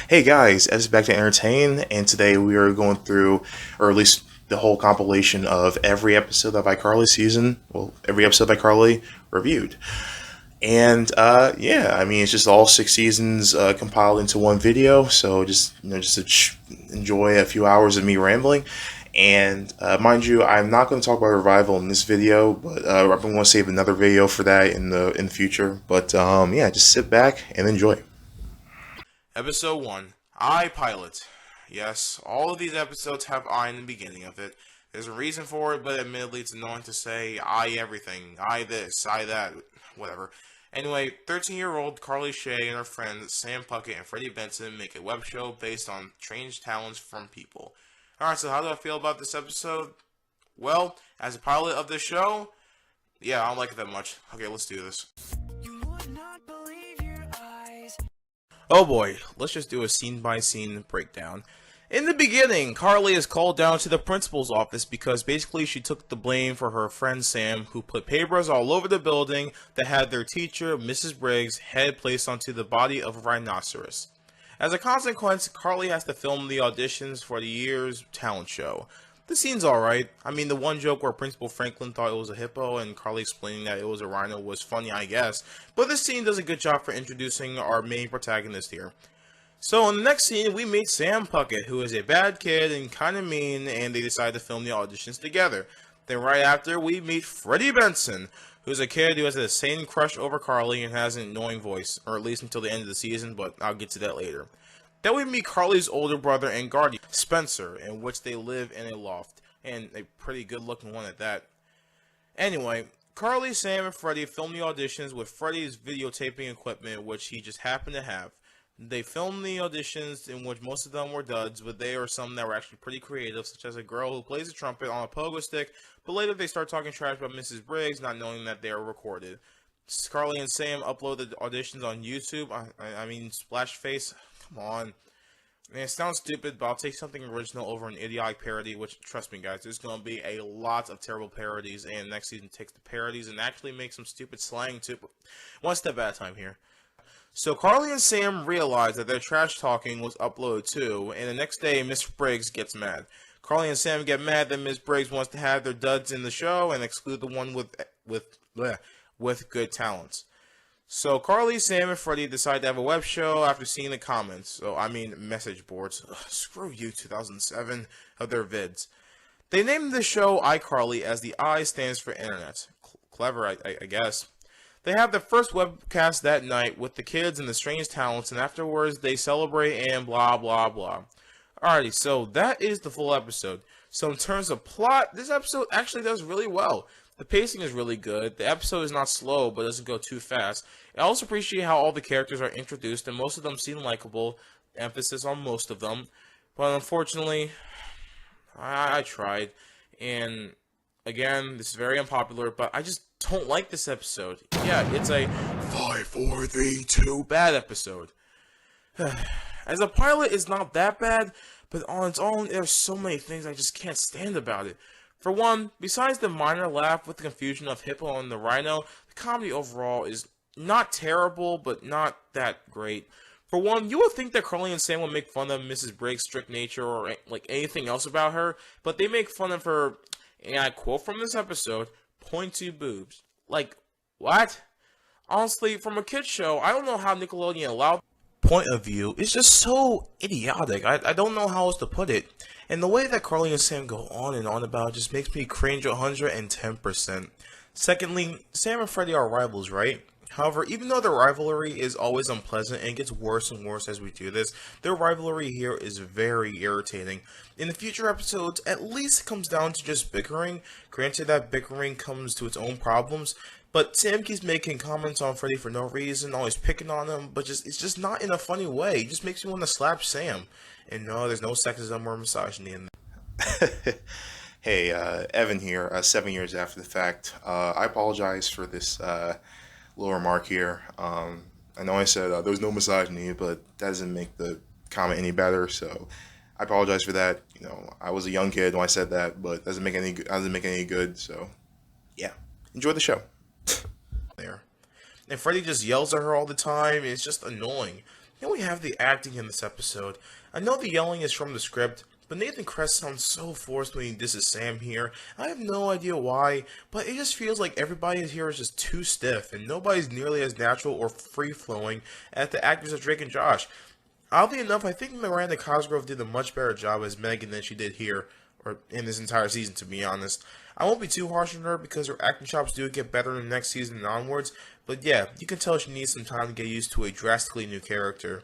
Hey guys, Ev's back to entertain, and today we are going through, or at least the whole compilation of every episode of iCarly season. Well, every episode of iCarly reviewed, and yeah, I mean it's just all 6 seasons compiled into one video. So just just to enjoy a few hours of me rambling. And mind you, I'm not going to talk about revival in this video, but I'm going to save another video for that in the future. But yeah, just sit back and enjoy. Episode 1, I Pilot. Yes, all of these episodes have I in the beginning of it. There's a reason for it, but admittedly it's annoying to say I everything, I this, I that, whatever. Anyway, 13-year-old Carly Shay and her friends Sam Puckett and Freddie Benson make a web show based on strange talents from people. Alright, so how do I feel about this episode? Well, as a pilot of this show, yeah, I don't like it that much. Okay, let's do this. You would not believe your eyes. Oh boy, let's just do a scene-by-scene breakdown. In the beginning, Carly is called down to the principal's office because basically she took the blame for her friend Sam, who put papers all over the building that had their teacher, Mrs. Briggs' head placed onto the body of a rhinoceros. As a consequence, Carly has to film the auditions for the year's talent show. The scene's alright. I mean, the one joke where Principal Franklin thought it was a hippo and Carly explaining that it was a rhino was funny, I guess. But this scene does a good job for introducing our main protagonist here. So in the next scene, we meet Sam Puckett, who is a bad kid and kind of mean, and they decide to film the auditions together. Then right after, we meet Freddie Benson, who's a kid who has an insane crush over Carly and has an annoying voice, or at least until the end of the season, but I'll get to that later. Then we meet Carly's older brother and guardian, Spencer, in which they live in a loft, and a pretty good looking one at that. Anyway, Carly, Sam, and Freddie film the auditions with Freddie's videotaping equipment, which he just happened to have. They filmed the auditions, in which most of them were duds, but there are some that were actually pretty creative, such as a girl who plays a trumpet on a pogo stick, but later they start talking trash about Mrs. Briggs, not knowing that they are recorded. Carly and Sam upload the auditions on YouTube. I mean, Splash Face. Come on. Man, it sounds stupid, but I'll take something original over an idiotic parody, which, trust me, guys, there's going to be a lot of terrible parodies, and next season takes the parodies and actually makes some stupid slang, too. One step at a time here. So Carly and Sam realize that their trash talking was uploaded too, and the next day Miss Briggs gets mad. Carly and Sam get mad that Miss Briggs wants to have their duds in the show and exclude the one with good talents. So Carly, Sam, and Freddie decide to have a web show after seeing the comments. Message boards. Ugh, screw you, 2007, of their vids. They named the show iCarly as the I stands for Internet. Clever, I guess. They have their first webcast that night with the kids and the strange talents, and afterwards they celebrate and blah blah blah. Alrighty, so that is the full episode. So in terms of plot, this episode actually does really well. The pacing is really good. The episode is not slow, but doesn't go too fast. I also appreciate how all the characters are introduced, and most of them seem likable. Emphasis on most of them. But unfortunately, I tried. And again, this is very unpopular, but I just don't like this episode. Yeah, it's a 5, 4, 3, 2 bad episode. As a pilot, it's not that bad, but on its own, there's so many things I just can't stand about it. For one, besides the minor laugh with the confusion of Hippo and the Rhino, the comedy overall is not terrible, but not that great. For one, you would think that Carly and Sam would make fun of Mrs. Briggs' strict nature or like anything else about her, but they make fun of her, and I quote from this episode, "pointy boobs." Like, what? Honestly, from a kid's show, I don't know how Nickelodeon allowed point of view. It's just so idiotic. I don't know how else to put it. And the way that Carly and Sam go on and on about it just makes me cringe 110%. Secondly, Sam and Freddie are rivals, right? However, even though their rivalry is always unpleasant and gets worse and worse as we do this, their rivalry here is very irritating. In the future episodes, at least it comes down to just bickering. Granted that bickering comes to its own problems, but Sam keeps making comments on Freddie for no reason, always picking on him, but it's just not in a funny way. It just makes me want to slap Sam. And no, there's no sexism or misogyny in that. Hey, Evan here, 7 years after the fact. I apologize for this little remark here. I know I said there was no misogyny, but that doesn't make the comment any better. So I apologize for that. You know, I was a young kid when I said that, but doesn't make any good. So yeah, enjoy the show. There, and Freddie just yells at her all the time. It's just annoying. Then we have the acting in this episode. I know the yelling is from the script, but Nathan Kress sounds so forced when this is Sam here. I have no idea why, but it just feels like everybody here is just too stiff, and nobody's nearly as natural or free-flowing as the actors of Drake and Josh. Oddly enough, I think Miranda Cosgrove did a much better job as Megan than she did here, or in this entire season, to be honest. I won't be too harsh on her because her acting chops do get better in the next season and onwards, but yeah, you can tell she needs some time to get used to a drastically new character.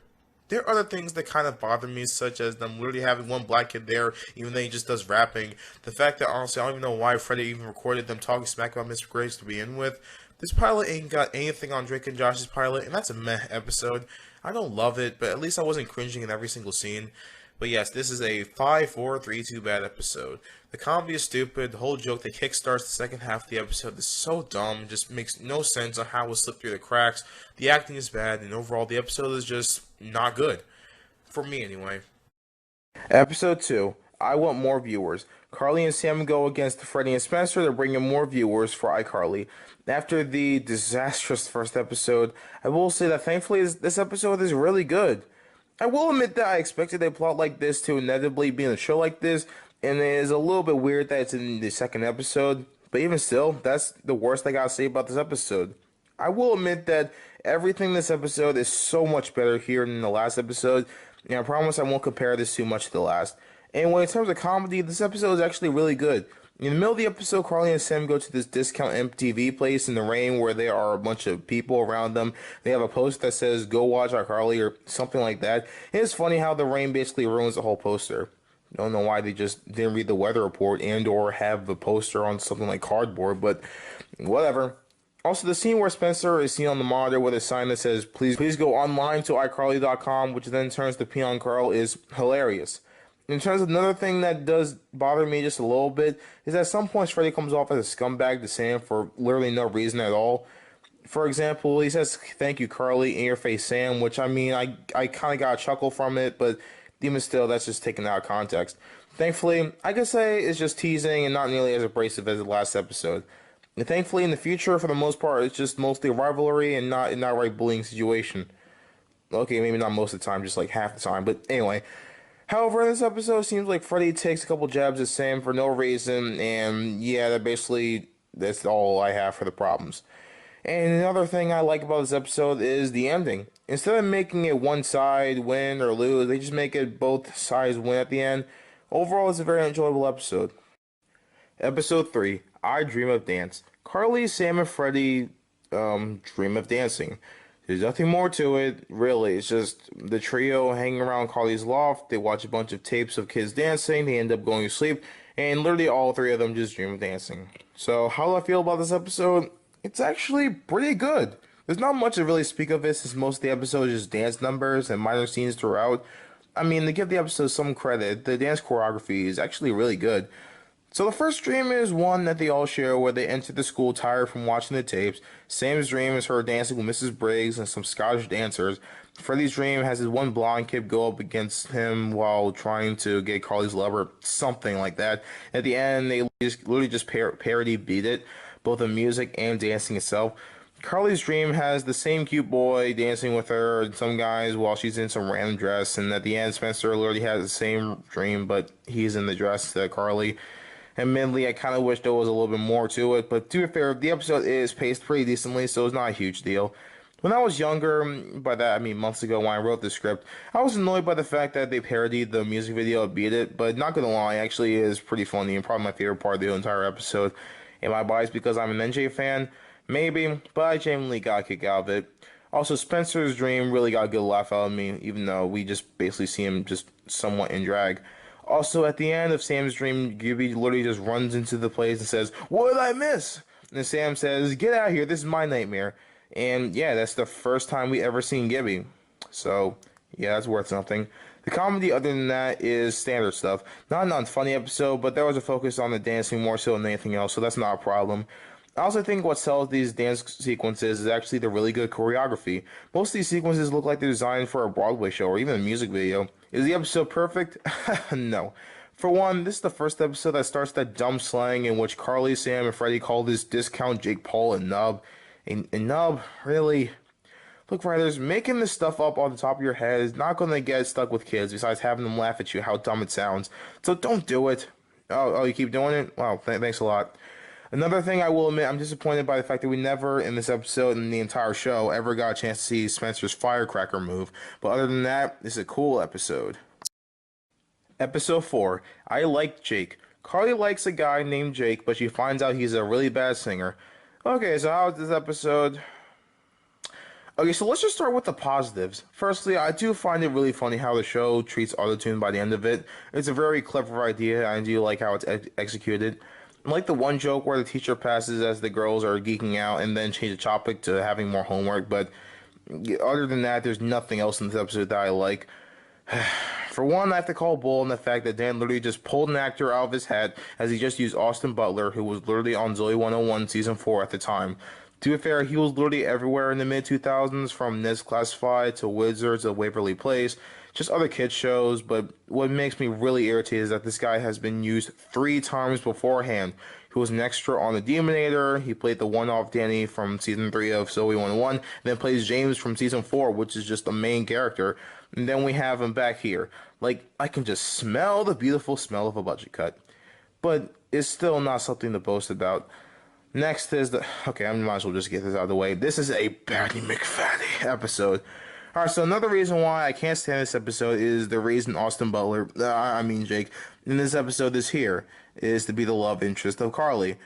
There are other things that kind of bother me, such as them literally having one black kid there, even though he just does rapping. The fact that, honestly, I don't even know why Freddie even recorded them talking smack about Mr. Grace to begin with. This pilot ain't got anything on Drake and Josh's pilot, and that's a meh episode. I don't love it, but at least I wasn't cringing in every single scene. But yes, this is a 5-4-3-2 bad episode. The comedy is stupid. The whole joke that kickstarts the second half of the episode is so dumb. Just makes no sense on how it slipped through the cracks. The acting is bad, and overall the episode is just not good. For me, anyway. Episode 2. I Want More Viewers. Carly and Sam go against Freddie and Spencer to bring in more viewers for iCarly. After the disastrous first episode, I will say that thankfully this episode is really good. I will admit that I expected a plot like this to inevitably be in a show like this, and it is a little bit weird that it's in the second episode, but even still, that's the worst I gotta say about this episode. I will admit that everything in this episode is so much better here than the last episode, and I promise I won't compare this too much to the last. Anyway, in terms of comedy, this episode is actually really good. In the middle of the episode, Carly and Sam go to this discount MTV place in the rain where there are a bunch of people around them. They have a post that says, "Go watch iCarly," or something like that. And it's funny how the rain basically ruins the whole poster. I don't know why they just didn't read the weather report and or have the poster on something like cardboard, but whatever. Also, the scene where Spencer is seen on the monitor with a sign that says, please go online to iCarly.com, which then turns to Peon Carl, is hilarious. In terms of another thing that does bother me just a little bit, is that at some points Freddy comes off as a scumbag to Sam for literally no reason at all. For example, he says, "Thank you, Carly," in your face, Sam, which I mean, I kind of got a chuckle from it, but even still, that's just taken out of context. Thankfully, I could say it's just teasing and not nearly as abrasive as the last episode. And thankfully, in the future, for the most part, it's just mostly a rivalry and not an outright bullying situation. Okay, maybe not most of the time, just like half the time, but anyway. However, in this episode, it seems like Freddy takes a couple jabs at Sam for no reason, and yeah, that's all I have for the problems. And another thing I like about this episode is the ending. Instead of making it one side win or lose, they just make it both sides win at the end. Overall, it's a very enjoyable episode. Episode 3, I Dream of Dance. Carly, Sam, and Freddy dream of dancing. There's nothing more to it, really. It's just the trio hanging around Carly's loft. They watch a bunch of tapes of kids dancing. They end up going to sleep. And literally all three of them just dream of dancing. So how do I feel about this episode? It's actually pretty good. There's not much to really speak of it since most of the episode is just dance numbers and minor scenes throughout. I mean, to give the episode some credit, the dance choreography is actually really good. So the first dream is one that they all share where they enter the school tired from watching the tapes. Sam's dream is her dancing with Mrs. Briggs and some Scottish dancers. Freddy's dream has his one blonde kid go up against him while trying to get Carly's love or something like that. At the end, they literally just parody Beat It, both the music and dancing itself. Carly's dream has the same cute boy dancing with her and some guys while she's in some random dress. And at the end, Spencer literally has the same dream, but he's in the dress that Carly. Admittedly, I kind of wish there was a little bit more to it, but to be fair, the episode is paced pretty decently, so it's not a huge deal. When I was younger, by that I mean months ago when I wrote the script, I was annoyed by the fact that they parodied the music video of Beat It, but not gonna lie, it actually is pretty funny and probably my favorite part of the entire episode. Am I biased because I'm an NJ fan? Maybe, but I genuinely got a kick out of it. Also, Spencer's dream really got a good laugh out of me, even though we just basically see him just somewhat in drag. Also, at the end of Sam's dream, Gibby literally just runs into the place and says, "What did I miss?" And Sam says, "Get out of here, this is my nightmare." And yeah, that's the first time we ever seen Gibby. So, yeah, that's worth something. The comedy, other than that, is standard stuff. Not an unfunny episode, but there was a focus on the dancing more so than anything else, so that's not a problem. I also think what sells these dance sequences is actually the really good choreography. Most of these sequences look like they're designed for a Broadway show or even a music video. Is the episode perfect? No. For one, this is the first episode that starts that dumb slang in which Carly, Sam, and Freddy call this discount Jake Paul a nub. A nub? Really? Look, writers, making this stuff up on the top of your head is not going to get stuck with kids, besides having them laugh at you how dumb it sounds. So don't do it. Oh, you keep doing it? Wow, thanks a lot. Another thing I will admit, I'm disappointed by the fact that we never, in this episode and the entire show, ever got a chance to see Spencer's firecracker move. But other than that, this is a cool episode. Episode 4. I Like Jake. Carly likes a guy named Jake, but she finds out he's a really bad singer. Okay, so how was this episode? Okay, so let's just start with the positives. Firstly, I do find it really funny how the show treats autotune by the end of it. It's a very clever idea, and I do like how it's executed. I like the one joke where the teacher passes as the girls are geeking out and then change the topic to having more homework, but other than that, there's nothing else in this episode that I like. For one, I have to call bull on the fact that Dan literally just pulled an actor out of his hat as he just used Austin Butler, who was literally on Zoey 101 Season 4 at the time. To be fair, he was literally everywhere in the mid-2000s, from Ned's Classified to Wizards to Waverly Place, just other kids shows, but what makes me really irritated is that this guy has been used 3 times beforehand. He was an extra on The Demonator, he played the one-off Danny from Season 3 of Zoey 101, and then plays James from Season 4, which is just the main character, and then we have him back here. Like, I can just smell the beautiful smell of a budget cut. But it's still not something to boast about. Next is the... Okay, I might as well just get this out of the way. This is a Batty McFatty episode. Alright, so another reason why I can't stand this episode is the reason Austin Butler, Jake, in this episode is here, is to be the love interest of Carly.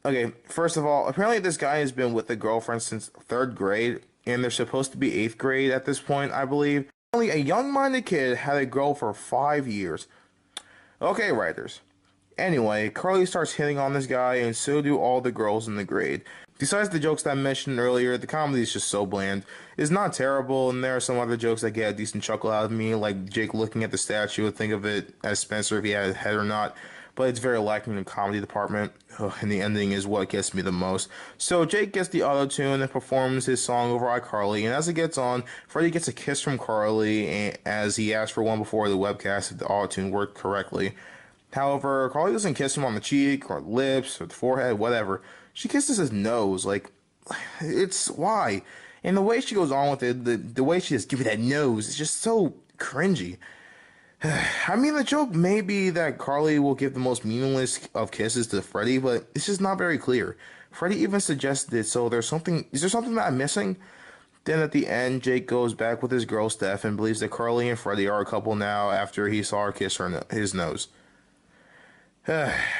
Okay, first of all, apparently this guy has been with a girlfriend since 3rd grade, and they're supposed to be 8th grade at this point, I believe. Only a young-minded kid had a girl for 5 years. Okay, writers. Anyway, Carly starts hitting on this guy, and so do all the girls in the grade. Besides the jokes that I mentioned earlier, the comedy is just so bland. It's not terrible, and there are some other jokes that get a decent chuckle out of me, like Jake looking at the statue and think of it as Spencer if he had a head or not, but it's very lacking in the comedy department, and the ending is what gets me the most. So Jake gets the auto-tune and performs his song over iCarly, and as it gets on, Freddie gets a kiss from Carly, as he asked for one before the webcast if the auto-tune worked correctly. However, Carly doesn't kiss him on the cheek, or the lips, or the forehead, whatever. She kisses his nose, like, it's why? And the way she goes on with it, the way she just gives me that nose, is just so cringy. I mean, the joke may be that Carly will give the most meaningless of kisses to Freddie, but it's just not very clear. Freddie even suggested it, so is there something that I'm missing? Then at the end, Jake goes back with his girl Steph and believes that Carly and Freddie are a couple now after he saw her kiss his nose.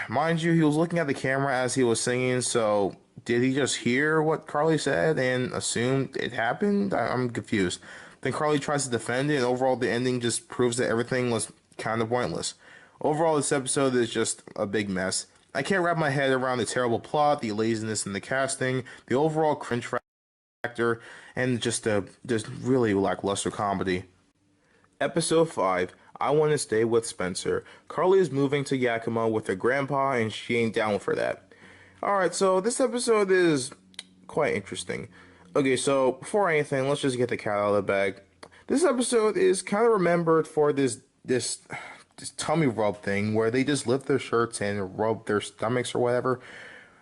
Mind you, he was looking at the camera as he was singing, so did he just hear what Carly said and assume it happened? I'm confused. Then Carly tries to defend it, and overall the ending just proves that everything was kind of pointless. Overall, this episode is just a big mess. I can't wrap my head around the terrible plot, the laziness in the casting, the overall cringe factor, and just really lackluster comedy. Episode 5. I Want to Stay with Spencer. Carly is moving to Yakima with her grandpa, and she ain't down for that. Alright, so this episode is quite interesting. Okay, so before anything, let's just get the cat out of the bag. This episode is kind of remembered for this tummy rub thing, where they just lift their shirts and rub their stomachs or whatever.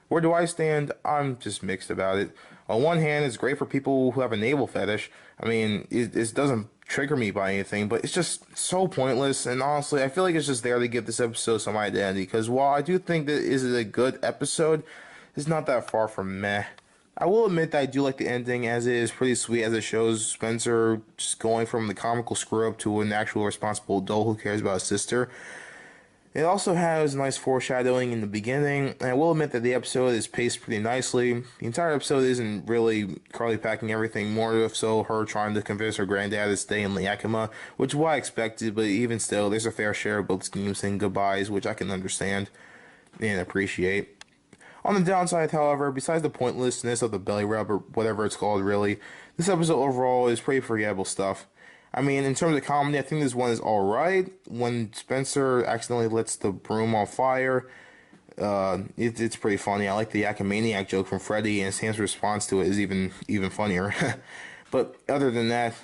Where do I stand? I'm just mixed about it. On one hand, it's great for people who have a navel fetish. I mean, it doesn't trigger me by anything, but it's just so pointless, and honestly, I feel like it's just there to give this episode some identity, because while I do think that is it a good episode, it's not that far from meh. I will admit that I do like the ending, as it is pretty sweet, as it shows Spencer just going from the comical screw-up to an actual responsible adult who cares about his sister. It also has nice foreshadowing in the beginning, and I will admit that the episode is paced pretty nicely. The entire episode isn't really Carly packing everything, more so her trying to convince her granddad to stay in Yakima, which is what I expected, but even still, there's a fair share of both schemes and goodbyes, which I can understand and appreciate. On the downside, however, besides the pointlessness of the belly rub, or whatever it's called really, this episode overall is pretty forgettable stuff. I mean, in terms of comedy, I think this one is alright. When Spencer accidentally lights the broom on fire, it's pretty funny. I like the Yakamaniac joke from Freddy, and Sam's response to it is even funnier. But other than that,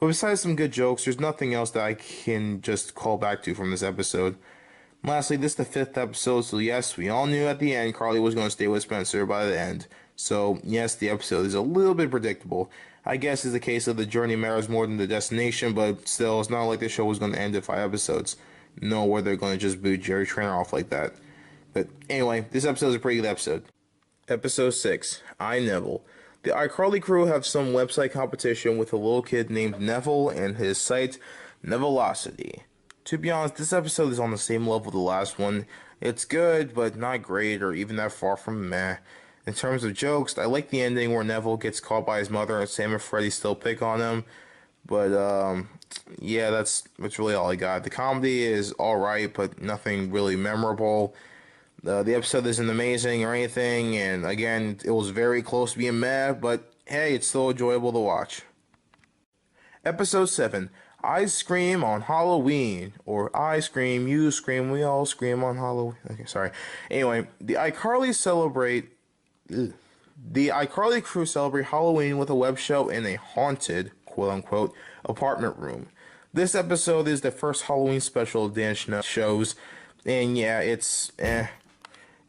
But besides some good jokes, there's nothing else that I can just call back to from this episode. Lastly, this is the 5th episode, so yes, we all knew at the end Carly was going to stay with Spencer by the end. So, yes, the episode is a little bit predictable. I guess it's the case of the journey matters more than the destination, but still, it's not like the show was going to end in 5 episodes. No, where they're going to just boot Jerry Trainer off like that. But anyway, this episode is a pretty good episode. Episode 6, I, Neville. The iCarly crew have some website competition with a little kid named Neville and his site, Nevelocity. To be honest, this episode is on the same level as the last one. It's good, but not great or even that far from meh. In terms of jokes, I like the ending where Neville gets caught by his mother and Sam and Freddy still pick on him. But, yeah, that's really all I got. The comedy is alright, but nothing really memorable. The episode isn't amazing or anything, and again, it was very close to being meh, but hey, it's still enjoyable to watch. Episode 7, I Scream on Halloween, or I Scream, You Scream, We All Scream on Halloween. Okay, sorry. Anyway, the iCarly crew celebrate Halloween with a web show in a haunted, quote-unquote, apartment room. This episode is the first Halloween special Dan shows, and yeah, it's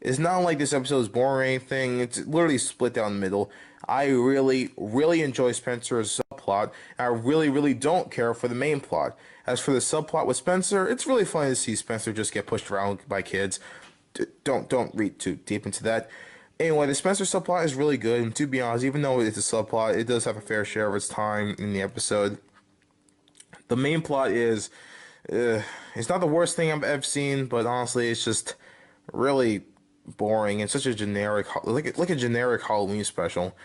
It's not like this episode is boring or anything. It's literally split down the middle. I really enjoy Spencer's subplot. I really don't care for the main plot. As for the subplot with Spencer, it's really funny to see Spencer just get pushed around by kids. Don't read too deep into that. Anyway, the Spencer subplot is really good, and to be honest, even though it's a subplot, it does have a fair share of its time in the episode. The main plot is, it's not the worst thing I've ever seen, but honestly, it's just really boring and such a generic, like a generic Halloween special.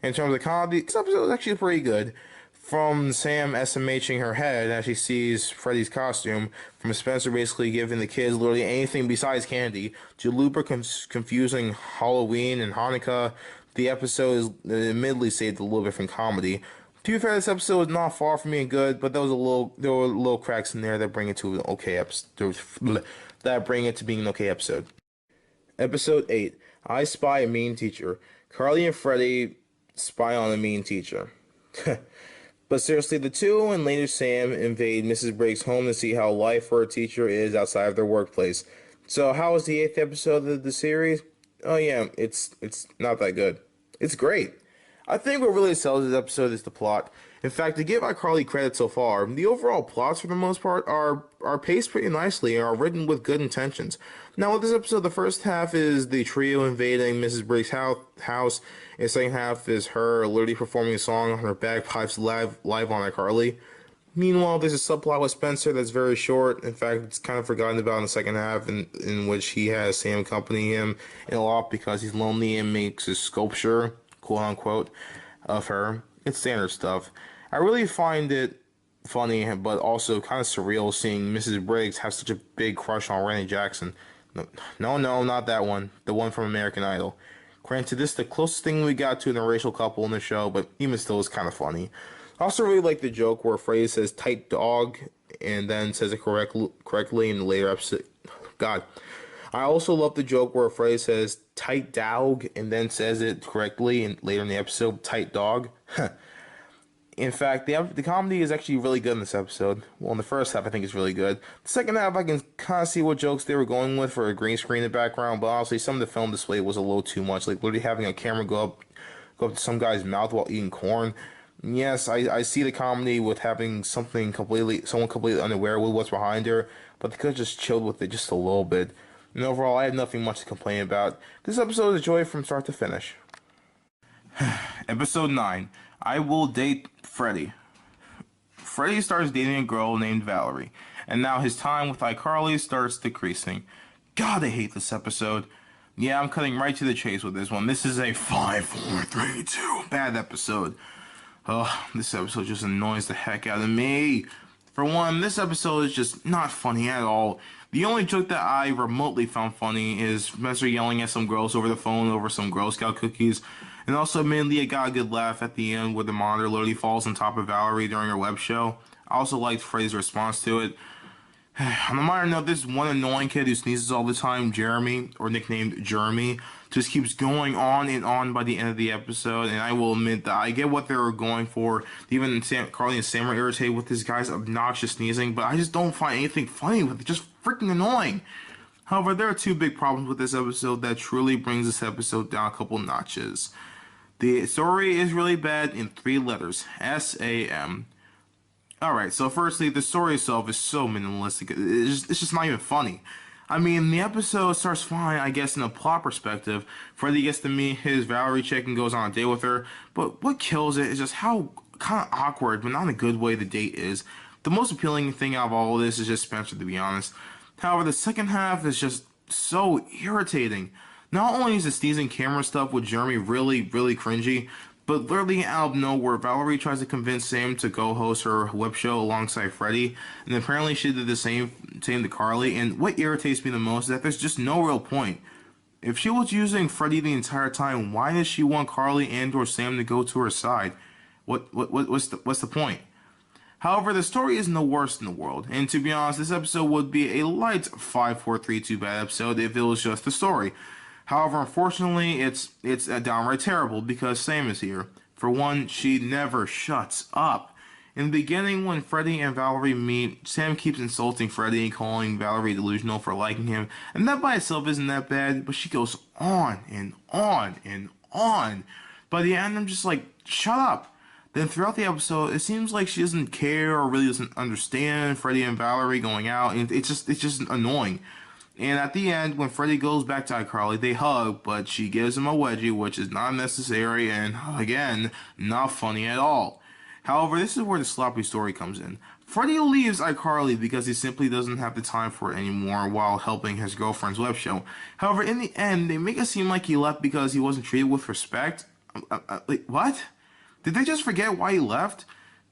In terms of comedy, this episode is actually pretty good. From Sam SMHing her head as she sees Freddy's costume, from Spencer basically giving the kids literally anything besides candy, to Looper confusing Halloween and Hanukkah, the episode is admittedly saved a little bit from comedy. To be fair, this episode was not far from being good, but there were little cracks in there that bring it to an okay episode. That bring it to being an okay episode. Episode 8, I Spy a Mean Teacher. Carly and Freddy spy on a mean teacher. But seriously, the two and later Sam invade Mrs. Briggs' home to see how life for a teacher is outside of their workplace. So how was the 8th episode of the series? Oh yeah, it's not that good. It's great. I think what really sells this episode is the plot. In fact, to give iCarly credit so far, the overall plots for the most part are paced pretty nicely and are written with good intentions. Now with this episode, the first half is the trio invading Mrs. Briggs' house, and the second half is her literally performing a song on her bagpipes live on iCarly. Meanwhile, there's a subplot with Spencer that's very short. In fact, it's kind of forgotten about in the second half, in which he has Sam accompany him in a lot because he's lonely and makes a sculpture, quote unquote, of her. It's standard stuff. I really find it funny, but also kind of surreal seeing Mrs. Briggs have such a big crush on Randy Jackson. No, not that one. The one from American Idol. Granted, this is the closest thing we got to an interracial couple in the show, but even still, it's kind of funny. I also really like the joke where Freddy says tight dog and then says it correctly in the later episode. God. I also love the joke where Freddy says tight dog and then says it correctly and later in the episode, tight dog. In fact, the comedy is actually really good in this episode. Well, in the first half, I think it's really good. The second half, I can kind of see what jokes they were going with for a green screen in the background, but honestly, some of the film display was a little too much. Like, literally having a camera go up to some guy's mouth while eating corn. Yes, I see the comedy with having someone completely unaware with what's behind her, but they could have just chilled with it just a little bit. And overall, I have nothing much to complain about. This episode is a joy from start to finish. Episode 9, I Will Date Freddy. Freddy starts dating a girl named Valerie, and now his time with iCarly starts decreasing. God, I hate this episode. Yeah, I'm cutting right to the chase with this one. This is a 5, 4, 3, 2 bad episode. This episode just annoys the heck out of me. For one, this episode is just not funny at all. The only joke that I remotely found funny is Spencer yelling at some girls over the phone over some Girl Scout cookies. And also, mainly, I got a good laugh at the end where the monitor literally falls on top of Valerie during her web show. I also liked Freddy's response to it. On a minor note, this one annoying kid who sneezes all the time, Jeremy, or nicknamed Jeremy, just keeps going on and on by the end of the episode, and I will admit that I get what they were going for. Even Carly and Sam are irritated with this guy's obnoxious sneezing, but I just don't find anything funny with it. Just freaking annoying. However, there are two big problems with this episode that truly brings this episode down a couple notches. The story is really bad in 3 letters. SAM. Alright, so firstly, the story itself is so minimalistic. It's just not even funny. I mean, the episode starts fine, I guess, in a plot perspective. Freddy gets to meet his Valerie chick and goes on a date with her. But what kills it is just how kind of awkward, but not in a good way, the date is. The most appealing thing out of all of this is just Spencer, to be honest. However, the second half is just so irritating. Not only is the sneezing camera stuff with Jeremy really, really cringy, but literally out of nowhere, Valerie tries to convince Sam to go host her web show alongside Freddy, and apparently she did the same to Carly. And what irritates me the most is that there's just no real point. If she was using Freddy the entire time, why does she want Carly and/or Sam to go to her side? What's the point? However, the story isn't the worst in the world, and to be honest, this episode would be a light 5, 4, 3, 2 bad episode if it was just the story. However, unfortunately, it's downright terrible because Sam is here. For one, she never shuts up. In the beginning, when Freddy and Valerie meet, Sam keeps insulting Freddy and calling Valerie delusional for liking him, and that by itself isn't that bad, but she goes on and on and on. By the end, I'm just like, shut up. Then throughout the episode, it seems like she doesn't care or really doesn't understand Freddy and Valerie going out, and it's just annoying. And at the end, when Freddy goes back to iCarly, they hug, but she gives him a wedgie, which is not necessary and, again, not funny at all. However, this is where the sloppy story comes in. Freddy leaves iCarly because he simply doesn't have the time for it anymore while helping his girlfriend's web show. However, in the end, they make it seem like he left because he wasn't treated with respect. Like, what? Did they just forget why he left?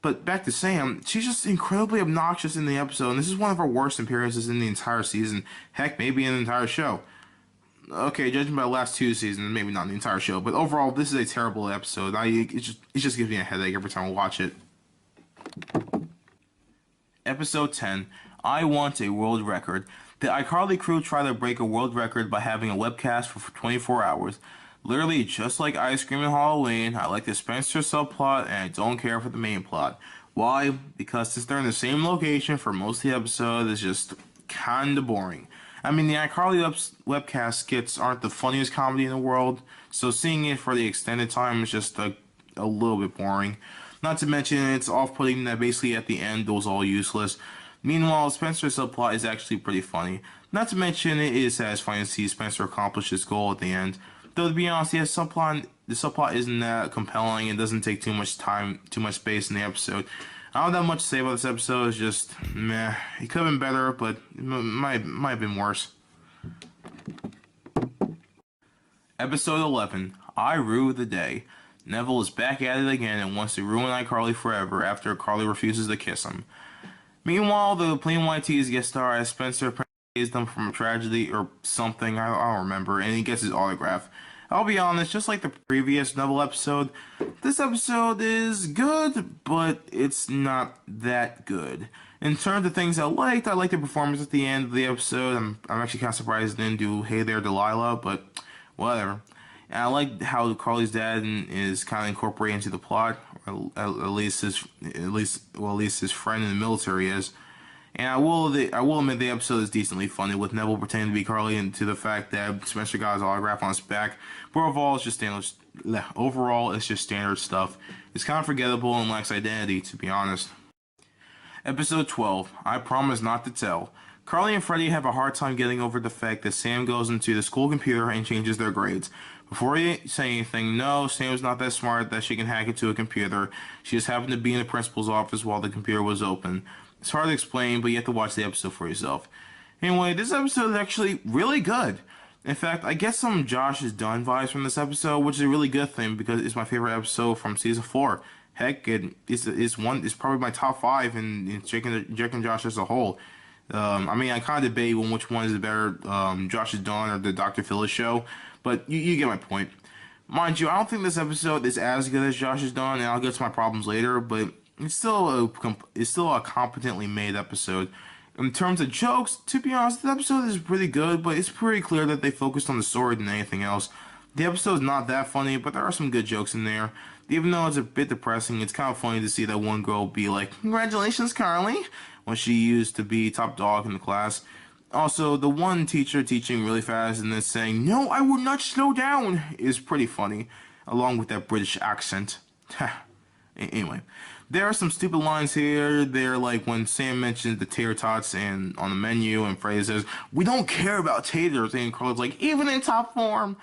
But back to Sam, she's just incredibly obnoxious in the episode, and this is one of her worst appearances in the entire season. Heck, maybe in the entire show. Okay, judging by the last 2 seasons, maybe not the entire show, but overall, this is a terrible episode. It just gives me a headache every time I watch it. Episode 10, I Want a World Record. The iCarly crew try to break a world record by having a webcast for 24 hours. Literally, just like Ice Cream and Halloween, I like the Spencer subplot and I don't care for the main plot. Why? Because since they're in the same location for most of the episode, it's just kinda boring. I mean, the iCarly webcast skits aren't the funniest comedy in the world, so seeing it for the extended time is just a little bit boring. Not to mention, it's off-putting that basically at the end it was all useless. Meanwhile, Spencer's subplot is actually pretty funny. Not to mention, it is satisfying to see Spencer accomplish his goal at the end. Though to be honest, the subplot isn't that compelling. It doesn't take too much time, too much space in the episode. I don't have that much to say about this episode. It's just meh. It could have been better, but it might have been worse. Episode 11, I Rue the Day. Neville is back at it again and wants to ruin iCarly forever after Carly refuses to kiss him. Meanwhile, the Plain White T's guest star as Spencer saves them from a tragedy or something, I don't remember, and he gets his autograph. I'll be honest, just like the previous Neville episode, this episode is good, but it's not that good. In terms of things I liked the performance at the end of the episode. I'm actually kind of surprised it didn't do Hey There Delilah, but whatever. And I like how Carly's dad is kind of incorporated into the plot, or at least his friend in the military is. And I will admit the episode is decently funny, with Neville pretending to be Carly and to the fact that Spencer got his autograph on his back. But overall, it's just standard stuff. It's kind of forgettable and lacks identity, to be honest. Episode 12, I Promise Not to Tell. Carly and Freddy have a hard time getting over the fact that Sam goes into the school computer and changes their grades. Before you say anything, no, Sam's not that smart that she can hack into a computer. She just happened to be in the principal's office while the computer was open. It's hard to explain, but you have to watch the episode for yourself. Anyway, this episode is actually really good. In fact, I get some Josh is Done vibes from this episode, which is a really good thing because it's my favorite episode from season 4. Heck, it's probably my top 5 in Jake and Josh as a whole. I mean, I kind of debate on which one is better, Josh is Done or the Dr. Phyllis show, but you get my point. Mind you, I don't think this episode is as good as Josh is Done, and I'll get to my problems later, but it's still a competently made episode. In terms of jokes, to be honest, the episode is pretty good, but it's pretty clear that they focused on the story than anything else. The episode's not that funny, but there are some good jokes in there. Even though it's a bit depressing, it's kind of funny to see that one girl be like, "Congratulations, Carly," when she used to be top dog in the class. Also, the one teacher teaching really fast and then saying, "No, I will not slow down," is pretty funny. along with that British accent. Anyway, there are some stupid lines here. They're like when Sam mentions the tater tots and on the menu, and Freddy says, "We don't care about taters," and Carly's like, "Even in top form."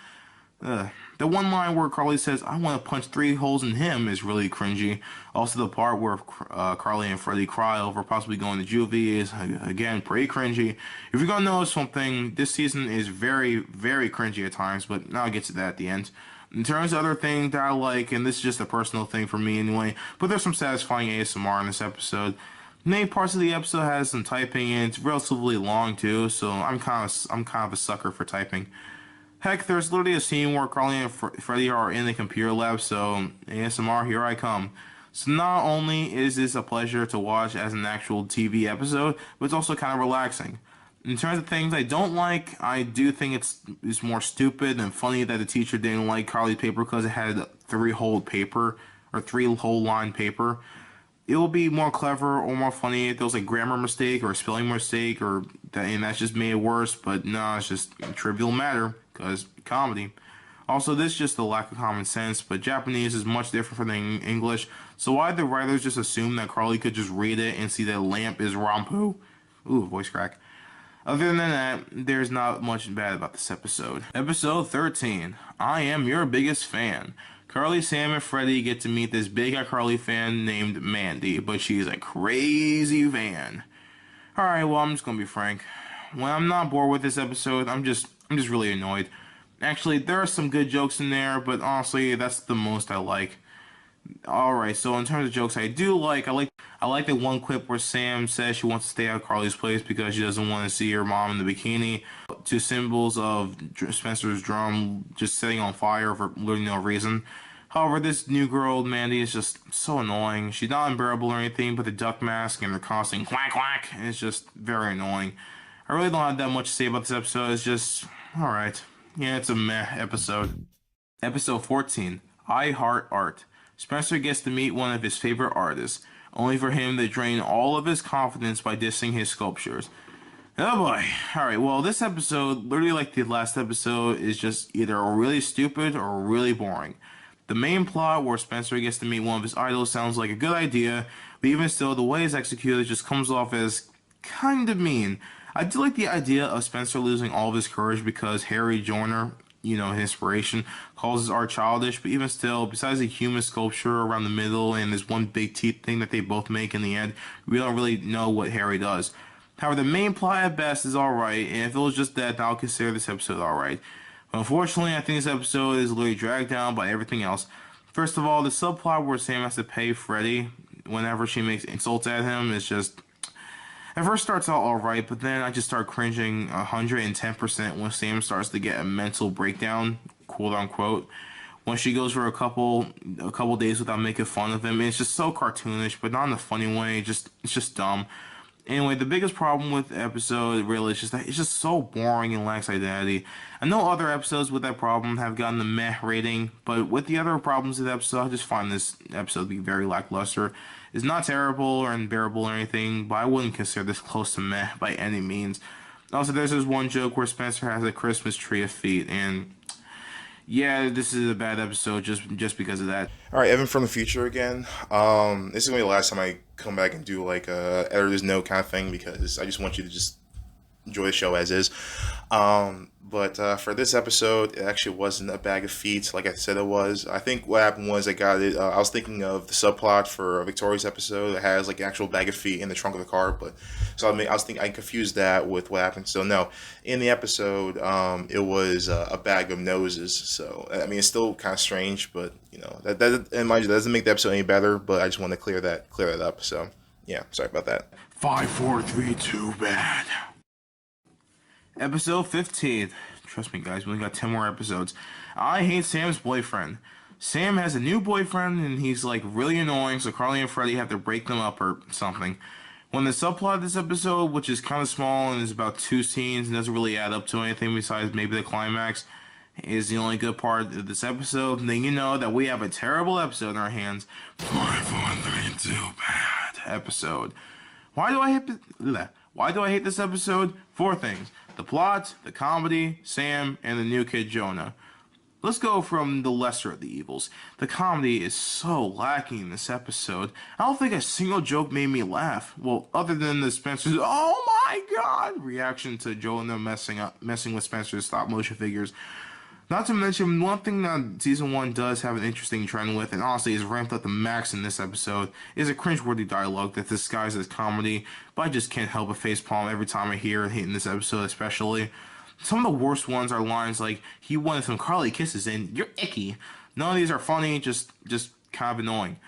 The one line where Carly says, "I want to punch 3 holes in him," is really cringy. Also, the part where Carly and Freddy cry over possibly going to juvie is, again, pretty cringy. If you're going to notice something, this season is very, very cringy at times, but I'll get to that at the end. In terms of other things that I like, and this is just a personal thing for me anyway, but there's some satisfying ASMR in this episode. Many parts of the episode has some typing, and it's relatively long too, so I'm kind of a sucker for typing. Heck, there's literally a scene where Carly and Freddy are in the computer lab, so ASMR, here I come. So not only is this a pleasure to watch as an actual TV episode, but it's also kind of relaxing. In terms of things I don't like, I do think it's more stupid and funny that the teacher didn't like Carly's paper because it had 3-hole paper, or 3-hole line paper. It will be more clever or more funny if there was a grammar mistake or a spelling mistake, and that's just made it worse, but no, it's just a trivial matter, because comedy. Also, this is just a lack of common sense, but Japanese is much different from English, so why did the writers just assume that Carly could just read it and see that lamp is rampu? Ooh, voice crack. Other than that, there's not much bad about this episode. Episode 13, I Am Your Biggest Fan. Carly, Sam, and Freddy get to meet this big iCarly fan named Mandy, but she's a crazy fan. Alright, well, I'm just gonna be frank. When I'm not bored with this episode, I'm just really annoyed. Actually, there are some good jokes in there, but honestly, that's the most I like. Alright, so in terms of jokes I do like, I like the one clip where Sam says she wants to stay at Carly's place because she doesn't want to see her mom in the bikini. Two symbols of Spencer's drum just setting on fire for literally no reason. However, this new girl, Mandy, is just so annoying. She's not unbearable or anything, but the duck mask and her constant quack quack is just very annoying. I really don't have that much to say about this episode. It's just, alright. Yeah, it's a meh episode. Episode 14, I Heart Art. Spencer gets to meet one of his favorite artists, only for him to drain all of his confidence by dissing his sculptures. Oh boy. Alright, well, this episode, literally like the last episode, is just either really stupid or really boring. The main plot where Spencer gets to meet one of his idols sounds like a good idea, but even still, the way it's executed just comes off as kind of mean. I do like the idea of Spencer losing all of his courage because Harry Joyner, his inspiration, calls his art childish, but even still, besides a human sculpture around the middle and this one big teeth thing that they both make in the end, we don't really know what Harry does. However, the main plot at best is alright, and if it was just that, then I'll consider this episode alright. Unfortunately, I think this episode is literally dragged down by everything else. First of all, the subplot where Sam has to pay Freddy whenever she makes insults at him is just... At first starts out alright, but then I just start cringing 110% when Sam starts to get a mental breakdown, quote unquote. When she goes for a couple days without making fun of him, it's just so cartoonish, but not in a funny way. It's just dumb. Anyway, the biggest problem with the episode really is just that it's just so boring and lacks identity. I know other episodes with that problem have gotten the meh rating, but with the other problems of the episode, I just find this episode to be very lackluster. It's not terrible or unbearable or anything, but I wouldn't consider this close to meh by any means. Also, there's this one joke where Spencer has a Christmas tree of feet, and yeah, this is a bad episode just because of that. All right, Evan from the future again. This is gonna be the last time I come back and do like a editor's note kind of thing because I just want you to just enjoy the show as is. But for this episode, it actually wasn't a bag of feet like I said it was. I think what happened was I got it. I was thinking of the subplot for Victoria's episode that has like an actual bag of feet in the trunk of the car, but so I was thinking I confused that with what happened. So no, in the episode, it was a bag of noses. So I mean, it's still kind of strange, but that and mind you, that doesn't make the episode any better. But I just want to clear that up. So yeah, sorry about that. 5, 4, 3, 2, bad. Episode 15. Trust me, guys, we only got 10 more episodes. I hate Sam's boyfriend. Sam has a new boyfriend, and he's like really annoying, so Carly and Freddy have to break them up or something. When the subplot of this episode, which is kind of small and is about 2 scenes and doesn't really add up to anything besides maybe the climax, is the only good part of this episode, then you know that we have a terrible episode in our hands. 5, 4, 3, 2, bad episode. Why do I hate this episode? 4 things. The plot, the comedy, Sam, and the new kid Jonah. Let's go from the lesser of the evils. The comedy is so lacking in this episode. I don't think a single joke made me laugh. Well, other than the Spencer's "Oh my god" reaction to Jonah messing with Spencer's stop motion figures. Not to mention, one thing that season 1 does have an interesting trend with, and honestly is ramped up the max in this episode, is a cringeworthy dialogue that disguises comedy, but I just can't help but facepalm every time I hear it in this episode especially. Some of the worst ones are lines like, "He wanted some Carly kisses and you're icky." None of these are funny, just kind of annoying.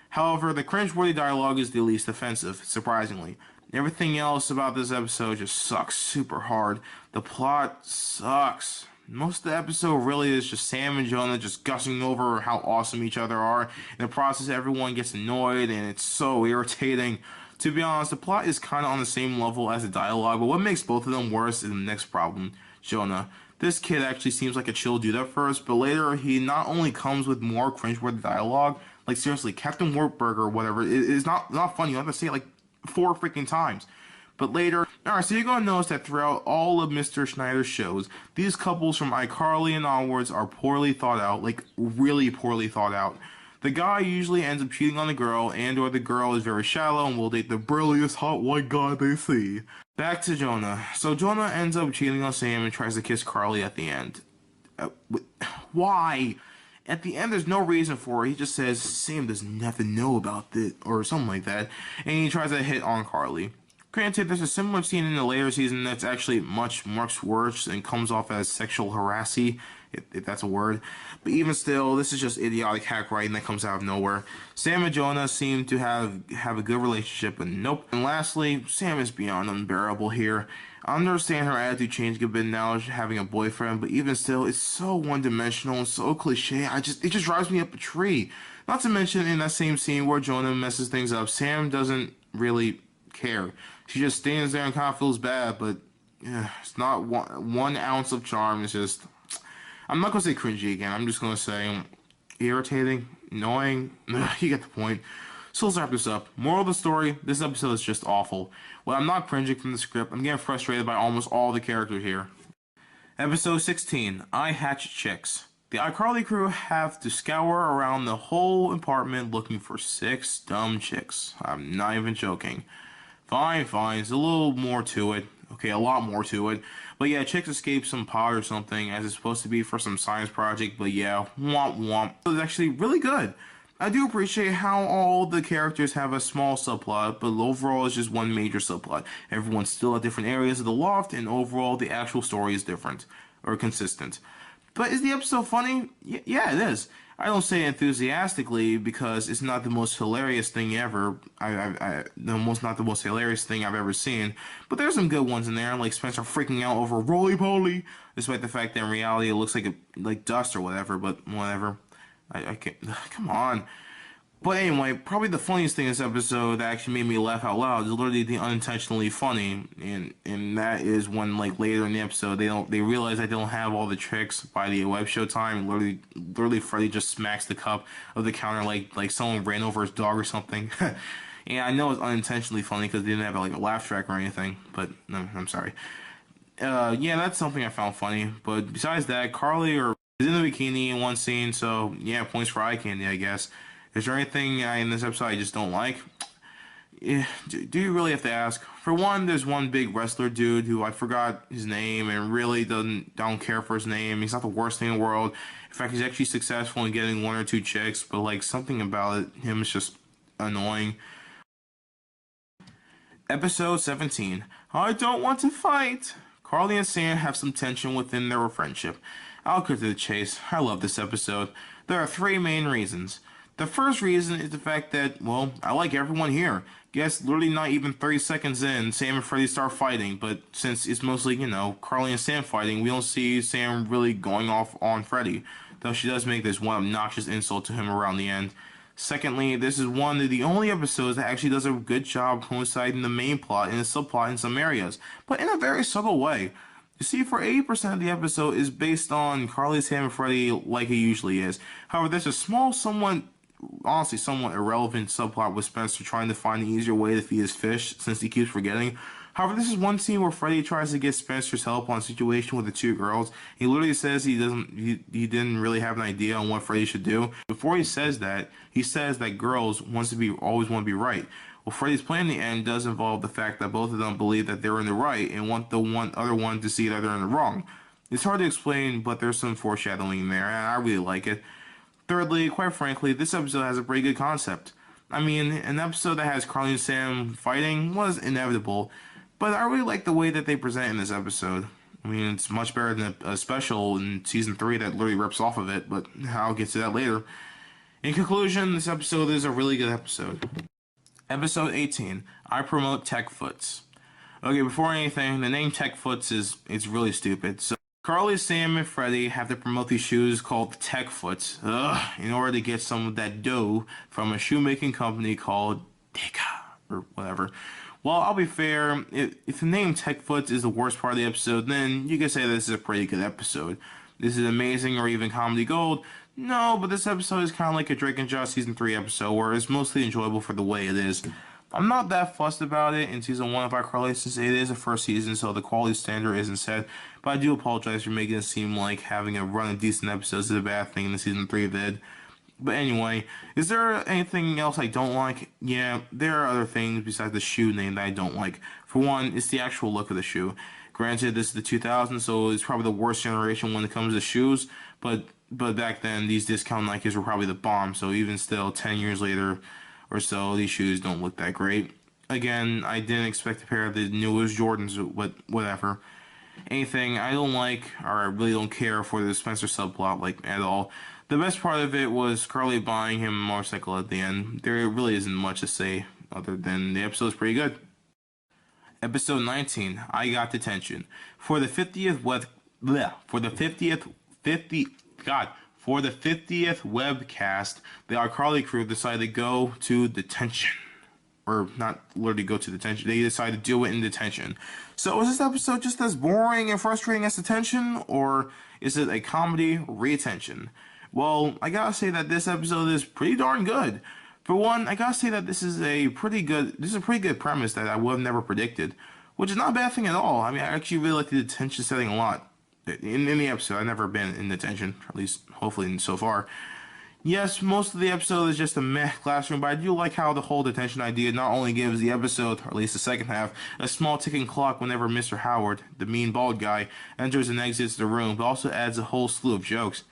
However, the cringeworthy dialogue is the least offensive, surprisingly. Everything else about this episode just sucks super hard. The plot sucks. Most of the episode really is just Sam and Jonah just gushing over how awesome each other are. In the process, everyone gets annoyed, and it's so irritating. To be honest, the plot is kind of on the same level as the dialogue, but what makes both of them worse is the next problem, Jonah. This kid actually seems like a chill dude at first, but later he not only comes with more cringeworthy dialogue, like seriously, Captain Wartburg or whatever, it is not funny. You have to say it like 4 freaking times. But later, alright, so you're going to notice that throughout all of Mr. Schneider's shows, these couples from iCarly and onwards are poorly thought out, like really poorly thought out. The guy usually ends up cheating on the girl, and or the girl is very shallow and will date the burliest hot white guy they see. Back to Jonah. So Jonah ends up cheating on Sam and tries to kiss Carly at the end. Why? At the end, there's no reason for it. He just says Sam doesn't have to know about it, or something like that, and he tries to hit on Carly. Granted, there's a similar scene in the later season that's actually much worse and comes off as sexual harassy, if that's a word. But even still, this is just idiotic hack writing that comes out of nowhere. Sam and Jonah seem to have a good relationship, but nope. And lastly, Sam is beyond unbearable here. I understand her attitude changing a bit now, having a boyfriend, but even still, it's so one-dimensional and so cliche. It just drives me up a tree. Not to mention, in that same scene where Jonah messes things up, Sam doesn't really care. She just stands there and kind of feels bad, but it's not one ounce of charm. It's just, I'm not going to say cringy again. I'm just going to say irritating, annoying. You get the point. So let's wrap this up. Moral of the story, this episode is just awful. Well, I'm not cringing from the script. I'm getting frustrated by almost all the characters here. Episode 16, I Hatch Chicks. The iCarly crew have to scour around the whole apartment looking for 6 dumb chicks. I'm not even joking. Fine, there's a little more to it. Okay, a lot more to it. But yeah, chicks escape some pod or something, as it's supposed to be for some science project, but yeah, womp womp. It's actually really good. I do appreciate how all the characters have a small subplot, but overall it's just one major subplot. Everyone's still at different areas of the loft, and overall the actual story is different, or consistent. But is the episode funny? Yeah, it is. I don't say enthusiastically because it's not the most hilarious thing ever. Not the most hilarious thing I've ever seen. But there's some good ones in there, like Spencer freaking out over roly poly, despite the fact that in reality it looks like dust or whatever. But whatever. I can't. Come on. But anyway, probably the funniest thing in this episode that actually made me laugh out loud is literally the unintentionally funny, and that is when like later in the episode they realize that they don't have all the tricks by the web show time. Literally Freddy just smacks the cup of the counter like someone ran over his dog or something. And I know it's unintentionally funny because they didn't have like a laugh track or anything. But no, I'm sorry. Yeah, that's something I found funny. But besides that, Carly is in the bikini in one scene, so yeah, points for eye candy, I guess. Is there anything in this episode I just don't like? Yeah, do you really have to ask? For one, there's one big wrestler dude who I forgot his name and really don't care for his name. He's not the worst thing in the world. In fact, he's actually successful in getting 1 or 2 chicks, but like something about him is just annoying. Episode 17. I don't want to fight. Carly and Sam have some tension within their friendship. I'll cut to the chase. I love this episode. There are 3 main reasons. The first reason is the fact that, well, I like everyone here. Guess literally not even 30 seconds in, Sam and Freddy start fighting, but since it's mostly, Carly and Sam fighting, we don't see Sam really going off on Freddy, though she does make this one obnoxious insult to him around the end. Secondly, this is one of the only episodes that actually does a good job coinciding the main plot and the subplot in some areas, but in a very subtle way. You see, for 80% of the episode is based on Carly, Sam, and Freddy like it usually is. However, there's a small, somewhat irrelevant subplot with Spencer trying to find an easier way to feed his fish since he keeps forgetting. However, this is one scene where Freddy tries to get Spencer's help on a situation with the two girls. He literally says he didn't really have an idea on what Freddy should do. Before he says that girls always want to be right. Well, Freddy's plan in the end does involve the fact that both of them believe that they're in the right and want the other one to see that they're in the wrong. It's hard to explain, but there's some foreshadowing there, and I really like it. Thirdly, quite frankly, this episode has a pretty good concept. I mean, an episode that has Carly and Sam fighting was inevitable, but I really like the way that they present it in this episode. I mean, it's much better than a special in season 3 that literally rips off of it, but I'll get to that later. In conclusion, this episode is a really good episode. Episode 18, I promote Tech Foots. Okay, before anything, the name Tech Foots is really stupid. So Carly, Sam, and Freddy have to promote these shoes called Tech Foots in order to get some of that dough from a shoemaking company called Deka, or whatever. Well, I'll be fair, if the name Tech Foots is the worst part of the episode, then you can say this is a pretty good episode. This is amazing or even comedy gold. No, but this episode is kind of like a Drake and Josh season 3 episode where it's mostly enjoyable for the way it is. I'm not that fussed about it in season 1 of iCarly since it is the first season, so the quality standard isn't set, but I do apologize for making it seem like having a run of decent episodes is a bad thing in the season 3 vid. But anyway, is there anything else I don't like? Yeah, there are other things besides the shoe name that I don't like. For one, it's the actual look of the shoe. Granted, this is the 2000s, so it's probably the worst generation when it comes to shoes, but back then, these discount Nikes were probably the bomb, so even still, 10 years later or so, these shoes don't look that great. Again, I didn't expect a pair of the newest Jordans, but whatever. Anything I don't like, or I really don't care for the Spencer subplot, like, at all. The best part of it was Carly buying him a motorcycle at the end. There really isn't much to say, other than the episode's pretty good. Episode 19, I Got Detention. For the 50th webcast, the iCarly crew decided to go to detention. Or not literally go to detention, they decided to do it in detention. So is this episode just as boring and frustrating as detention, or is it a comedy retention? Well, I gotta say that this episode is pretty darn good. For one, I gotta say that this is a pretty good premise that I would have never predicted, which is not a bad thing at all. I mean, I actually really like the detention setting a lot. In the episode, I've never been in detention, at least hopefully so far. Yes, most of the episode is just a meh classroom, but I do like how the whole detention idea not only gives the episode, or at least the second half, a small ticking clock whenever Mr. Howard, the mean bald guy, enters and exits the room, but also adds a whole slew of jokes.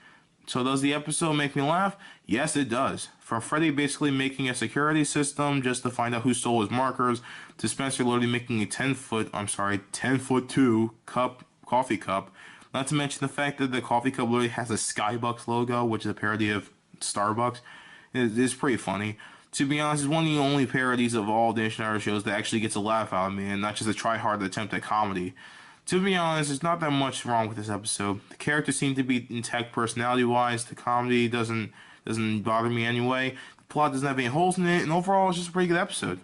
So does the episode make me laugh? Yes, it does. From Freddy basically making a security system just to find out who stole his markers, to Spencer literally making a 10-foot 2 coffee cup. Not to mention the fact that the coffee cup literally has a Skybucks logo, which is a parody of Starbucks. It's pretty funny. To be honest, it's one of the only parodies of all Dictionary shows that actually gets a laugh out of me, and not just a try-hard attempt at comedy. To be honest, there's not that much wrong with this episode. The characters seem to be intact personality-wise. The comedy doesn't bother me anyway. The plot doesn't have any holes in it, and overall, it's just a pretty good episode.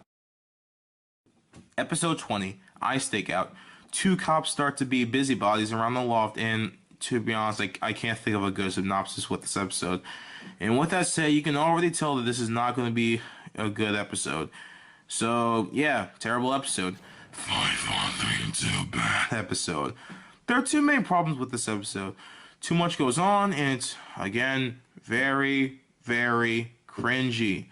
Episode 20, I Stake Out. Two cops start to be busybodies around the loft, and to be honest, I can't think of a good synopsis with this episode. And with that said, you can already tell that this is not going to be a good episode. So, yeah, terrible episode. 5, 4, 3, 2, bad episode. There are two main problems with this episode. Too much goes on, and it's, again, very, very cringy.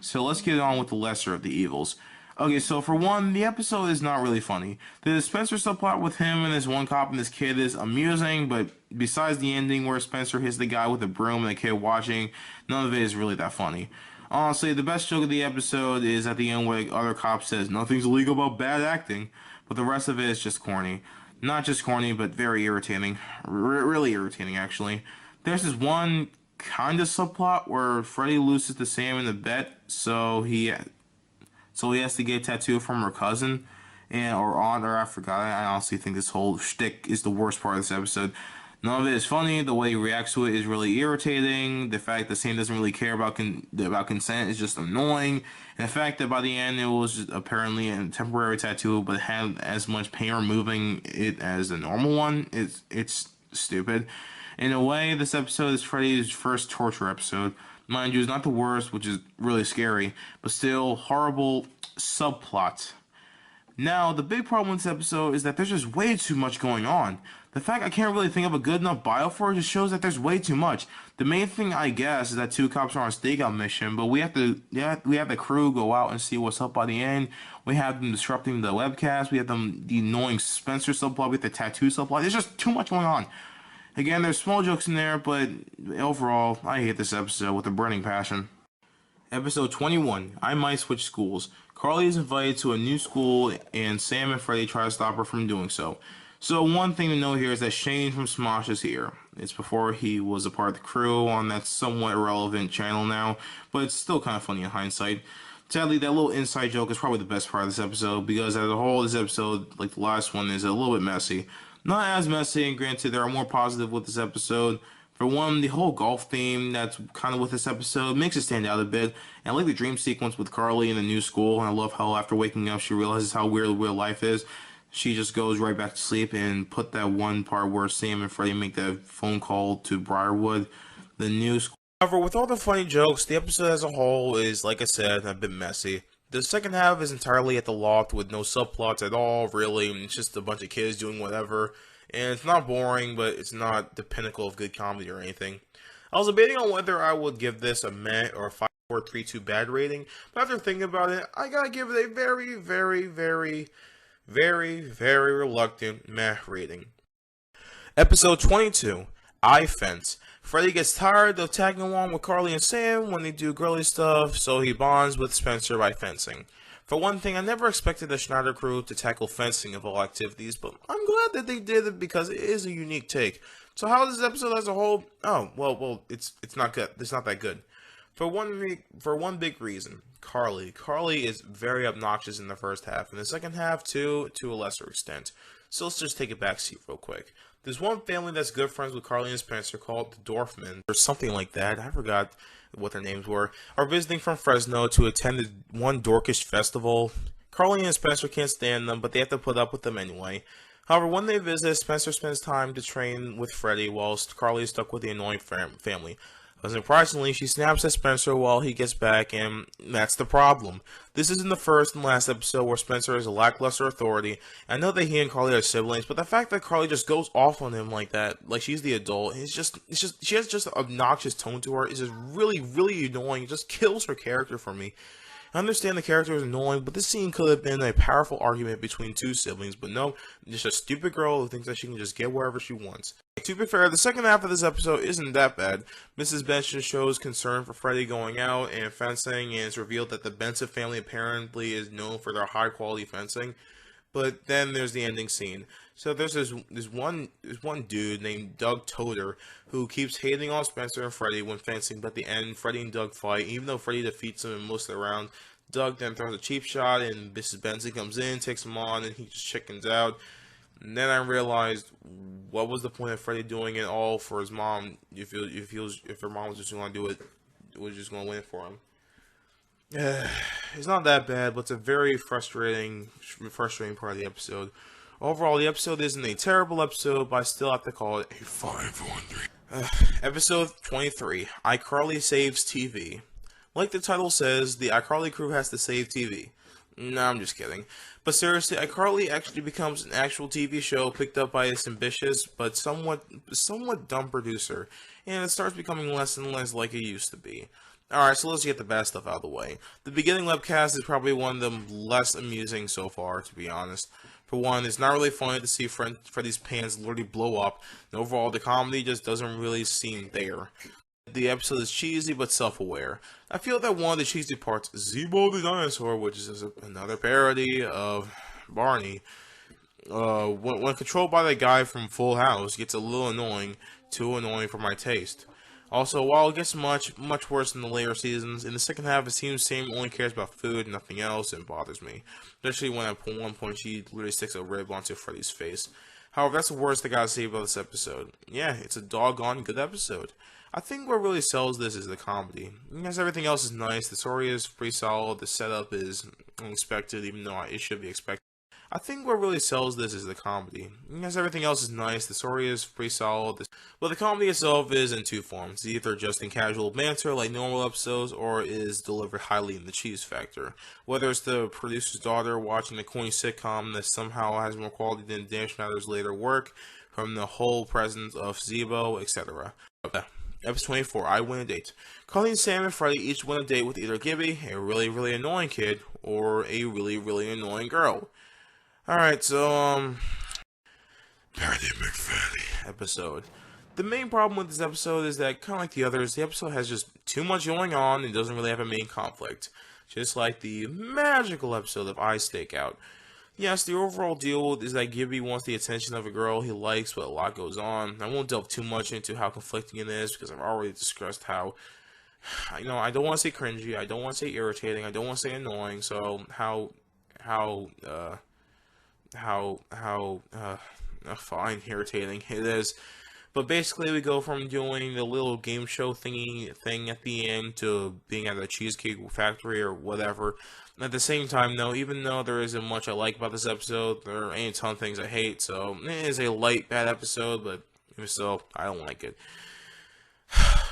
So let's get on with the lesser of the evils. Okay, so for one, the episode is not really funny. The Spencer subplot with him and this one cop and this kid is amusing, but besides the ending where Spencer hits the guy with a broom and the kid watching, none of it is really that funny. Honestly, the best joke of the episode is at the end where the other cop says, "Nothing's illegal about bad acting," but the rest of it is just corny. Not just corny, but very irritating. Really irritating, actually. There's this one kind of subplot where Freddy loses to Sam in the bet, so he has to get a tattoo from her cousin, or aunt, or I forgot. I honestly think this whole shtick is the worst part of this episode. None of it is funny. The way he reacts to it is really irritating. The fact that Sam doesn't really care about consent is just annoying. And the fact that by the end it was just apparently a temporary tattoo, but had as much pain removing it as a normal one, it's stupid. In a way, this episode is Freddy's first torture episode. Mind you, it's not the worst, which is really scary, but still horrible subplot. Now, the big problem with this episode is that there's just way too much going on. The fact I can't really think of a good enough bio for it just shows that there's way too much. The main thing, I guess, is that two cops are on a stakeout mission, but we have the crew go out and see what's up by the end. We have them disrupting the webcast. We have them the annoying Spencer subplot with the tattoo subplot. There's just too much going on. Again, there's small jokes in there, but overall, I hate this episode with a burning passion. Episode 21, I Might Switch Schools. Carly is invited to a new school, and Sam and Freddy try to stop her from doing so. So one thing to note here is that Shane from Smosh is here. It's before he was a part of the crew on that somewhat irrelevant channel now, but it's still kind of funny in hindsight. Sadly, that little inside joke is probably the best part of this episode, because as a whole, this episode, like the last one, is a little bit messy. Not as messy, and granted, there are more positive with this episode. For one, the whole golf theme that's kind of with this episode makes it stand out a bit. And I like the dream sequence with Carly in the new school, and I love how after waking up she realizes how weird real life is. She just goes right back to sleep and put that one part where Sam and Freddy make that phone call to Briarwood, the new school. However, with all the funny jokes, the episode as a whole is, like I said, a bit messy. The second half is entirely at the loft with no subplots at all, really. It's just a bunch of kids doing whatever. And it's not boring, but it's not the pinnacle of good comedy or anything. I was debating on whether I would give this a meh or a 5, 4, 3, 2 bad rating, but after thinking about it, I gotta give it a very, very, very, very, very reluctant meh rating. Episode 22, I Fence. Freddy gets tired of tagging along with Carly and Sam when they do girly stuff, so he bonds with Spencer by fencing. For one thing, I never expected the Schneider crew to tackle fencing of all activities, but I'm glad that they did it because it is a unique take. So how is this episode as a whole? Oh, well, it's not good. It's not that good. For one big reason, Carly. Carly is very obnoxious in the first half, and the second half too, to a lesser extent. So let's just take a backseat real quick. There's one family that's good friends with Carly and Spencer called the Dorfman, or something like that. I forgot what their names were, are visiting from Fresno to attend the one dorkish festival. Carly and Spencer can't stand them, but they have to put up with them anyway. However, when they visit, Spencer spends time to train with Freddy, whilst Carly is stuck with the annoying family. Unsurprisingly, she snaps at Spencer while he gets back, and that's the problem. This isn't the first and last episode where Spencer is a lackluster authority. I know that he and Carly are siblings, but the fact that Carly just goes off on him like that, like she's the adult, she has just an obnoxious tone to her. It's just really, really annoying. It just kills her character for me. I understand the character is annoying, but this scene could have been a powerful argument between two siblings, but no, just a stupid girl who thinks that she can just get wherever she wants. To be fair, the second half of this episode isn't that bad. Mrs. Benson shows concern for Freddy going out and fencing, and it's revealed that the Benson family apparently is known for their high-quality fencing. But then there's the ending scene. So there's this one dude named Doug Toter who keeps hating on Spencer and Freddy when fencing, but at the end, Freddy and Doug fight. Even though Freddy defeats him in most of the round, Doug then throws a cheap shot, and Mrs. Benson comes in, takes him on, and he just chickens out. And then I realized, what was the point of Freddy doing it all for his mom if her mom was just going to do it, was just going to win it for him. It's not that bad, but it's a very frustrating part of the episode. Overall, the episode isn't a terrible episode, but I still have to call it a 5-1-3. Episode 23, iCarly Saves TV. Like the title says, the iCarly crew has to save TV. No, I'm just kidding. But seriously, iCarly actually becomes an actual TV show picked up by this ambitious but somewhat dumb producer, and it starts becoming less and less like it used to be. Alright, so let's get the bad stuff out of the way. The beginning webcast is probably one of the less amusing so far, to be honest. For one, it's not really funny to see Freddy's pants literally blow up, and overall, the comedy just doesn't really seem there. The episode is cheesy but self-aware. I feel that one of the cheesy parts, Zebo the Dinosaur, which is another parody of Barney, when controlled by the guy from Full House, gets a little annoying, too annoying for my taste. Also, while it gets much worse in the later seasons, in the second half it seems Sam only cares about food and nothing else, and bothers me. Especially when at one point she literally sticks a rib onto Freddy's face. However, that's the worst I gotta say about this episode. Yeah, it's a doggone good episode. I think what really sells this is the comedy. Because everything else is nice, the story is pretty solid, the setup is unexpected, even though it should be expected. I think what really sells this is the comedy. Because everything else is nice, the story is pretty solid, but the comedy itself is in two forms. Either just in casual banter like normal episodes, or is delivered highly in the cheese factor. Whether it's the producer's daughter watching a corny sitcom that somehow has more quality than Danish Mather's later work, from the whole presence of Zebo, etc. Episode 24, I Win a Date. Colleen, Sam, and Freddie each win a date with either Gibby, a really, really annoying kid, or a really, really annoying girl. Alright, so, Patty McFaddy episode. The main problem with this episode is that, kind of like the others, the episode has just too much going on and doesn't really have a main conflict. Just like the magical episode of I Stakeout. Yes, the overall deal is that Gibby wants the attention of a girl he likes, but a lot goes on. I won't delve too much into how conflicting it is because I've already discussed how, I don't want to say cringy, I don't want to say irritating, I don't want to say annoying. So how, fine, irritating it is. But basically, we go from doing the little game show thing at the end to being at a cheesecake factory or whatever. At the same time, though, even though there isn't much I like about this episode, there ain't a ton of things I hate. So it is a light bad episode, but even so, I don't like it.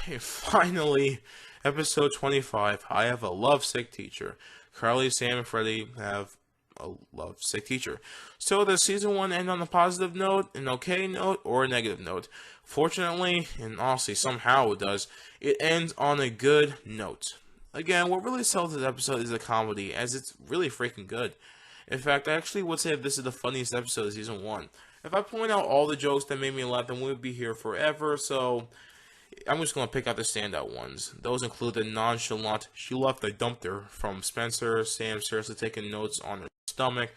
And finally, episode 25. I have a lovesick teacher. Carly, Sam, and Freddie have a lovesick teacher. So does season 1 end on a positive note, an okay note, or a negative note? Fortunately, and honestly somehow it does, it ends on a good note. Again, what really sells this episode is the comedy, as it's really freaking good. In fact, I actually would say that this is the funniest episode of season 1. If I point out all the jokes that made me laugh, then we'd be here forever, so I'm just going to pick out the standout ones. Those include the nonchalant, she left, I dumped her, from Spencer, Sam seriously taking notes on her stomach.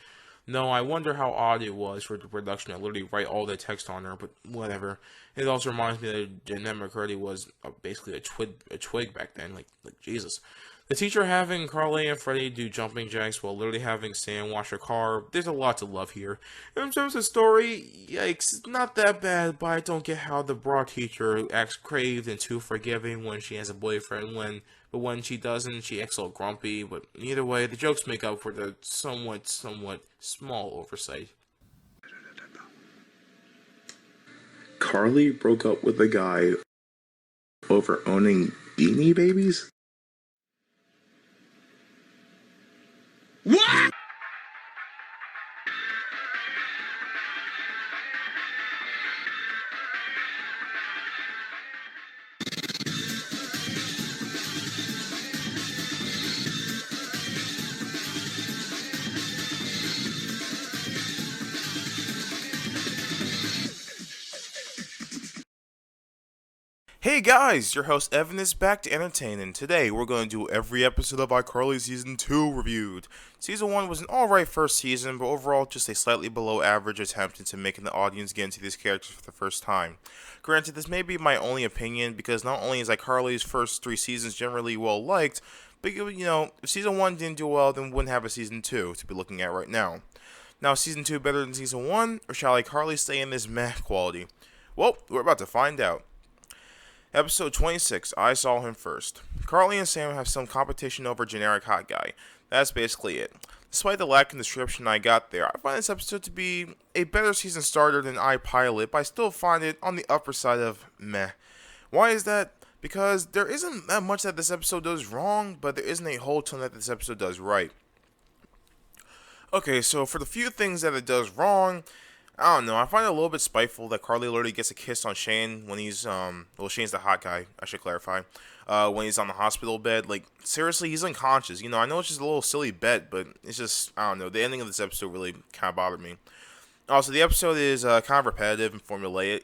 No, I wonder how odd it was for the production to literally write all the text on her, but whatever. It also reminds me that Jeanette McCurdy was basically a twig back then, like Jesus. The teacher having Carly and Freddie do jumping jacks while literally having Sam wash her car. There's a lot to love here. In terms of story, yikes, it's not that bad, but I don't get how the broad teacher acts craved and too forgiving when she has a boyfriend, but when she doesn't, she acts all grumpy. But either way, the jokes make up for the somewhat small oversight. Carly broke up with a guy over owning Beanie Babies? What? Hey guys, your host Evan is back to entertain, and today we're going to do every episode of iCarly Season 2 reviewed. Season 1 was an alright first season, but overall just a slightly below average attempt into making the audience get into these characters for the first time. Granted, this may be my only opinion, because not only is iCarly's first 3 seasons generally well liked, but if Season 1 didn't do well, then we wouldn't have a Season 2 to be looking at right now. Now, is Season 2 better than Season 1, or shall iCarly stay in this meh quality? Well, we're about to find out. Episode 26, I Saw Him First. Carly and Sam have some competition over generic hot guy. That's basically it. Despite the lack of description I got there, I find this episode to be a better season starter than iPilot, but I still find it on the upper side of meh. Why is that? Because there isn't that much that this episode does wrong, but there isn't a whole ton that this episode does right. Okay, so for the few things that it does wrong, I don't know. I find it a little bit spiteful that Carly literally gets a kiss on Shane when he's, Shane's the hot guy, I should clarify, when he's on the hospital bed. Like, seriously, he's unconscious. I know it's just a little silly bet, but it's just, I don't know. The ending of this episode really kind of bothered me. Also, the episode is kind of repetitive and formulaic.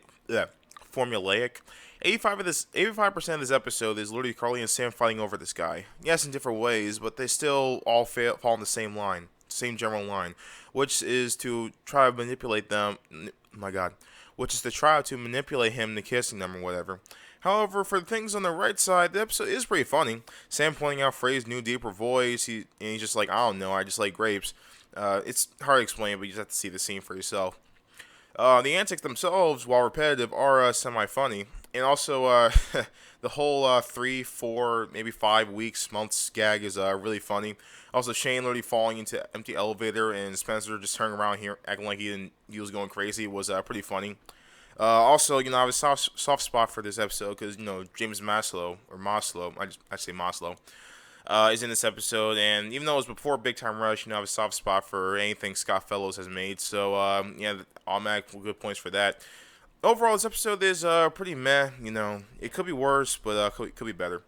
85% of this episode is literally Carly and Sam fighting over this guy. Yes, in different ways, but they still all fall in the same line. Same general line, which is to try to manipulate them. Which is to try to manipulate him into kissing them or whatever. However, for the things on the right side, the episode is pretty funny. Sam pointing out Frey's new deeper voice. He's just like, I don't know, I just like grapes. It's hard to explain, but you just have to see the scene for yourself. The antics themselves, while repetitive, are semi-funny. And also, the whole 3, 4, maybe 5 weeks, months gag is really funny. Also, Shane literally falling into empty elevator and Spencer just turning around here, acting like he was going crazy was pretty funny. Also, I have a soft spot for this episode because James Maslow, I say Maslow, is in this episode, and even though it was before Big Time Rush, I have a soft spot for anything Scott Fellows has made. So yeah, automatic good points for that. Overall, this episode is pretty meh. It could be worse, but could be better.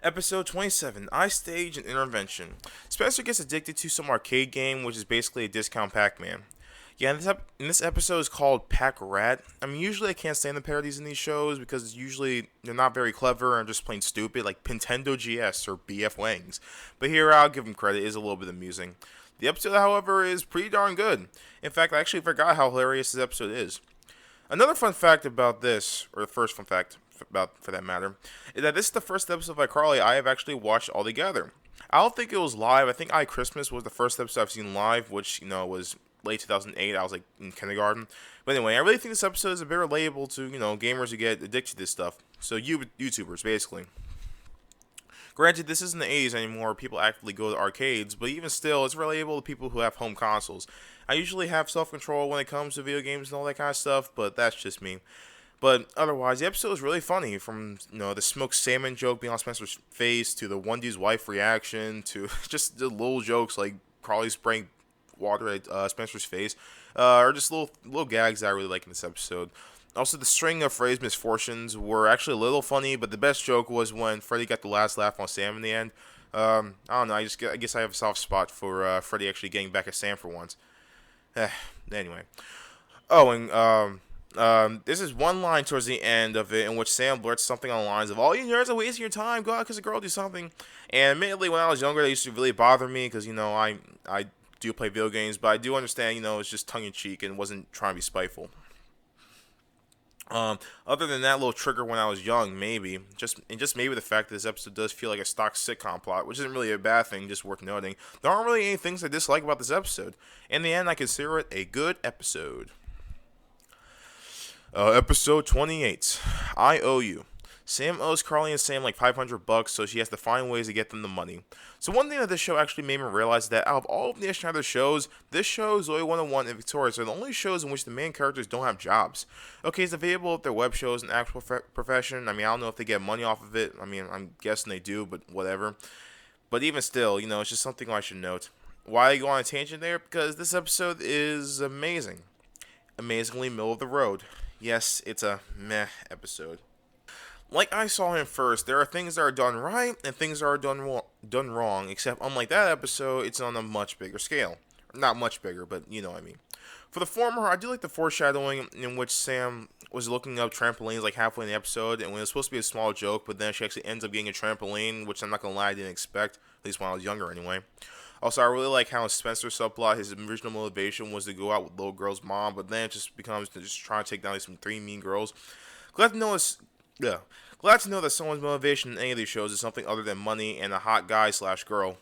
Episode 27, I Stage an Intervention. Spencer gets addicted to some arcade game, which is basically a discount Pac-Man. Yeah, and this episode is called Pac Rat. I mean, usually I can't stand the parodies in these shows because usually they're not very clever and just plain stupid, like Nintendo GS or BF Wangs. But here, I'll give them credit, it is a little bit amusing. The episode, however, is pretty darn good. In fact, I actually forgot how hilarious this episode is. Another fun fact about this, or the first fun fact about for that matter, is that this is the first episode of iCarly I have actually watched all together. I don't think it was live. I think iChristmas was the first episode I've seen live, which was late 2008. I was like in kindergarten. But anyway, I really think this episode is a bit relatable to gamers who get addicted to this stuff. So YouTubers basically. Granted, this isn't the 80s anymore. People actively go to arcades, but even still, it's relatable to people who have home consoles. I usually have self-control when it comes to video games and all that kind of stuff, but that's just me. But otherwise, the episode is really funny. From the smoked salmon joke being on Spencer's face to the one dude's wife reaction to just the little jokes like Carly spraying water at Spencer's face, or just little gags that I really like in this episode. Also, the string of Freddy's misfortunes were actually a little funny, but the best joke was when Freddy got the last laugh on Sam in the end. I don't know. I guess I have a soft spot for Freddy actually getting back at Sam for once. Anyway. Oh, and this is one line towards the end of it in which Sam blurts something on the lines of, "All you nerds are wasting your time. Go out because a girl do something." And admittedly, when I was younger, that used to really bother me because I do play video games, but I do understand it's just tongue in cheek and wasn't trying to be spiteful. Other than that little trigger when I was young, maybe just maybe the fact that this episode does feel like a stock sitcom plot, which isn't really a bad thing, just worth noting. There aren't really any things I dislike about this episode. In the end, I consider it a good episode. Episode 28, I Owe You. Sam owes Carly and Sam like $500, so she has to find ways to get them the money. So one thing that this show actually made me realize is that out of all of the Schneider shows, this show, Zoe 101 and Victorious, are the only shows in which the main characters don't have jobs. Okay, it's available if their web show is an actual profession. I mean, I don't know if they get money off of it. I mean, I'm guessing they do, but whatever. But even still, it's just something I should note. Why I go on a tangent there? Because this episode is amazing. Amazingly middle of the road. Yes, it's a meh episode. Like I saw him first, there are things that are done right and things that are done wrong, except unlike that episode, it's on a much bigger scale. Not much bigger, but you know what I mean. For the former, I do like the foreshadowing in which Sam was looking up trampolines like halfway in the episode, and when it was supposed to be a small joke, but then she actually ends up getting a trampoline, which I'm not gonna lie, I didn't expect, at least when I was younger anyway. Also, I really like how Spencer's subplot, his original motivation was to go out with little girl's mom, but then it just becomes to just try to take down these some three mean girls. Glad to know this. Yeah. Glad to know that someone's motivation in any of these shows is something other than money and a hot guy/girl.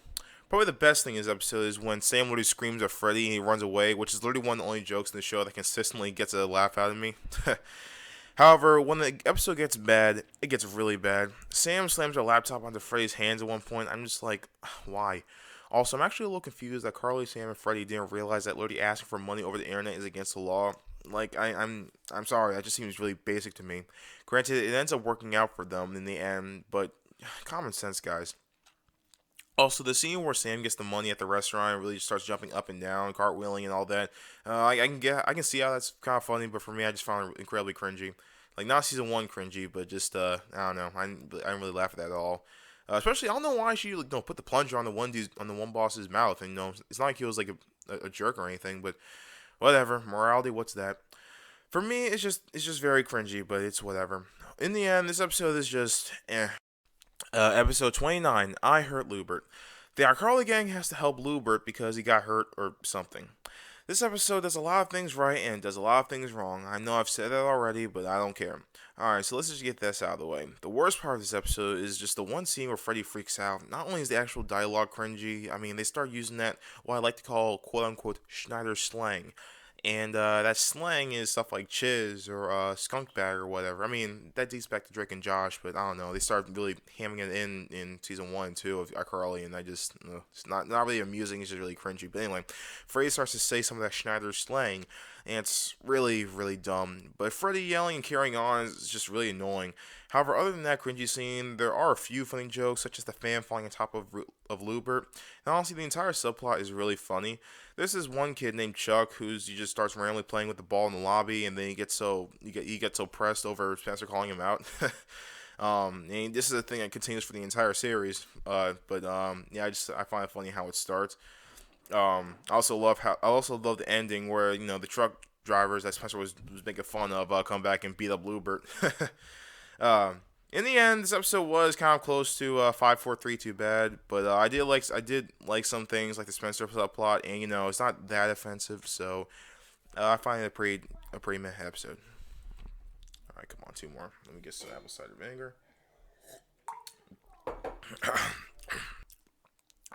Probably the best thing in this episode is when Sam literally screams at Freddy and he runs away, which is literally one of the only jokes in the show that consistently gets a laugh out of me. However, when the episode gets bad, it gets really bad. Sam slams her laptop onto Freddy's hands at one point. I'm just like, why? Also, I'm actually a little confused that Carly, Sam, and Freddy didn't realize that literally asking for money over the internet is against the law. Like, I'm sorry, that just seems really basic to me. Granted, it ends up working out for them in the end, but common sense, guys. Also, the scene where Sam gets the money at the restaurant and really just starts jumping up and down, cartwheeling and all that. I can see how that's kind of funny, but for me, I just found it incredibly cringy. Like not season one cringy, but just I don't know. I didn't really laugh at that at all. Especially, I don't know why she put the plunger on the one boss's mouth, and it's not like he was like a jerk or anything, but whatever. Morality, what's that? For me, it's just very cringy, but it's whatever. In the end, this episode is just eh. Episode 29, I Hurt Lubert. The iCarly gang has to help Lubert because he got hurt or something. This episode does a lot of things right and does a lot of things wrong. I know I've said that already, but I don't care. Alright, so let's just get this out of the way. The worst part of this episode is just the one scene where Freddy freaks out. Not only is the actual dialogue cringy, I mean, they start using that, what I like to call quote-unquote Schneider slang. And that slang is stuff like chiz or skunk bag or whatever. I mean, that dates back to Drake and Josh, but I don't know. They started really hammering it in season 1 and 2 of iCarly, and I just it's not really amusing. It's just really cringy. But anyway, Freddy starts to say some of that Schneider slang, and it's really dumb. But Freddy yelling and carrying on is just really annoying. However, other than that cringy scene, there are a few funny jokes, such as the fan falling on top of Lubert. And honestly, the entire subplot is really funny. There's this one kid named Chuck he just starts randomly playing with the ball in the lobby, and then he gets so pressed over Spencer calling him out. And this is a thing that continues for the entire series. But yeah, I find it funny how it starts. I also love the ending where the truck drivers that Spencer was making fun of come back and beat up Lubert. In the end, this episode was kind of close to 5, 4, 3, too bad, but I did like some things like the Spencer subplot, and it's not that offensive, so I find it a pretty meh episode. All right, come on, two more. Let me get some apple cider vinegar.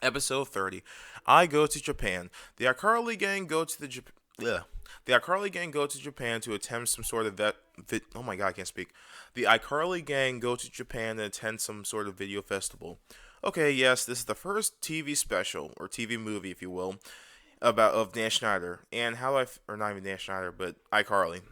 Episode 30. I go to Japan. The iCarly gang go to the Jap- Ugh. The iCarly gang go to Japan to attend some sort of oh my god, I can't speak. The iCarly gang go to Japan to attend some sort of video festival. Okay, yes, this is the first TV special or TV movie, if you will, about of Dan Schneider and or not even Dan Schneider, but iCarly.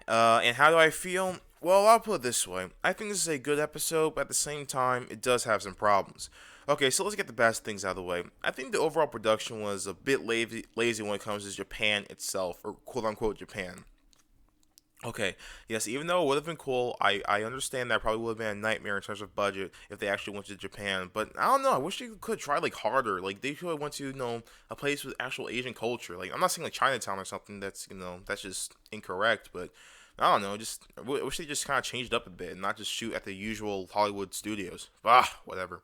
And how do I feel? Well, I'll put it this way. I think this is a good episode, but at the same time, it does have some problems. Okay, so let's get the best things out of the way. I think the overall production was a bit lazy when it comes to Japan itself, or quote unquote Japan. Okay, yes, even though it would have been cool, I understand that probably would have been a nightmare in terms of budget if they actually went to Japan. But I don't know, I wish they could try like harder. Like they should have went to, a place with actual Asian culture. Like I'm not saying like Chinatown or something that's just incorrect, but I don't know, just I wish they just kind of changed up a bit and not just shoot at the usual Hollywood studios. Whatever.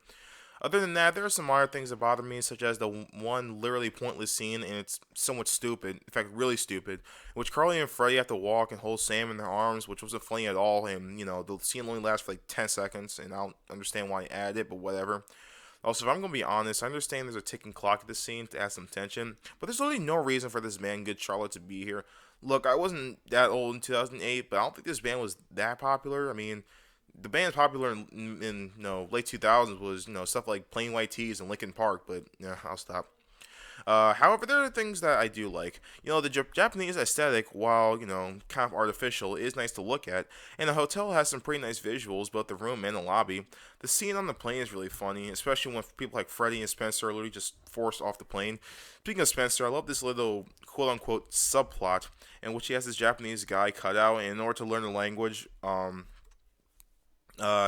Other than that, there are some minor things that bother me, such as the one literally pointless scene, and it's somewhat stupid, in fact, really stupid, in which Carly and Freddy have to walk and hold Sam in their arms, which wasn't funny at all, and, the scene only lasts for like 10 seconds, and I don't understand why he added it, but whatever. Also, if I'm going to be honest, I understand there's a ticking clock at this scene to add some tension, but there's really no reason for this band, Good Charlotte, to be here. Look, I wasn't that old in 2008, but I don't think this band was that popular. I mean, the band's popular in late 2000s was stuff like Plain White Tees and Linkin Park, but yeah, I'll stop. However, there are things that I do like. The Japanese aesthetic, while kind of artificial, is nice to look at, and the hotel has some pretty nice visuals, both the room and the lobby. The scene on the plane is really funny, especially when people like Freddy and Spencer are literally just forced off the plane. Speaking of Spencer, I love this little quote unquote subplot in which he has this Japanese guy cut out, and in order to learn the language,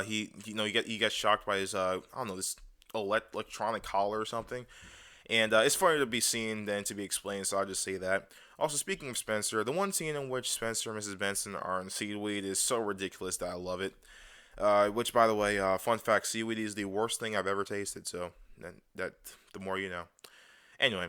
he gets shocked by his I don't know, this electronic collar or something, and it's funnier to be seen than to be explained. So I'll just say that. Also, speaking of Spencer, the one scene in which Spencer and Mrs. Benson are in seaweed is so ridiculous that I love it. Which, by the way, fun fact: seaweed is the worst thing I've ever tasted. So that the more you know. Anyway,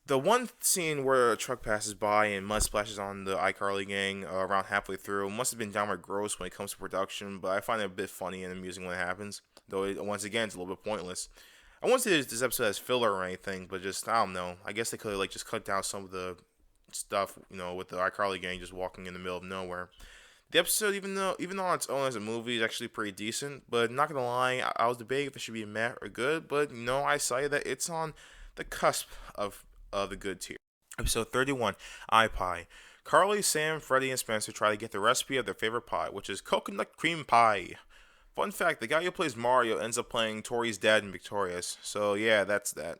the one scene where a truck passes by and mud splashes on the iCarly gang around halfway through must have been downright gross when it comes to production, but I find it a bit funny and amusing when it happens. Though, once again, it's a little bit pointless. I won't say this episode has filler or anything, but just, I don't know. I guess they could have, just cut down some of the stuff, with the iCarly gang just walking in the middle of nowhere. The episode, even though on its own as a movie, is actually pretty decent. But not gonna lie, I was debating if it should be meh or good. But I cited that it's on the cusp of the good tier. Episode 31, iPie. Carly, Sam, Freddy, and Spencer try to get the recipe of their favorite pie, which is coconut cream pie. Fun fact: the guy who plays Mario ends up playing Tori's dad in Victorious. So yeah, that's that.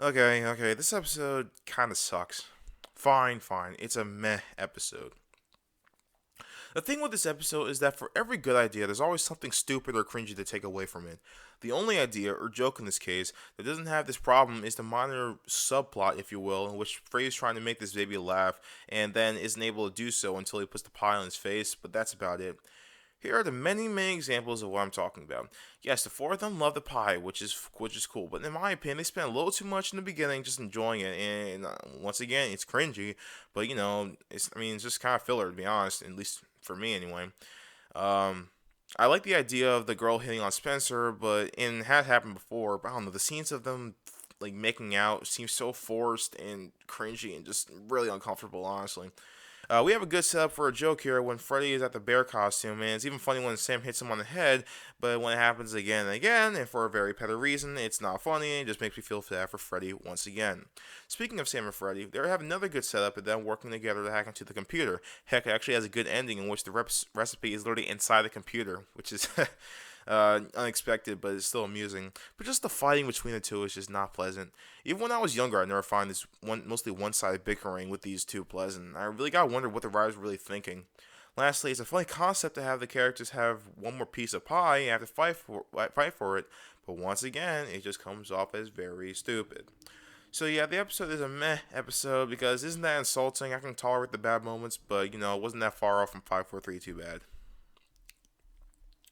Okay. This episode kind of sucks. Fine. It's a meh episode. The thing with this episode is that for every good idea, there's always something stupid or cringy to take away from it. The only idea, or joke in this case, that doesn't have this problem is the minor subplot, if you will, in which Frey is trying to make this baby laugh and then isn't able to do so until he puts the pie on his face, but that's about it. Here are the many examples of what I'm talking about. Yes, the four of them love the pie, which is cool, but in my opinion, they spend a little too much in the beginning just enjoying it, and once again, it's cringy. But it's just kind of filler to be honest, at least for me anyway. Um, I like the idea of the girl hitting on Spencer, but it had happened before. But I don't know, the scenes of them like making out seems so forced and cringy and just really uncomfortable, honestly. We have a good setup for a joke here when Freddy is at the bear costume, and it's even funny when Sam hits him on the head, but when it happens again and again, and for a very petty reason, it's not funny, it just makes me feel bad for Freddy once again. Speaking of Sam and Freddy, they have another good setup of them working together to hack into the computer. Heck, it actually has a good ending in which the recipe is literally inside the computer, which is unexpected, but it's still amusing. But just the fighting between the two is just not pleasant. Even when I was younger, I never find this mostly one-sided bickering with these two pleasant. I really gotta wonder what the writers were really thinking. Lastly, it's a funny concept to have the characters have one more piece of pie and have to fight for it, but once again, it just comes off as very stupid. So yeah, the episode is a meh episode because isn't that insulting? I can tolerate the bad moments, but it wasn't that far off from 543 too bad.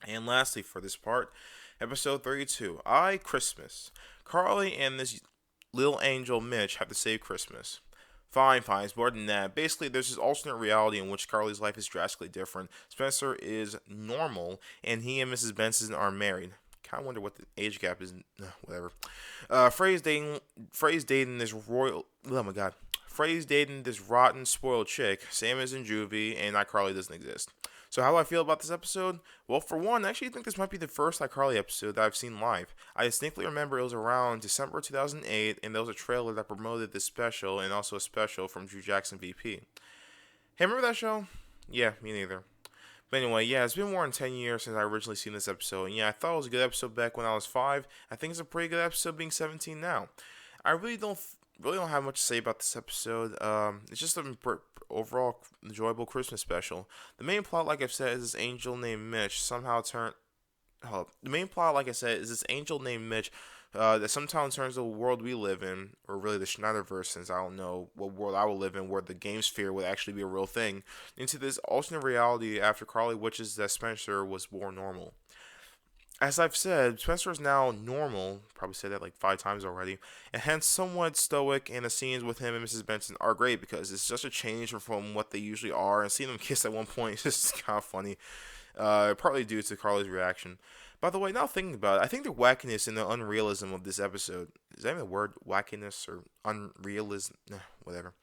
And lastly, for this part, episode 32, I Christmas. Carly and this little angel Mitch have to save Christmas. Fine, it's more than that. Basically, there's this alternate reality in which Carly's life is drastically different. Spencer is normal, and he and Mrs. Benson are married. Kind of wonder what the age gap is. Whatever. Dating this royal. Oh my god. Freddie's dating this rotten, spoiled chick. Sam is in juvie, and iCarly doesn't exist. So how do I feel about this episode? Well, for one, I actually think this might be the first iCarly episode that I've seen live. I distinctly remember it was around December 2008, and there was a trailer that promoted this special, and also a special from Drew Jackson VP. Hey, remember that show? Yeah, me neither. But anyway, yeah, it's been more than 10 years since I originally seen this episode, and yeah, I thought it was a good episode back when I was 5. I think it's a pretty good episode being 17 now. I really don't have much to say about this episode. It's just an overall enjoyable Christmas special. The main plot, like I've said, is this angel named Mitch somehow turned. The main plot, like I said, is this angel named Mitch that sometimes turns the world we live in, or really the Schneiderverse, since I don't know what world I will live in, where the game sphere would actually be a real thing, into this alternate reality after Carly wishes that Spencer was more normal. As I've said, Spencer is now normal, probably said that like 5 times already, and hence somewhat stoic, and the scenes with him and Mrs. Benson are great because it's just a change from what they usually are, and seeing them kiss at one point is just kind of funny, partly due to Carly's reaction. By the way, now thinking about it, I think the wackiness and the unrealism of this episode, is that even a word, wackiness or unrealism, whatever,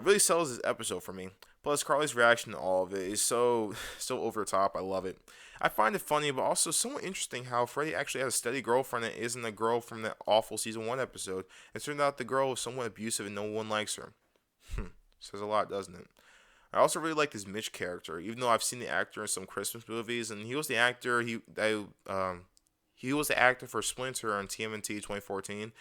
really sells this episode for me. Plus, Carly's reaction to all of it is so over the top. I love it. I find it funny, but also somewhat interesting how Freddy actually has a steady girlfriend that isn't a girl from that awful season 1 episode. It turned out the girl was somewhat abusive and no one likes her. Says a lot, doesn't it? I also really like this Mitch character, even though I've seen the actor in some Christmas movies, and he was the actor he was the actor for Splinter on TMNT 2014.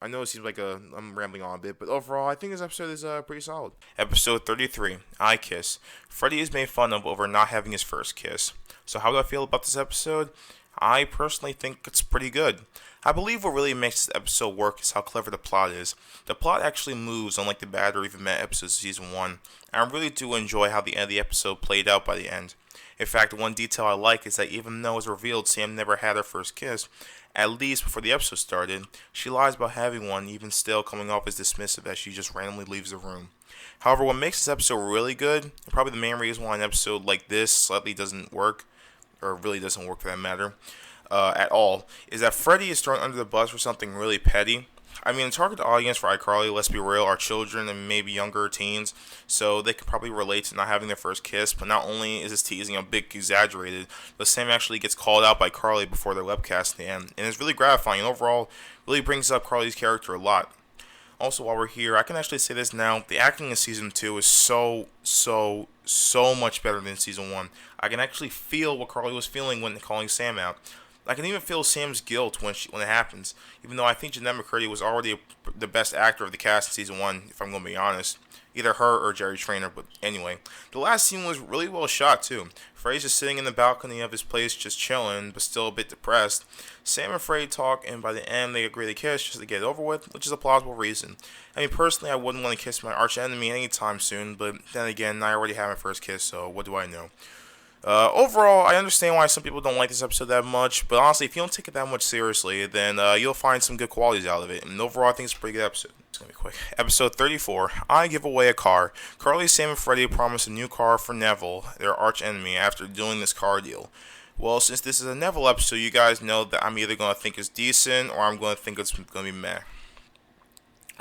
I know it seems like I'm rambling on a bit, but overall, I think this episode is pretty solid. Episode 33, I Kiss. Freddy is made fun of over not having his first kiss. So how do I feel about this episode? I personally think it's pretty good. I believe what really makes this episode work is how clever the plot is. The plot actually moves, unlike the bad or even meh episodes of Season 1. And I really do enjoy how the end of the episode played out by the end. In fact, one detail I like is that even though it's revealed Sam never had her first kiss, at least before the episode started, she lies about having one, even still coming off as dismissive as she just randomly leaves the room. However, what makes this episode really good, and probably the main reason why an episode like this slightly doesn't work, or really doesn't work for that matter, at all, is that Freddy is thrown under the bus for something really petty. I mean, the target audience for iCarly, let's be real, are children and maybe younger teens, so they could probably relate to not having their first kiss, but not only is this teasing a bit exaggerated, but Sam actually gets called out by Carly before their webcast in the end, and it's really gratifying, and overall, really brings up Carly's character a lot. Also, while we're here, I can actually say this now, the acting in Season 2 is so much better than Season 1. I can actually feel what Carly was feeling when calling Sam out. I can even feel Sam's guilt when it happens, even though I think Jeanette McCurdy was already the best actor of the cast in Season 1, if I'm going to be honest. Either her or Jerry Trainer, but anyway. The last scene was really well shot, too. Freddy's just sitting in the balcony of his place just chilling, but still a bit depressed. Sam and Freddy talk, and by the end they agree to kiss just to get it over with, which is a plausible reason. I mean, personally, I wouldn't want to kiss my arch enemy anytime soon, but then again, I already had my first kiss, so what do I know? Overall, I understand why some people don't like this episode that much, but honestly, if you don't take it that much seriously, then you'll find some good qualities out of it. And overall, I think it's a pretty good episode. It's going to be quick. Episode 34, I Give Away a Car. Carly, Sam, and Freddy promise a new car for Neville, their arch enemy, after doing this car deal. Well, since this is a Neville episode, you guys know that I'm either going to think it's decent or I'm going to think it's going to be meh.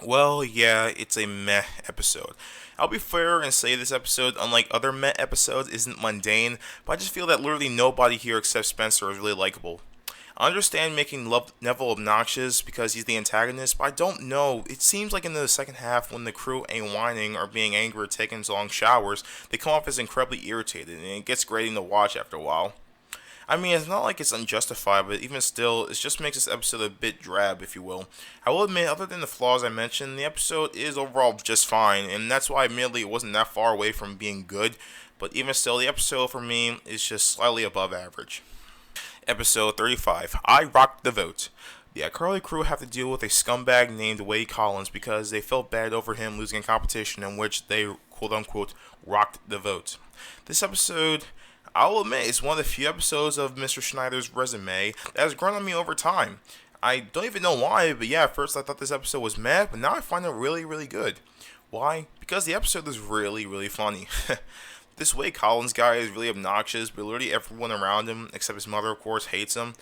Well, yeah, it's a meh episode. I'll be fair and say this episode, unlike other meh episodes, isn't mundane, but I just feel that literally nobody here except Spencer is really likable. I understand making Neville obnoxious because he's the antagonist, but I don't know. It seems like in the second half, when the crew ain't whining or being angry or taking long showers, they come off as incredibly irritated, and it gets grating to watch after a while. I mean, it's not like it's unjustified, but even still, it just makes this episode a bit drab, if you will. I will admit, other than the flaws I mentioned, the episode is overall just fine, and that's why, admittedly, it wasn't that far away from being good, but even still, the episode for me is just slightly above average. Episode 35, I Rocked the Vote. The iCarly crew have to deal with a scumbag named Wade Collins because they felt bad over him losing a competition in which they, quote unquote, rocked the vote. This episode, I'll admit, is one of the few episodes of Mr. Schneider's resume that has grown on me over time. I don't even know why, but yeah, at first I thought this episode was meh, but now I find it really, really good. Why? Because the episode is really, really funny. This Wade Collins guy is really obnoxious, but literally everyone around him, except his mother, of course, hates him.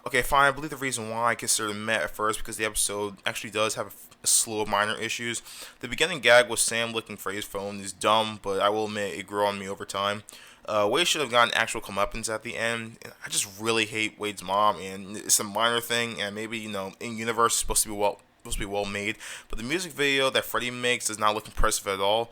Okay, fine, I believe the reason why I considered it meh at first because the episode actually does have a slew of minor issues. The beginning gag with Sam looking for his phone is dumb, but I will admit it grew on me over time. Wade should have gotten actual comeuppance at the end. I just really hate Wade's mom, and it's a minor thing, and maybe, in universe it's supposed to be well made, but the music video that Freddie makes does not look impressive at all.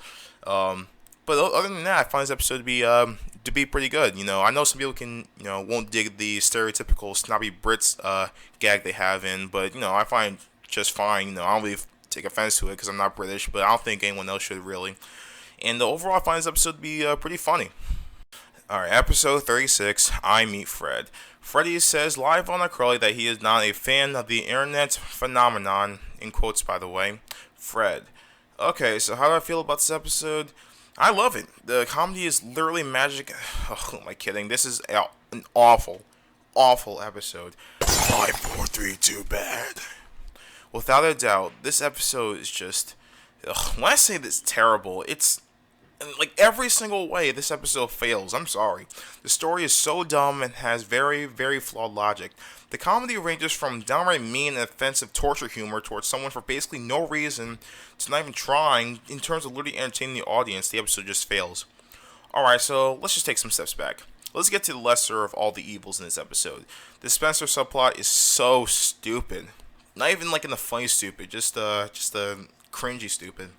But other than that, I find this episode to be pretty good. I know some people won't dig the stereotypical snobby Brits gag they have in, but I find just fine. I don't really take offense to it because I'm not British, but I don't think anyone else should really. And overall, I find this episode to be pretty funny. Alright, episode 36, I Meet Fred. Freddy says live on iCarly that he is not a fan of the internet phenomenon, in quotes by the way, Fred. Okay, so how do I feel about this episode? I love it. The comedy is literally magic. Oh, who am I kidding? This is an awful, awful episode. 5, 4, 3, 2, bad. Without a doubt, this episode is just... when I say this terrible, it's... like every single way this episode fails. I'm sorry. The story is so dumb and has very, very flawed logic. The comedy ranges from downright mean and offensive torture humor towards someone for basically no reason to not even trying. In terms of literally entertaining the audience, the episode just fails. Alright, so let's just take some steps back. Let's get to the lesser of all the evils in this episode. The Spencer subplot is so stupid. Not even like in the funny stupid, just cringy stupid.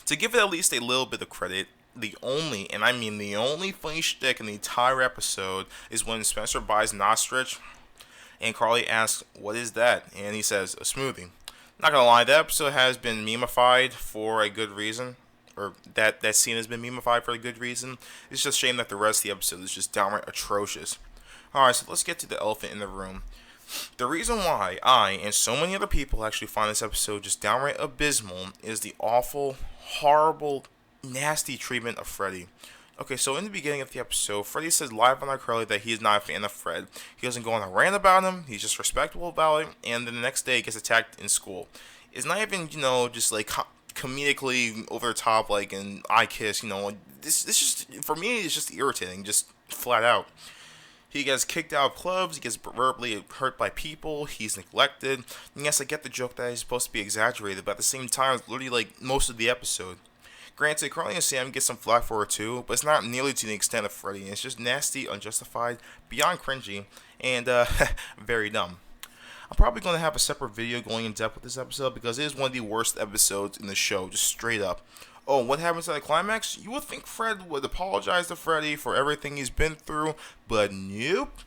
To give it at least a little bit of credit, the only, and I mean the only funny shtick in the entire episode is when Spencer buys an ostrich and Carly asks, "What is that?" And he says, "A smoothie." Not gonna lie, that episode has been memeified for a good reason. Or that scene has been memeified for a good reason. It's just a shame that the rest of the episode is just downright atrocious. Alright, so let's get to the elephant in the room. The reason why I and so many other people actually find this episode just downright abysmal is the awful, horrible, nasty treatment of Freddy. Okay, so in the beginning of the episode, Freddy says live on iCarly that he is not a fan of Fred. He doesn't go on a rant about him, he's just respectful about it, and then the next day he gets attacked in school. It's not even, just like comedically over the top, like in I Kiss, this just, for me, it's just irritating, just flat out. He gets kicked out of clubs, he gets verbally hurt by people, he's neglected. And yes, I get the joke that he's supposed to be exaggerated, but at the same time, it's literally like most of the episode. Granted, Carly and Sam get some flack for it too, but it's not nearly to the extent of Freddy. It's just nasty, unjustified, beyond cringy, and very dumb. I'm probably going to have a separate video going in depth with this episode because it is one of the worst episodes in the show, just straight up. Oh, what happens at the climax? You would think Fred would apologize to Freddy for everything he's been through, but nope.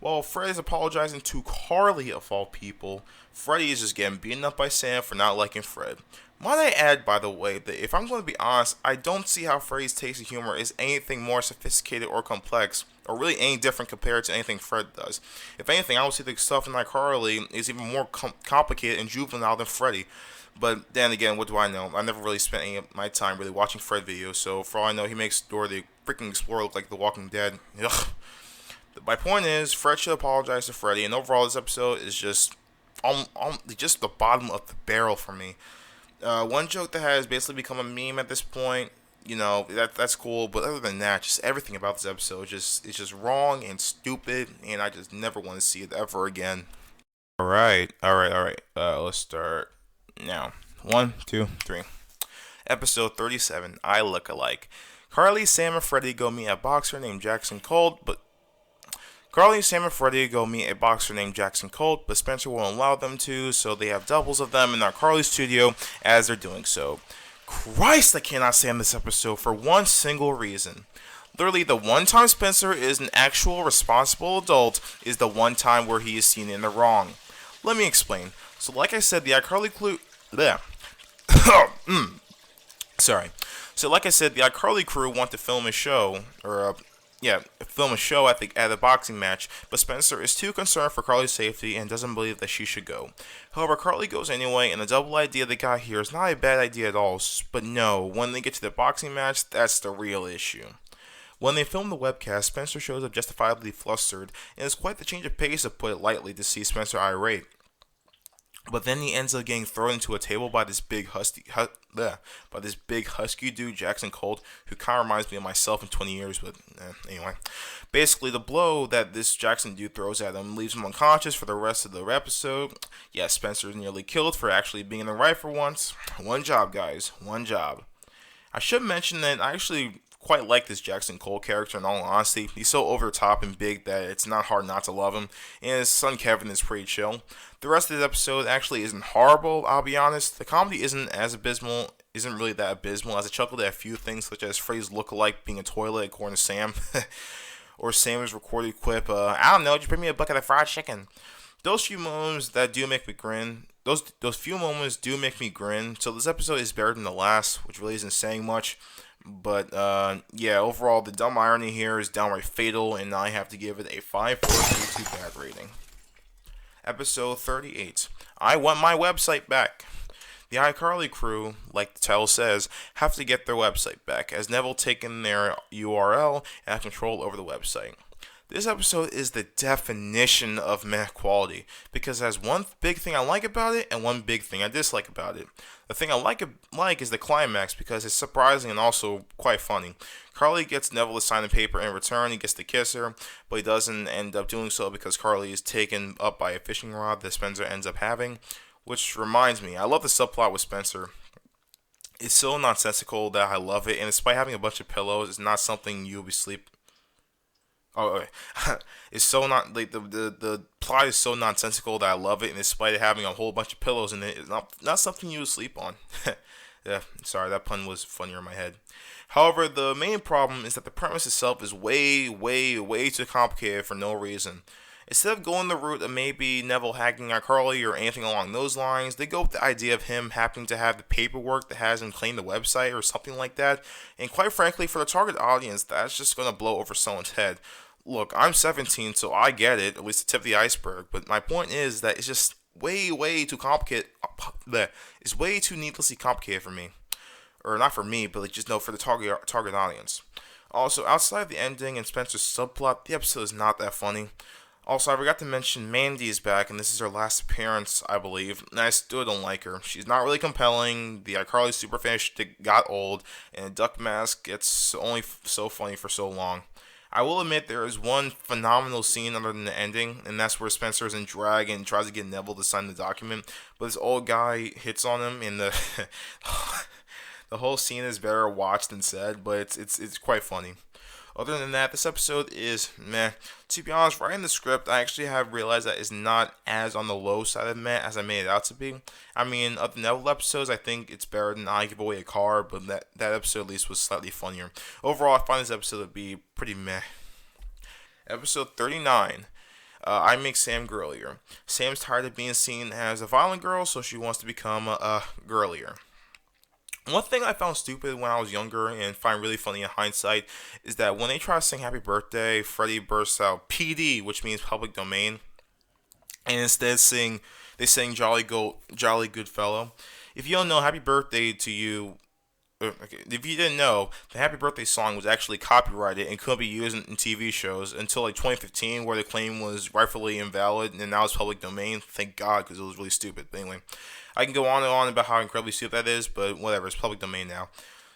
While Fred is apologizing to Carly of all people, Freddy is just getting beaten up by Sam for not liking Fred. Might I add, by the way, that if I'm going to be honest, I don't see how Freddy's taste of humor is anything more sophisticated or complex, or really any different compared to anything Fred does. If anything, I would say the stuff in iCarly is even more complicated and juvenile than Freddy. But then again, what do I know? I never really spent any of my time really watching Fred videos, so for all I know, he makes Dora the freaking Explorer look like The Walking Dead. Ugh. My point is, Fred should apologize to Freddy, and overall, this episode is just just the bottom of the barrel for me. One joke that has basically become a meme at this point, that's cool. But other than that, just everything about this episode is just wrong and stupid, and I just never want to see it ever again. All right. Let's start now. One, two, three. Episode 37. I look alike. Carly, Sam, and Freddy go meet a boxer named Jackson Colt, but Carly, Sam, and Freddy go meet a boxer named Jackson Colt, but Spencer won't allow them to, so they have doubles of them in our Carly studio as they're doing so. Christ, I cannot stand this episode for one single reason. Literally, the one time Spencer is an actual responsible adult is the one time where he is seen in the wrong. Let me explain. So, like I said, the iCarly crew. Bleh. Sorry. So, like I said, the iCarly crew want to film a show, film a show at the boxing match, but Spencer is too concerned for Carly's safety and doesn't believe that she should go. However, Carly goes anyway, and the double idea they got here is not a bad idea at all. But no, when they get to the boxing match, that's the real issue. When they film the webcast, Spencer shows up justifiably flustered, and it's quite the change of pace, to put it lightly, to see Spencer irate. But then he ends up getting thrown into a table by this big husky dude, Jackson Colt, who kind of reminds me of myself in 20 years. But anyway, basically the blow that this Jackson dude throws at him leaves him unconscious for the rest of the episode. Yes, Spencer is nearly killed for actually being in the right for once. One job, guys. One job. I should mention that I actually quite like this Jackson Cole character, in all honesty. He's so over the top and big that it's not hard not to love him, and his son Kevin is pretty chill. The rest of the episode actually isn't horrible, I'll be honest. The comedy isn't really that abysmal, as I chuckled at a few things such as Freddy's look-alike being a toilet according to Sam, or Sam's recorded quip, I don't know, just bring me a bucket of fried chicken. Those few moments that do make me grin. Those few moments do make me grin. So this episode is better than the last, which really isn't saying much. But yeah, overall the dumb irony here is downright fatal, and I have to give it a 5.432 bad rating. Episode 38. I want my website back. The iCarly crew, like the title says, have to get their website back, as Neville taken their URL and have control over the website. This episode is the definition of meh quality, because it has one big thing I like about it and one big thing I dislike about it. The thing I like is the climax, because it's surprising and also quite funny. Carly gets Neville to sign the paper in return. He gets to kiss her, but he doesn't end up doing so because Carly is taken up by a fishing rod that Spencer ends up having. Which reminds me, I love the subplot with Spencer. It's so nonsensical that I love it, and despite having a bunch of pillows, it's not something you'll be sleep. Oh, okay. It's so not like the plot is so nonsensical that I love it, and despite it having a whole bunch of pillows in it, it's not something you would sleep on. Yeah, sorry, that pun was funnier in my head. However, the main problem is that the premise itself is way too complicated for no reason. Instead of going the route of maybe Neville hacking iCarly or anything along those lines, they go with the idea of him happening to have the paperwork that has him claim the website or something like that. And quite frankly, for the target audience, that's just going to blow over someone's head. Look, I'm 17, so I get it, at least the tip of the iceberg. But my point is that it's just way too complicated. It's way too needlessly complicated for me. Or not for me, but just no, for the target audience. Also, outside of the ending and Spencer's subplot, the episode is not that funny. Also, I forgot to mention Mandy is back, and this is her last appearance, I believe, and I still don't like her. She's not really compelling, the iCarly superfan shtick got old, and the duck mask gets only so funny for so long. I will admit there is one phenomenal scene other than the ending, and that's where Spencer is in drag and tries to get Neville to sign the document, but this old guy hits on him, and the the whole scene is better watched than said, but it's quite funny. Other than that, this episode is meh. To be honest, writing the script, I actually have realized that it's not as on the low side of meh as I made it out to be. I mean, of the Neville episodes, I think it's better than I Give Away a Car, but that episode at least was slightly funnier. Overall, I find this episode to be pretty meh. Episode 39. I make Sam girlier. Sam's tired of being seen as a violent girl, so she wants to become girlier. One thing I found stupid when I was younger and find really funny in hindsight is that when they try to sing Happy Birthday, Freddie bursts out PD, which means public domain, and instead they sing Jolly Good Fellow. If you don't know, Happy Birthday to you. Okay, if you didn't know, the Happy Birthday song was actually copyrighted and couldn't be used in TV shows until like 2015, where the claim was rightfully invalid, and now it's public domain. Thank God, because it was really stupid. But anyway, I can go on and on about how incredibly stupid that is, but whatever, it's public domain now.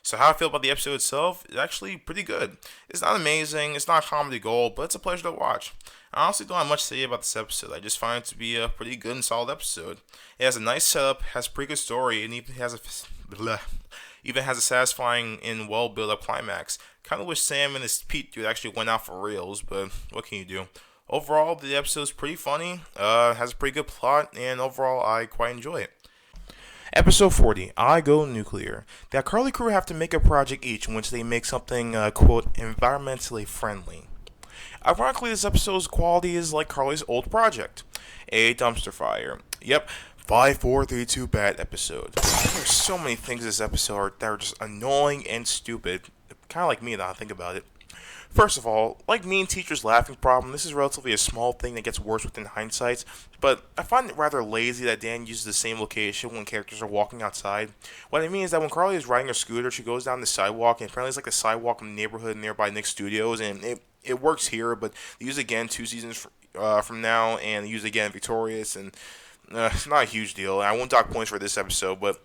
So how I feel about the episode itself is actually pretty good. It's not amazing, it's not comedy gold, but it's a pleasure to watch. I honestly don't have much to say about this episode. I just find it to be a pretty good and solid episode. It has a nice setup, has a pretty good story, and even has a satisfying and well built up climax. Kind of wish Sam and his Pete dude actually went out for reals, but what can you do? Overall, the episode is pretty funny, has a pretty good plot, and overall, I quite enjoy it. Episode 40, I Go Nuclear. The iCarly crew have to make a project each in which they make something, quote, environmentally friendly. Ironically, this episode's quality is like Carly's old project, a dumpster fire. Yep, 5432 bad episode. There's so many things in this episode that are just annoying and stupid. Kind of like me now I think about it. First of all, like me and teachers' laughing problem, this is relatively a small thing that gets worse within hindsight, but I find it rather lazy that Dan uses the same location when characters are walking outside. What I mean is that when Carly is riding her scooter, she goes down the sidewalk, and apparently it's like the sidewalk in the neighborhood nearby Nick Studios, and it works here, but they use it again 2 seasons from now, and they use it again in Victorious, and it's not a huge deal. I won't dock points for this episode, but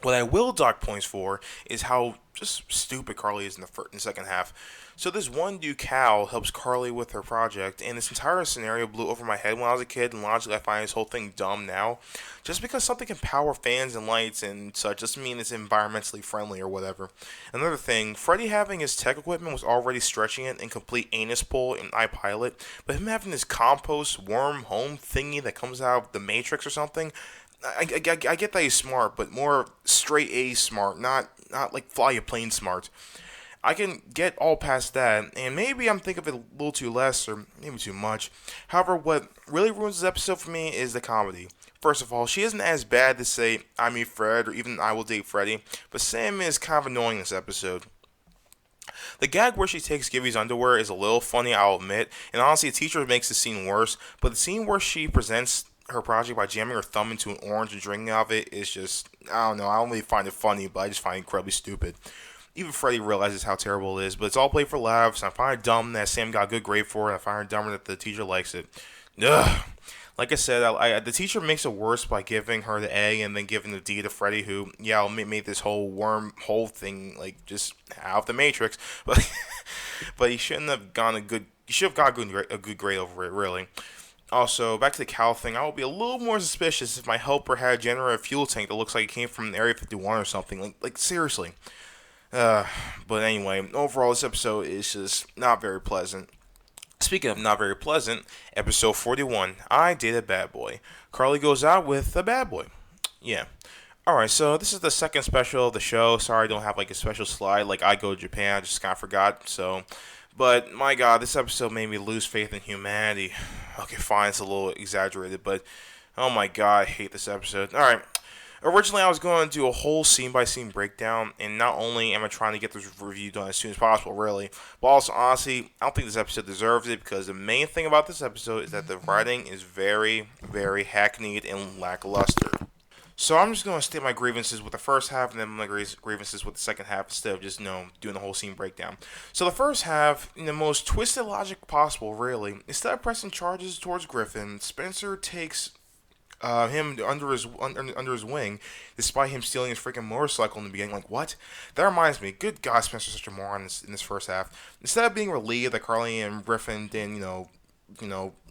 what I will dock points for is how just stupid Carly is in the second half. So this one dude, Cal, helps Carly with her project, and this entire scenario blew over my head when I was a kid, and logically I find this whole thing dumb now. Just because something can power fans and lights and such doesn't mean it's environmentally friendly or whatever. Another thing, Freddy having his tech equipment was already stretching it in complete anus pull in iPilot, but him having this compost worm home thingy that comes out of the Matrix or something, I get that he's smart, but more straight A smart, not like fly a plane smart. I can get all past that, and maybe I'm thinking of it a little too less, or maybe too much. However, what really ruins this episode for me is the comedy. First of all, she isn't as bad to say, I mean Fred, or even I will date Freddy, but Sam is kind of annoying this episode. The gag where she takes Gibby's underwear is a little funny, I'll admit, and honestly, the teacher makes the scene worse, but the scene where she presents her project by jamming her thumb into an orange and drinking out of it is just, I don't know, I don't really find it funny, but I just find it incredibly stupid. Even Freddy realizes how terrible it is, but it's all played for laughs, and I find it dumb that Sam got a good grade for it, and I find it dumber that the teacher likes it. Ugh. Like I said, the teacher makes it worse by giving her the A and then giving the D to Freddy, who, yeah, made this whole wormhole thing, like, just out of the Matrix, but but he shouldn't have gone he should have got a good grade over it, really. Also, back to the Cal thing, I would be a little more suspicious if my helper had a generator fuel tank that looks like it came from Area 51 or something. Like seriously. But anyway, overall, this episode is just not very pleasant. Speaking of not very pleasant, episode 41, I Date a Bad Boy. Carly goes out with a bad boy. Yeah. Alright, so this is the second special of the show. Sorry I don't have like a special slide like I Go to Japan. I just kind of forgot, so... But, my god, this episode made me lose faith in humanity. Okay, fine, it's a little exaggerated, but... Oh my god, I hate this episode. Alright. Originally, I was going to do a whole scene-by-scene breakdown, and not only am I trying to get this review done as soon as possible, really, but also, honestly, I don't think this episode deserves it, because the main thing about this episode is that the writing is very, very hackneyed and lackluster. So I'm just going to state my grievances with the first half and then my grievances with the second half instead of just, doing the whole scene breakdown. So the first half, in the most twisted logic possible, really, instead of pressing charges towards Griffin, Spencer takes him under his wing, despite him stealing his freaking motorcycle in the beginning. Like, what? That reminds me. Good God, Spencer's such a moron in this first half. Instead of being relieved that Carly and Griffin didn't,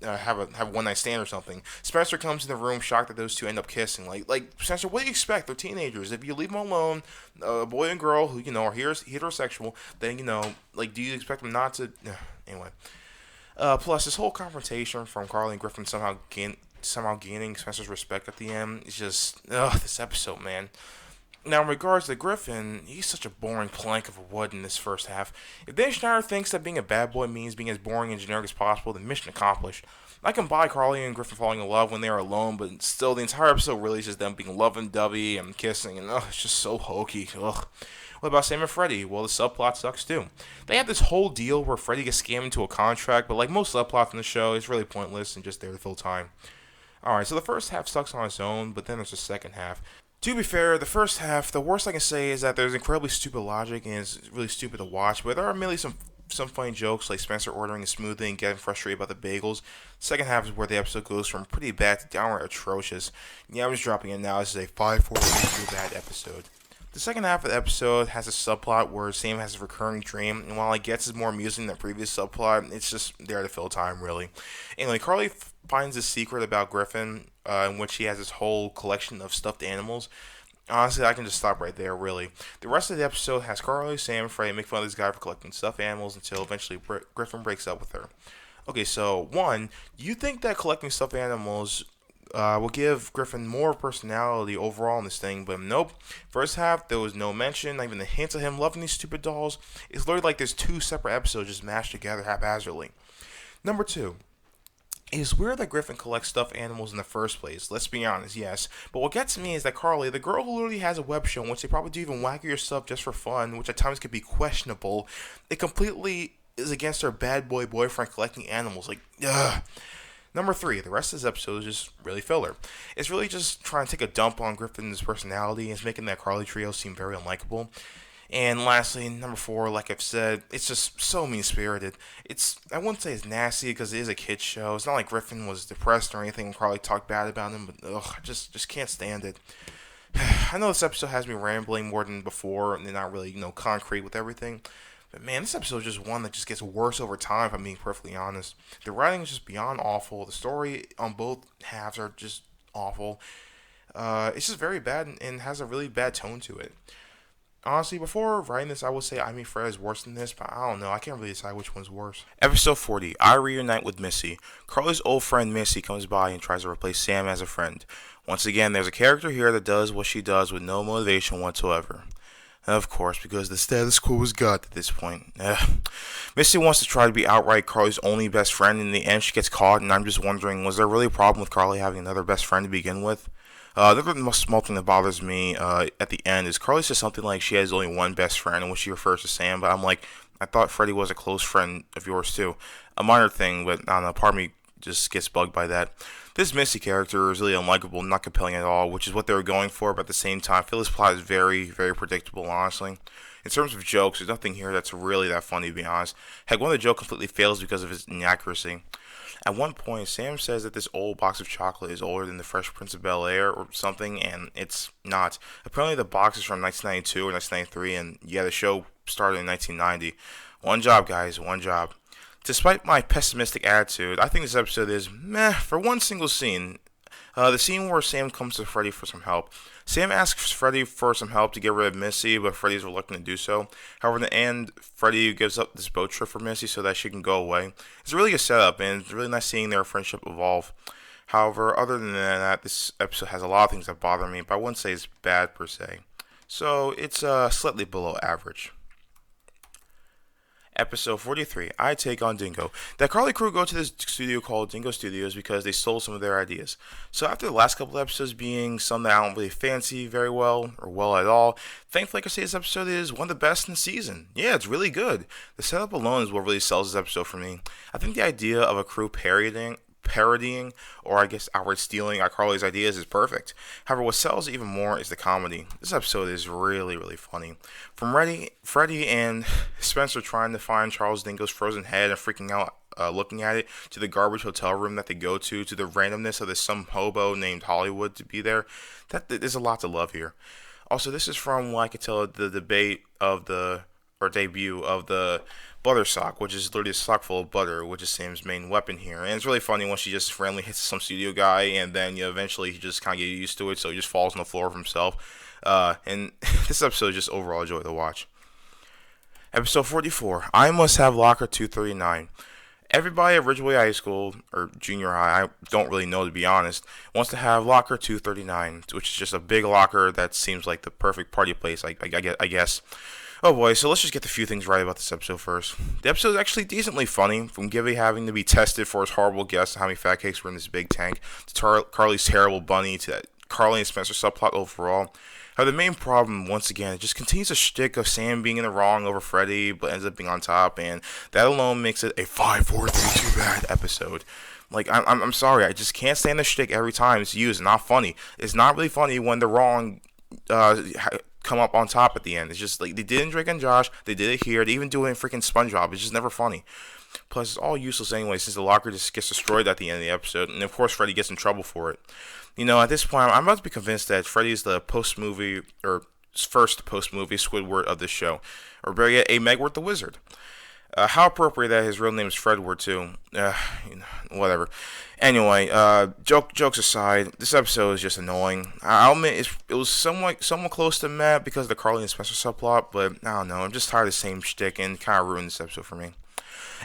have a one night stand or something, Spencer comes in the room shocked that those two end up kissing. Like Spencer, what do you expect? They're teenagers. If you leave them alone, a boy and girl who are heterosexual, then do you expect them not to? Anyway. Plus, this whole confrontation from Carly and Griffin somehow gaining Spencer's respect at the end is just this episode, man. Now, in regards to Griffin, he's such a boring plank of wood in this first half. If Dan Schneider thinks that being a bad boy means being as boring and generic as possible, then mission accomplished. I can buy Carly and Griffin falling in love when they are alone, but still, the entire episode really is just them being lovey-dovey and kissing, and it's just so hokey. Ugh. What about Sam and Freddy? Well, the subplot sucks too. They have this whole deal where Freddy gets scammed into a contract, but like most subplots in the show, it's really pointless and just there to fill time. Alright, so the first half sucks on its own, but then there's the second half. To be fair, the first half, the worst I can say is that there's incredibly stupid logic and it's really stupid to watch, but there are merely some funny jokes like Spencer ordering a smoothie and getting frustrated about the bagels. The second half is where the episode goes from pretty bad to downright atrocious. Yeah, I'm just dropping it now. This is a 5-4 bad episode. The second half of the episode has a subplot where Sam has a recurring dream, and while I guess it's more amusing than the previous subplot, it's just there to fill time, really. Anyway, Carly finds a secret about Griffin, in which he has this whole collection of stuffed animals. Honestly, I can just stop right there, really. The rest of the episode has Carly, Sam, and Freddie make fun of this guy for collecting stuffed animals until eventually Griffin breaks up with her. Okay, so, one, do you think that collecting stuffed animals will give Griffin more personality overall in this thing, but nope. First half, there was no mention, not even a hint of him loving these stupid dolls. It's literally like there's two separate episodes just mashed together haphazardly. Number two, it is weird that Griffin collects stuffed animals in the first place. Let's be honest, yes. But what gets me is that Carly, the girl who literally has a web show in which they probably do even wackier stuff just for fun, which at times could be questionable, it completely is against her bad boy boyfriend collecting animals. Like, ugh. Number three, the rest of this episode is just really filler. It's really just trying to take a dump on Griffin's personality and it's making that Carly trio seem very unlikable. And lastly, number four, like I've said, it's just so mean-spirited. I wouldn't say it's nasty because it is a kid's show. It's not like Griffin was depressed or anything and Carly talked bad about him, but ugh, I just can't stand it. I know this episode has me rambling more than before and they're not really, concrete with everything. But man, this episode is just one that just gets worse over time, if I'm being perfectly honest. The writing is just beyond awful. The story on both halves are just awful. It's just very bad and has a really bad tone to it. Honestly, before writing this, I would say I Meet Fred is worse than this, but I don't know. I can't really decide which one's worse. Episode 40, I reunite with Missy. Carly's old friend Missy comes by and tries to replace Sam as a friend. Once again, there's a character here that does what she does with no motivation whatsoever. Of course, because the status quo is God at this point. Missy wants to try to be outright Carly's only best friend. In the end, she gets caught, and I'm just wondering, was there really a problem with Carly having another best friend to begin with? The most small thing that bothers me at the end is Carly says something like she has only one best friend, in which she refers to Sam, but I'm like, I thought Freddie was a close friend of yours too. A minor thing, but I don't know, part of me just gets bugged by that. This Missy character is really unlikable, not compelling at all, which is what they were going for, but at the same time, I feel this plot is very, very predictable, honestly. In terms of jokes, there's nothing here that's really that funny, to be honest. Heck, one of the jokes completely fails because of its inaccuracy. At one point, Sam says that this old box of chocolate is older than the Fresh Prince of Bel-Air or something, and it's not. Apparently, the box is from 1992 or 1993, and yeah, the show started in 1990. One job, guys, one job. Despite my pessimistic attitude, I think this episode is meh for one single scene. The scene where Sam comes to Freddy for some help. Sam asks Freddy for some help to get rid of Missy, but Freddy's reluctant to do so. However, in the end, Freddy gives up this boat trip for Missy so that she can go away. It's a really good setup, and it's really nice seeing their friendship evolve. However, other than that, this episode has a lot of things that bother me, but I wouldn't say it's bad per se. So, it's slightly below average. Episode 43, I Take on Dingo. The Carly crew go to this studio called Dingo Studios because they stole some of their ideas. So after the last couple of episodes being some that I don't really fancy very well, or well at all, thankfully I can say this episode is one of the best in the season. Yeah, it's really good. The setup alone is what really sells this episode for me. I think the idea of a crew parodying, or I guess outright stealing iCarly's ideas is perfect. However, what sells even more is the comedy. This episode is really, really funny. From Freddy and Spencer trying to find Charles Dingo's frozen head and freaking out looking at it, to the garbage hotel room that they go to the randomness of this some hobo named Hollywood to be there, there's a lot to love here. Also, this is from what I could tell the debut of the butter sock, which is literally a sock full of butter, which is Sam's main weapon here. And it's really funny when she just randomly hits some studio guy, and then eventually he just kind of gets used to it, so he just falls on the floor of himself. And this episode is just overall a joy to watch. Episode 44, I Must Have Locker 239. Everybody at Ridgeway High School, or junior high, I don't really know to be honest, wants to have locker 239, which is just a big locker that seems like the perfect party place, I guess. Oh boy, so let's just get the few things right about this episode first. The episode is actually decently funny, from Gibby having to be tested for his horrible guess on how many fat cakes were in this big tank, to Carly's terrible bunny, to that Carly and Spencer subplot overall. The main problem, once again, it just continues a shtick of Sam being in the wrong over Freddy, but ends up being on top, and that alone makes it a 5-4-3 too bad episode. Like, I'm sorry, I just can't stand the shtick every time it's used. It's not funny. It's not really funny when the wrong come up on top at the end. It's just like they did in Drake and Josh, they did it here, they even do it in freaking SpongeBob. It's just never funny. Plus, it's all useless anyway, since the locker just gets destroyed at the end of the episode, and of course Freddy gets in trouble for it. At this point, I'm about to be convinced that Freddy is the post-movie, or first post-movie Squidward of this show, or better yet, a Megward the Wizard. How appropriate that his real name is Fredward too. Whatever. Anyway, jokes aside, this episode is just annoying. I'll admit it was somewhat close to Matt because of the Carly and Spencer subplot, but I don't know. I'm just tired of the same shtick and kind of ruined this episode for me.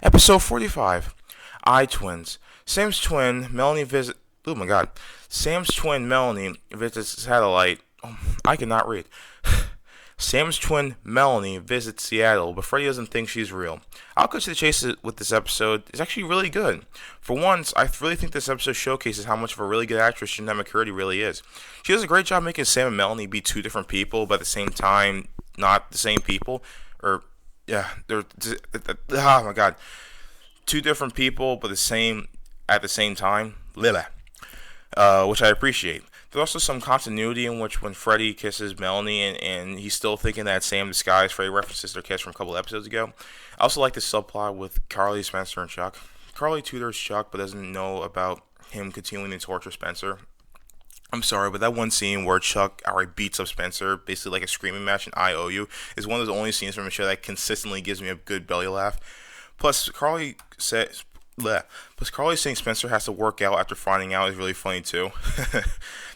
Episode 45, I Twins. Sam's twin Melanie visit. Oh my God. Sam's twin Melanie visits satellite. Oh, I cannot read. Sam's twin Melanie visits Seattle, but Freddie doesn't think she's real. I'll cut to the chase with this episode. It's actually really good. For once, I really think this episode showcases how much of a really good actress Jeanette McCurdy really is. She does a great job making Sam and Melanie be two different people, but at the same time, not the same people. Or, yeah, they're, oh my God. Two different people, but the same at the same time. Lila. Which I appreciate. There's also some continuity in which when Freddy kisses Melanie and he's still thinking that Sam disguised Freddy references their kiss from a couple episodes ago. I also like the subplot with Carly, Spencer, and Chuck. Carly tutors Chuck but doesn't know about him continuing to torture Spencer. I'm sorry, but that one scene where Chuck outright beats up Spencer, basically like a screaming match in I O U, is one of those only scenes from a show that consistently gives me a good belly laugh. Plus, Carly says... Bleh. Plus, Carly saying Spencer has to work out after finding out is really funny too.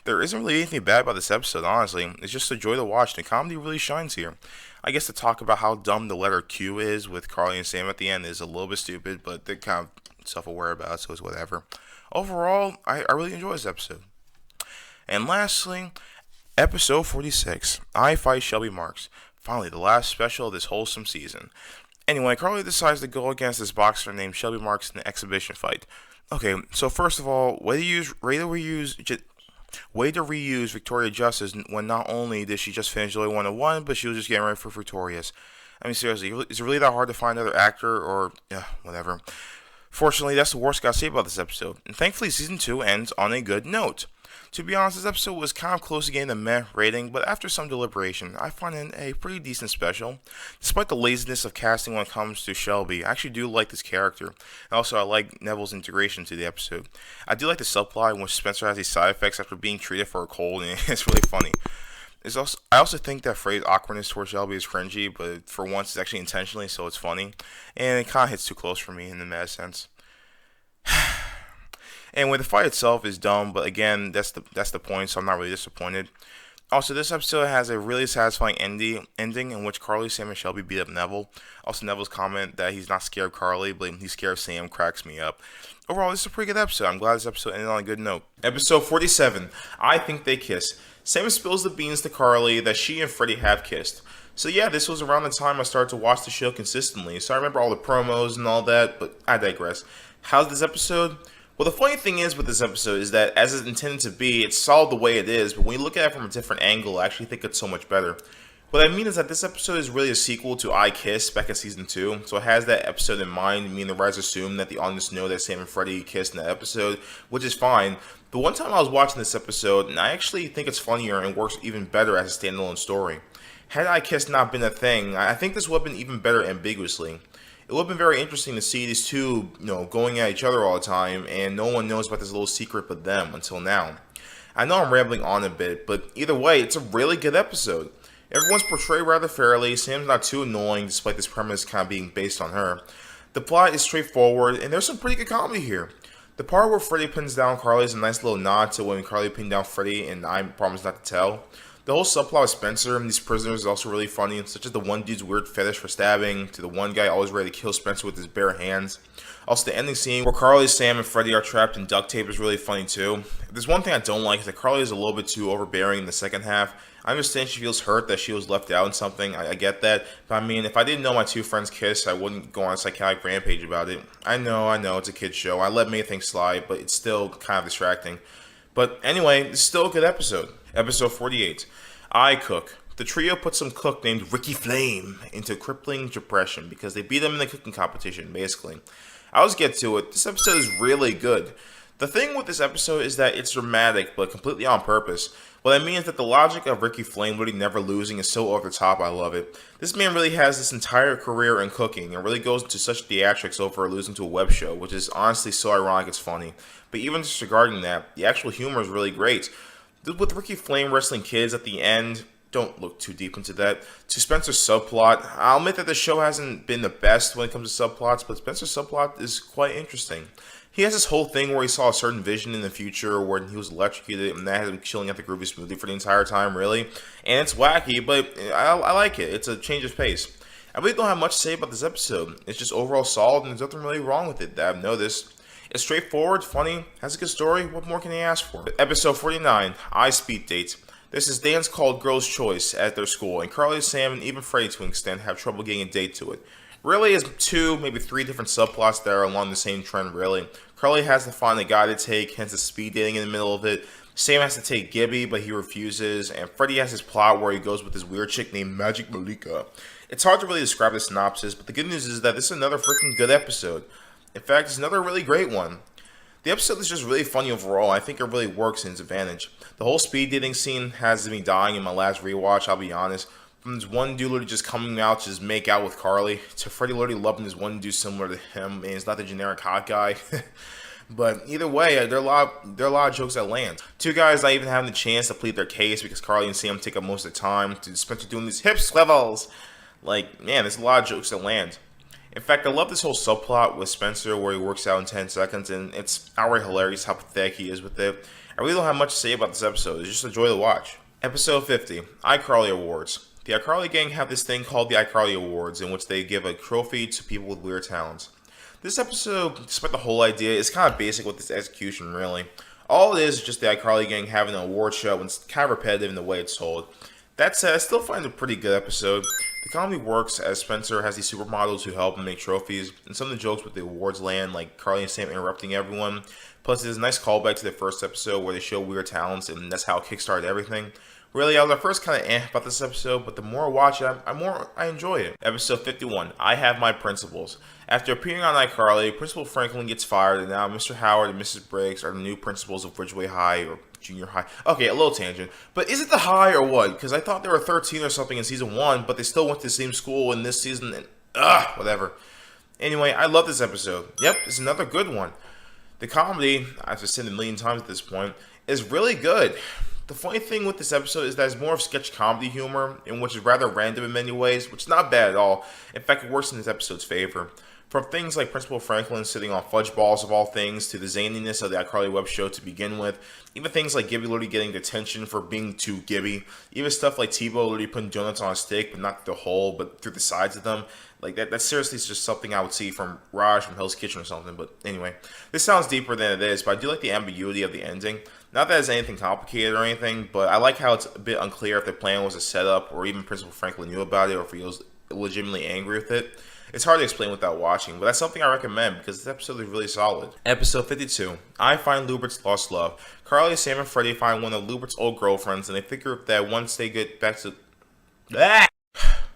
There isn't really anything bad about this episode, honestly. It's just a joy to watch, and the comedy really shines here. I guess to talk about how dumb the letter Q is with Carly and Sam at the end is a little bit stupid, but they're kind of self-aware about it, so it's whatever. Overall, I really enjoy this episode. And lastly, episode 46, I Fight Shelby Marks. Finally, the last special of this wholesome season. Anyway, Carly decides to go against this boxer named Shelby Marks in an exhibition fight. Okay, so first of all, way to reuse Victoria Justice when not only did she just finish Joy 101, but she was just getting ready for Victorious. I mean, seriously, is it really that hard to find another actor or whatever? Fortunately, that's the worst I gotta say about this episode. And thankfully, season 2 ends on a good note. To be honest, this episode was kind of close to getting a meh rating, but after some deliberation, I find it a pretty decent special. Despite the laziness of casting when it comes to Shelby, I actually do like this character. And also, I like Neville's integration to the episode. I do like the subplot in which Spencer has these side effects after being treated for a cold, and it's really funny. I also think that Frey's awkwardness towards Shelby is cringy, but for once it's actually intentionally, so it's funny. And it kind of hits too close for me in the meta sense. Anyway, the fight itself is dumb, but again, that's the point, so I'm not really disappointed. Also, this episode has a really satisfying ending in which Carly, Sam, and Shelby beat up Neville. Also, Neville's comment that he's not scared of Carly, but he's scared of Sam cracks me up. Overall, this is a pretty good episode. I'm glad this episode ended on a good note. Episode 47, I Think They Kiss. Sam spills the beans to Carly that she and Freddy have kissed. So yeah, this was around the time I started to watch the show consistently, so I remember all the promos and all that, but I digress. How's this episode? Well, the funny thing is with this episode is that as it's intended to be, it's solid the way it is, but when you look at it from a different angle, I actually think it's so much better. What I mean is that this episode is really a sequel to I Kiss back in season 2, so it has that episode in mind. Me and the writers assume that the audience know that Sam and Freddy kissed in that episode, which is fine. But one time I was watching this episode, and I actually think it's funnier and works even better as a standalone story. Had I Kiss not been a thing, I think this would have been even better ambiguously. It would have been very interesting to see these two, going at each other all the time, and no one knows about this little secret but them until now. I know I'm rambling on a bit, but either way, it's a really good episode. Everyone's portrayed rather fairly, Sam's not too annoying despite this premise kind of being based on her. The plot is straightforward, and there's some pretty good comedy here. The part where Freddy pins down Carly is a nice little nod to when Carly pinned down Freddy, and I promise not to tell. The whole subplot with Spencer and these prisoners is also really funny, such as the one dude's weird fetish for stabbing, to the one guy always ready to kill Spencer with his bare hands. Also, the ending scene where Carly, Sam, and Freddy are trapped in duct tape is really funny too. If there's one thing I don't like is that Carly is a little bit too overbearing in the second half. I understand she feels hurt that she was left out in something, I get that, but I mean, if I didn't know my two friends kiss, I wouldn't go on a psychotic rampage about it. I know, it's a kid's show, I let many things slide, but it's still kind of distracting. But anyway, it's still a good episode. Episode 48. I Cook. The trio put some cook named Ricky Flame into crippling depression because they beat him in the cooking competition, basically. I'll just get to it. This episode is really good. The thing with this episode is that it's dramatic, but completely on purpose. What I mean is that the logic of Ricky Flame really never losing is so over the top, I love it. This man really has this entire career in cooking and really goes into such theatrics over losing to a web show, which is honestly so ironic it's funny. But even disregarding that, the actual humor is really great. With Ricky Flame wrestling kids at the end, don't look too deep into that. To Spencer's subplot, I'll admit that the show hasn't been the best when it comes to subplots, but Spencer's subplot is quite interesting. He has this whole thing where he saw a certain vision in the future where he was electrocuted, and that had him chilling at the groovy smoothie for the entire time, really. And it's wacky, but I like it. It's a change of pace. I really don't have much to say about this episode. It's just overall solid, and there's nothing really wrong with it that I've noticed. It's straightforward, funny, has a good story. What more can you ask for? Episode 49, I Speed Date. This is dance called Girl's Choice at their school, and Carly, Sam, and even Freddie to an extent have trouble getting a date to it. Really is two, maybe three different subplots that are along the same trend, really. Carly has to find a guy to take, hence the speed dating in the middle of it. Sam has to take Gibby, but he refuses, and Freddie has his plot where he goes with this weird chick named Magic Malika. It's hard to really describe the synopsis, but the good news is that this is another freaking good episode. In fact, it's another really great one. The episode is just really funny overall. I think it really works in its advantage. The whole speed dating scene has me dying in my last rewatch, I'll be honest. From this one dude literally just coming out to just make out with Carly, to Freddie literally loving this one dude similar to him, and he's not the generic hot guy. But either way, there are a lot of jokes that land. Two guys not even having the chance to plead their case because Carly and Sam take up most of the time, to Spencer doing these hip swivels. Like, man, there's a lot of jokes that land. In fact, I love this whole subplot with Spencer where he works out in 10 seconds, and it's outright hilarious how pathetic he is with it. I really don't have much to say about this episode. It's just a joy to watch. Episode 50, iCarly Awards. The iCarly gang have this thing called the iCarly Awards, in which they give a trophy to people with weird talents. This episode, despite the whole idea, is kind of basic with its execution, really. All it is just the iCarly gang having an award show, and it's kind of repetitive in the way it's told. That said, I still find it a pretty good episode. The comedy works as Spencer has these supermodels who help him make trophies, and some of the jokes with the awards land, like Carly and Sam interrupting everyone. Plus, there's a nice callback to the first episode where they show weird talents, and that's how it kickstarted everything. Really, I was at first kind of about this episode, but the more I watch it, I enjoy it. Episode 51, I Have My Principles. After appearing on iCarly, Principal Franklin gets fired, and now Mr. Howard and Mrs. Briggs are the new principals of Ridgeway High, or Junior High. Okay, a little tangent. But is it the high or what? Because I thought they were 13 or something in season 1, but they still went to the same school in this season, and whatever. Anyway, I love this episode. Yep, it's another good one. The comedy, I've just said it a million times at this point, is really good. The funny thing with this episode is that it's more of sketch comedy humor, in which is rather random in many ways, which is not bad at all. In fact, it works in this episode's favor. From things like Principal Franklin sitting on fudge balls of all things, to the zaniness of the iCarly web show to begin with, even things like Gibby literally getting detention for being too Gibby, even stuff like Tebow literally putting donuts on a stick, but not through the hole, but through the sides of them. Like, that seriously is just something I would see from Raj from Hell's Kitchen or something. But anyway, this sounds deeper than it is, but I do like the ambiguity of the ending. Not that it's anything complicated or anything, but I like how it's a bit unclear if the plan was a setup, or even Principal Franklin knew about it, or if he was legitimately angry with it. It's hard to explain without watching, but that's something I recommend because this episode is really solid. Episode 52, I Find Lubert's Lost Love. Carly, Sam, and Freddie find one of Lubert's old girlfriends, and they figure that once they get back to...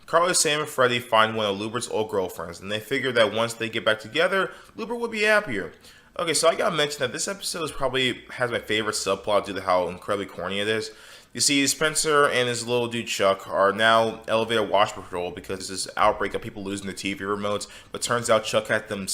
Carly, Sam, and Freddie find one of Lubert's old girlfriends, and they figure that once they get back together, Lubert would be happier. Okay, so I gotta mention that this episode is probably has my favorite subplot due to how incredibly corny it is. You see, Spencer and his little dude Chuck are now elevator watch patrol because there's this outbreak of people losing their TV remotes, but turns out Chuck had them...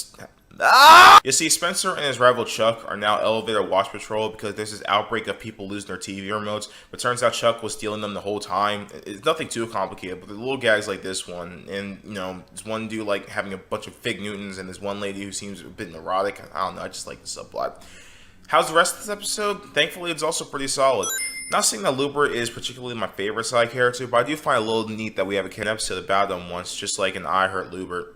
You see, Spencer and his rival Chuck are now elevator watch patrol because there's this outbreak of people losing their TV remotes, but turns out Chuck was stealing them the whole time. It's nothing too complicated, but the little gags like this one, and, you know, this one dude like having a bunch of fig Newtons, and this one lady who seems a bit neurotic. I don't know, I just like the subplot. How's the rest of this episode? Thankfully, it's also pretty solid. Not saying that Lubert is particularly my favorite side character, but I do find it a little neat that we have an episode about him once, just like in I Heart Lubert.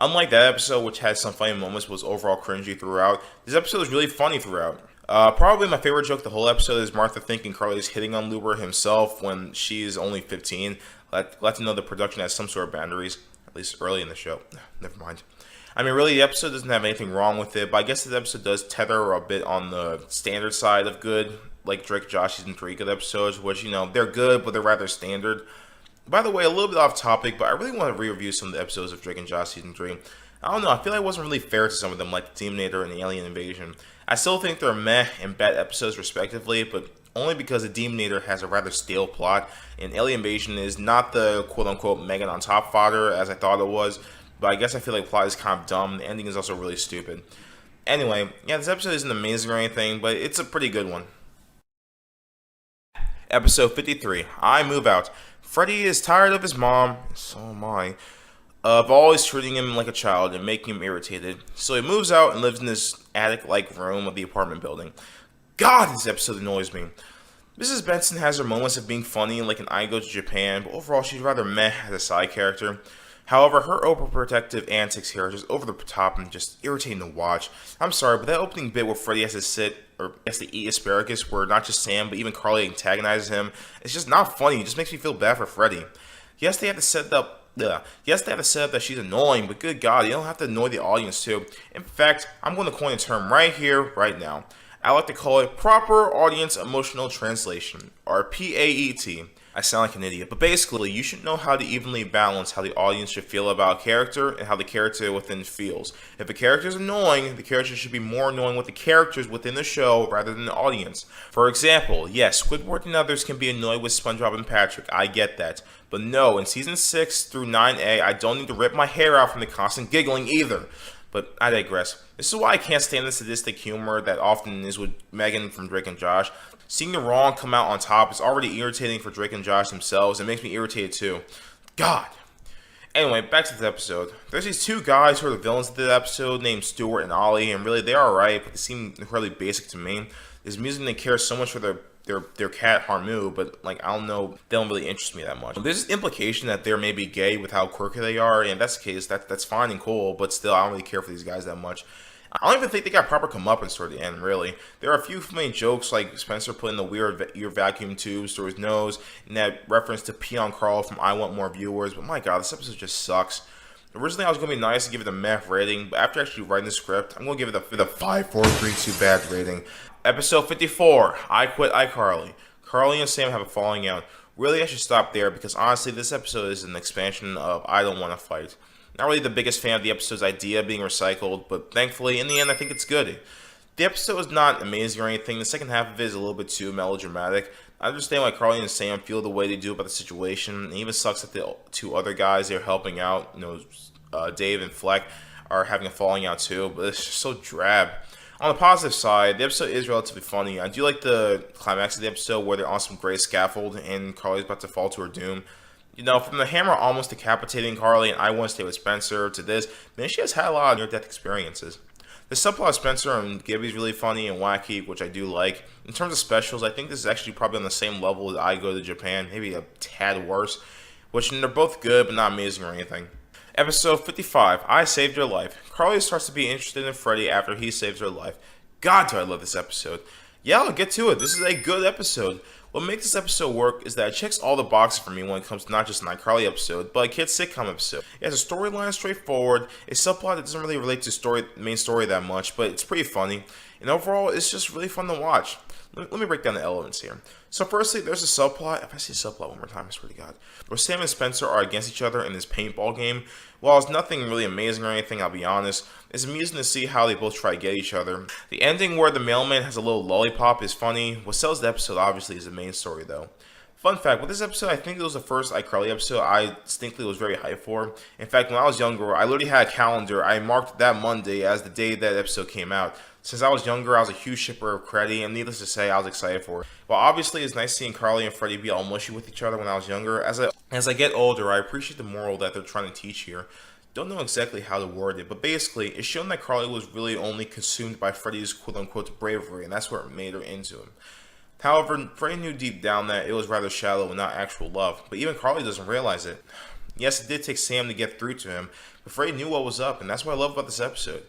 Unlike that episode, which had some funny moments but was overall cringy throughout, this episode is really funny throughout. Probably my favorite joke the whole episode is Martha thinking Carly's hitting on Lubert himself when she's only 15. Let to know the production has some sort of boundaries, at least early in the show. Never mind. I mean, really, the episode doesn't have anything wrong with it, but I guess this episode does tether a bit on the standard side of good, like Drake and Josh season 3 good episodes, which, you know, they're good, but they're rather standard. By the way, a little bit off topic, but I really want to re-review some of the episodes of Drake and Josh season 3. I don't know, I feel like it wasn't really fair to some of them, like the Demonator and the Alien Invasion. I still think they're meh and bad episodes respectively, but only because the Demonator has a rather stale plot, and Alien Invasion is not the quote-unquote Megan on top fodder as I thought it was, but I guess I feel like the plot is kind of dumb. The ending is also really stupid. Anyway, yeah, this episode isn't amazing or anything, but it's a pretty good one. Episode 53, I Move Out. Freddy is tired of his mom, so am I, of always treating him like a child and making him irritated. So he moves out and lives in this attic-like room of the apartment building. God, this episode annoys me. Mrs. Benson has her moments of being funny, like in I Go to Japan, but overall she's rather meh as a side character. However, her overprotective antics here are just over the top and just irritating to watch. I'm sorry, but that opening bit where Freddy has to sit, or has to eat asparagus, where not just Sam, but even Carly antagonizes him, it's just not funny. It just makes me feel bad for Freddy. Yes, they have to set up that she's annoying, but good God, you don't have to annoy the audience too. In fact, I'm going to coin a term right here, right now. I like to call it proper audience emotional translation, or PAET. I sound like an idiot, but basically, you should know how to evenly balance how the audience should feel about a character and how the character within feels. If a character is annoying, the character should be more annoying with the characters within the show rather than the audience. For example, yes, Squidward and others can be annoyed with SpongeBob and Patrick, I get that. But no, in season 6 through 9A, I don't need to rip my hair out from the constant giggling either. But I digress. This is why I can't stand the sadistic humor that often is with Megan from Drake and Josh. Seeing the wrong come out on top is already irritating for Drake and Josh themselves. It makes me irritated too. God. Anyway, back to the episode. There's these two guys who are the villains of the episode named Stuart and Ollie, and really they are alright, but they seem incredibly basic to me. It's amusing they care so much for their cat Harmu, but like I don't know, they don't really interest me that much. There's this implication that they're maybe gay with how quirky they are, and if that's the case, that's fine and cool, but still I don't really care for these guys that much. I don't even think they got proper comeuppance toward the end, really. There are a few funny jokes, like Spencer putting the weird ear vacuum tubes through his nose, and that reference to Pee on Carl from I Want More Viewers, but my god, this episode just sucks. Originally, I was going to be nice and give it a meh rating, but after actually writing the script, I'm going to give it a 5, 4, 3, 2 bad rating. Episode 54, I Quit iCarly. Carly and Sam have a falling out. Really, I should stop there, because honestly, this episode is an expansion of I Don't Want to Fight. Not really the biggest fan of the episode's idea being recycled, but thankfully, in the end, I think it's good. The episode is not amazing or anything. The second half of it is a little bit too melodramatic. I understand why Carly and Sam feel the way they do about the situation. It even sucks that the two other guys they're helping out, Dave and Fleck, are having a falling out too, but it's just so drab. On the positive side, the episode is relatively funny. I do like the climax of the episode where they're on some gray scaffold and Carly's about to fall to her doom. From the hammer almost decapitating Carly and I Want to Stay with Spencer to this, man, she has had a lot of near-death experiences. The subplot of Spencer and Gibby is really funny and wacky, which I do like. In terms of specials, I think this is actually probably on the same level as I Go to Japan, maybe a tad worse, which they're both good but not amazing or anything. Episode 55, I Saved Your Life. Carly starts to be interested in Freddy after he saves her life. God, do I love this episode. Yeah, I'll get to it. This is a good episode. What makes this episode work is that it checks all the boxes for me when it comes to not just an iCarly episode, but a kid's sitcom episode. It has a storyline straightforward, a subplot that doesn't really relate to the main story that much, but it's pretty funny, and overall, it's just really fun to watch. Let me break down the elements here. So firstly, there's a subplot, if I say subplot one more time, I swear to God, where Sam and Spencer are against each other in this paintball game. While it's nothing really amazing or anything, I'll be honest, it's amusing to see how they both try to get each other. The ending where the mailman has a little lollipop is funny. What sells the episode, obviously, is the main story, though. Fun fact, with this episode, I think it was the first iCarly episode I distinctly was very hyped for. In fact, when I was younger, I literally had a calendar. I marked that Monday as the day that episode came out. Since I was younger, I was a huge shipper of Freddy, and needless to say, I was excited for it. While obviously it's nice seeing Carly and Freddy be all mushy with each other when I was younger, as I get older, I appreciate the moral that they're trying to teach here. Don't know exactly how to word it, but basically, it's shown that Carly was really only consumed by Freddy's quote-unquote bravery, and that's what made her into him. However, Freddy knew deep down that it was rather shallow and not actual love, but even Carly doesn't realize it. Yes, it did take Sam to get through to him, but Freddy knew what was up, and that's what I love about this episode.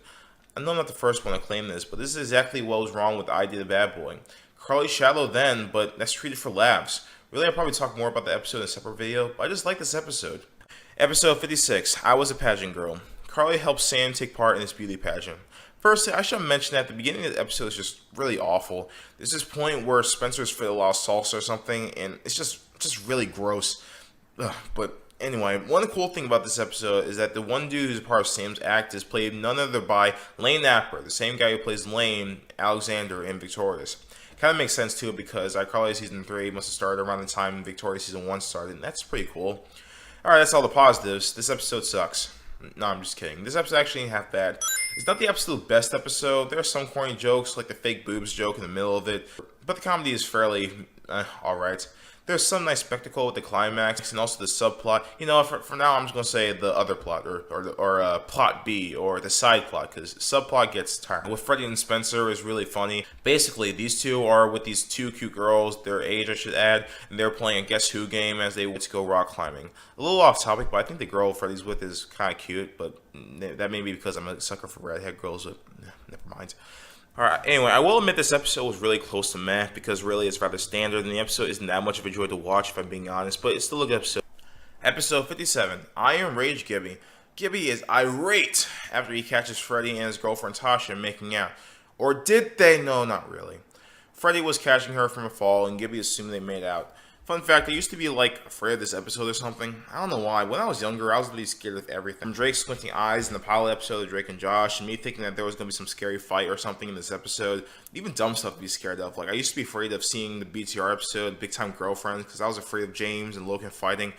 I know I'm not the first one to claim this, but this is exactly what was wrong with I Did a Bad Boy. Carly's shallow then, but that's treated for laughs. Really, I'll probably talk more about the episode in a separate video, but I just like this episode. Episode 56, I Was a Pageant Girl. Carly helps Sam take part in this beauty pageant. Firstly, I should mention that the beginning of the episode is just really awful. There's this point where Spencer's fit a lot of salsa or something, and it's just really gross. But anyway, one cool thing about this episode is that the one dude who's a part of Sam's act is played none other by Lane Napper, the same guy who plays Lane, Alexander, in Victorious. Kind of makes sense too because iCarly season 3 must have started around the time Victorious season 1 started, and that's pretty cool. Alright, that's all the positives. This episode sucks. No, I'm just kidding. This episode actually ain't half bad. It's not the absolute best episode. There are some corny jokes, like the fake boobs joke in the middle of it. but the comedy is fairly alright. There's some nice spectacle with the climax and also the subplot. For now, I'm just gonna say the other plot or plot B or the side plot because subplot gets tiring. With Freddy and Spencer is really funny. Basically, these two are with these two cute girls, their age I should add, and they're playing a Guess Who game as they went to go rock climbing. A little off topic, but I think the girl Freddy's with is kind of cute. But that may be because I'm a sucker for redhead girls. But never mind. Alright, anyway, I will admit this episode was really close to meh, because really it's rather standard, and the episode isn't that much of a joy to watch, if I'm being honest, but it's still a good episode. Episode 57, Iron Rage Gibby. Gibby is irate after he catches Freddy and his girlfriend Tasha making out. Or did they? No, not really. Freddy was catching her from a fall, and Gibby assumed they made out. Fun fact, I used to be, afraid of this episode or something. I don't know why. When I was younger, I was really scared of everything. From Drake's squinting eyes in the pilot episode of Drake and Josh, and me thinking that there was going to be some scary fight or something in this episode. Even dumb stuff to be scared of. I used to be afraid of seeing the BTR episode, Big Time Girlfriend, because I was afraid of James and Logan fighting.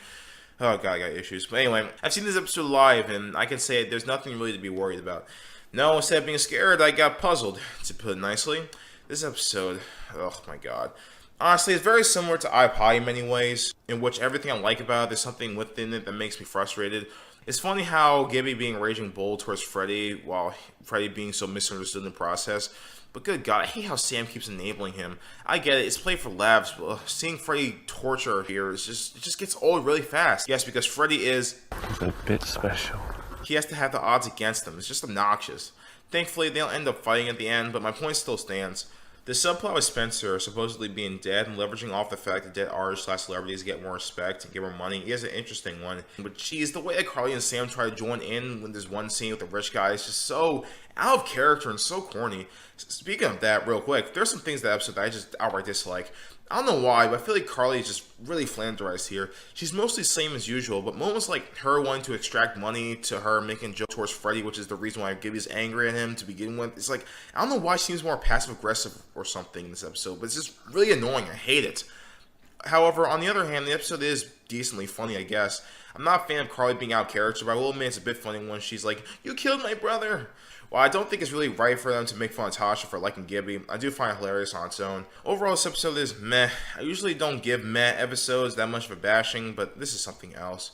Oh god, I got issues. But anyway, I've seen this episode live, and I can say there's nothing really to be worried about. No, instead of being scared, I got puzzled, to put it nicely. This episode, oh my god. Honestly, it's very similar to iPie in many ways, in which everything I like about it, there's something within it that makes me frustrated. It's funny how Gibby being raging bold towards Freddy, while Freddy being so misunderstood in the process. But good god, I hate how Sam keeps enabling him. I get it, it's played for laughs, but seeing Freddy torture here it just gets old really fast. Yes, because Freddy is a bit special. He has to have the odds against him. It's just obnoxious. Thankfully, they don't end up fighting at the end, but my point still stands. The subplot with Spencer supposedly being dead and leveraging off the fact that dead artists/celebrities get more respect and give more money is an interesting one. But geez, the way that Carly and Sam try to join in with this one scene with the rich guy is just so out of character and so corny. Speaking of that, real quick, there's some things in that episode that I just outright dislike. I don't know why, but I feel like Carly is just really flanderized here. She's mostly same as usual, but moments like her wanting to extract money to her making jokes towards Freddy, which is the reason why Gibby's angry at him to begin with. It's I don't know why she seems more passive-aggressive or something in this episode, but it's just really annoying. I hate it. However, on the other hand, the episode is decently funny, I guess. I'm not a fan of Carly being out of character, but I will admit it's a bit funny when she's like, "You killed my brother." While I don't think it's really right for them to make fun of Tasha for liking Gibby, I do find it hilarious on its own. Overall, this episode is meh. I usually don't give meh episodes that much of a bashing, but this is something else.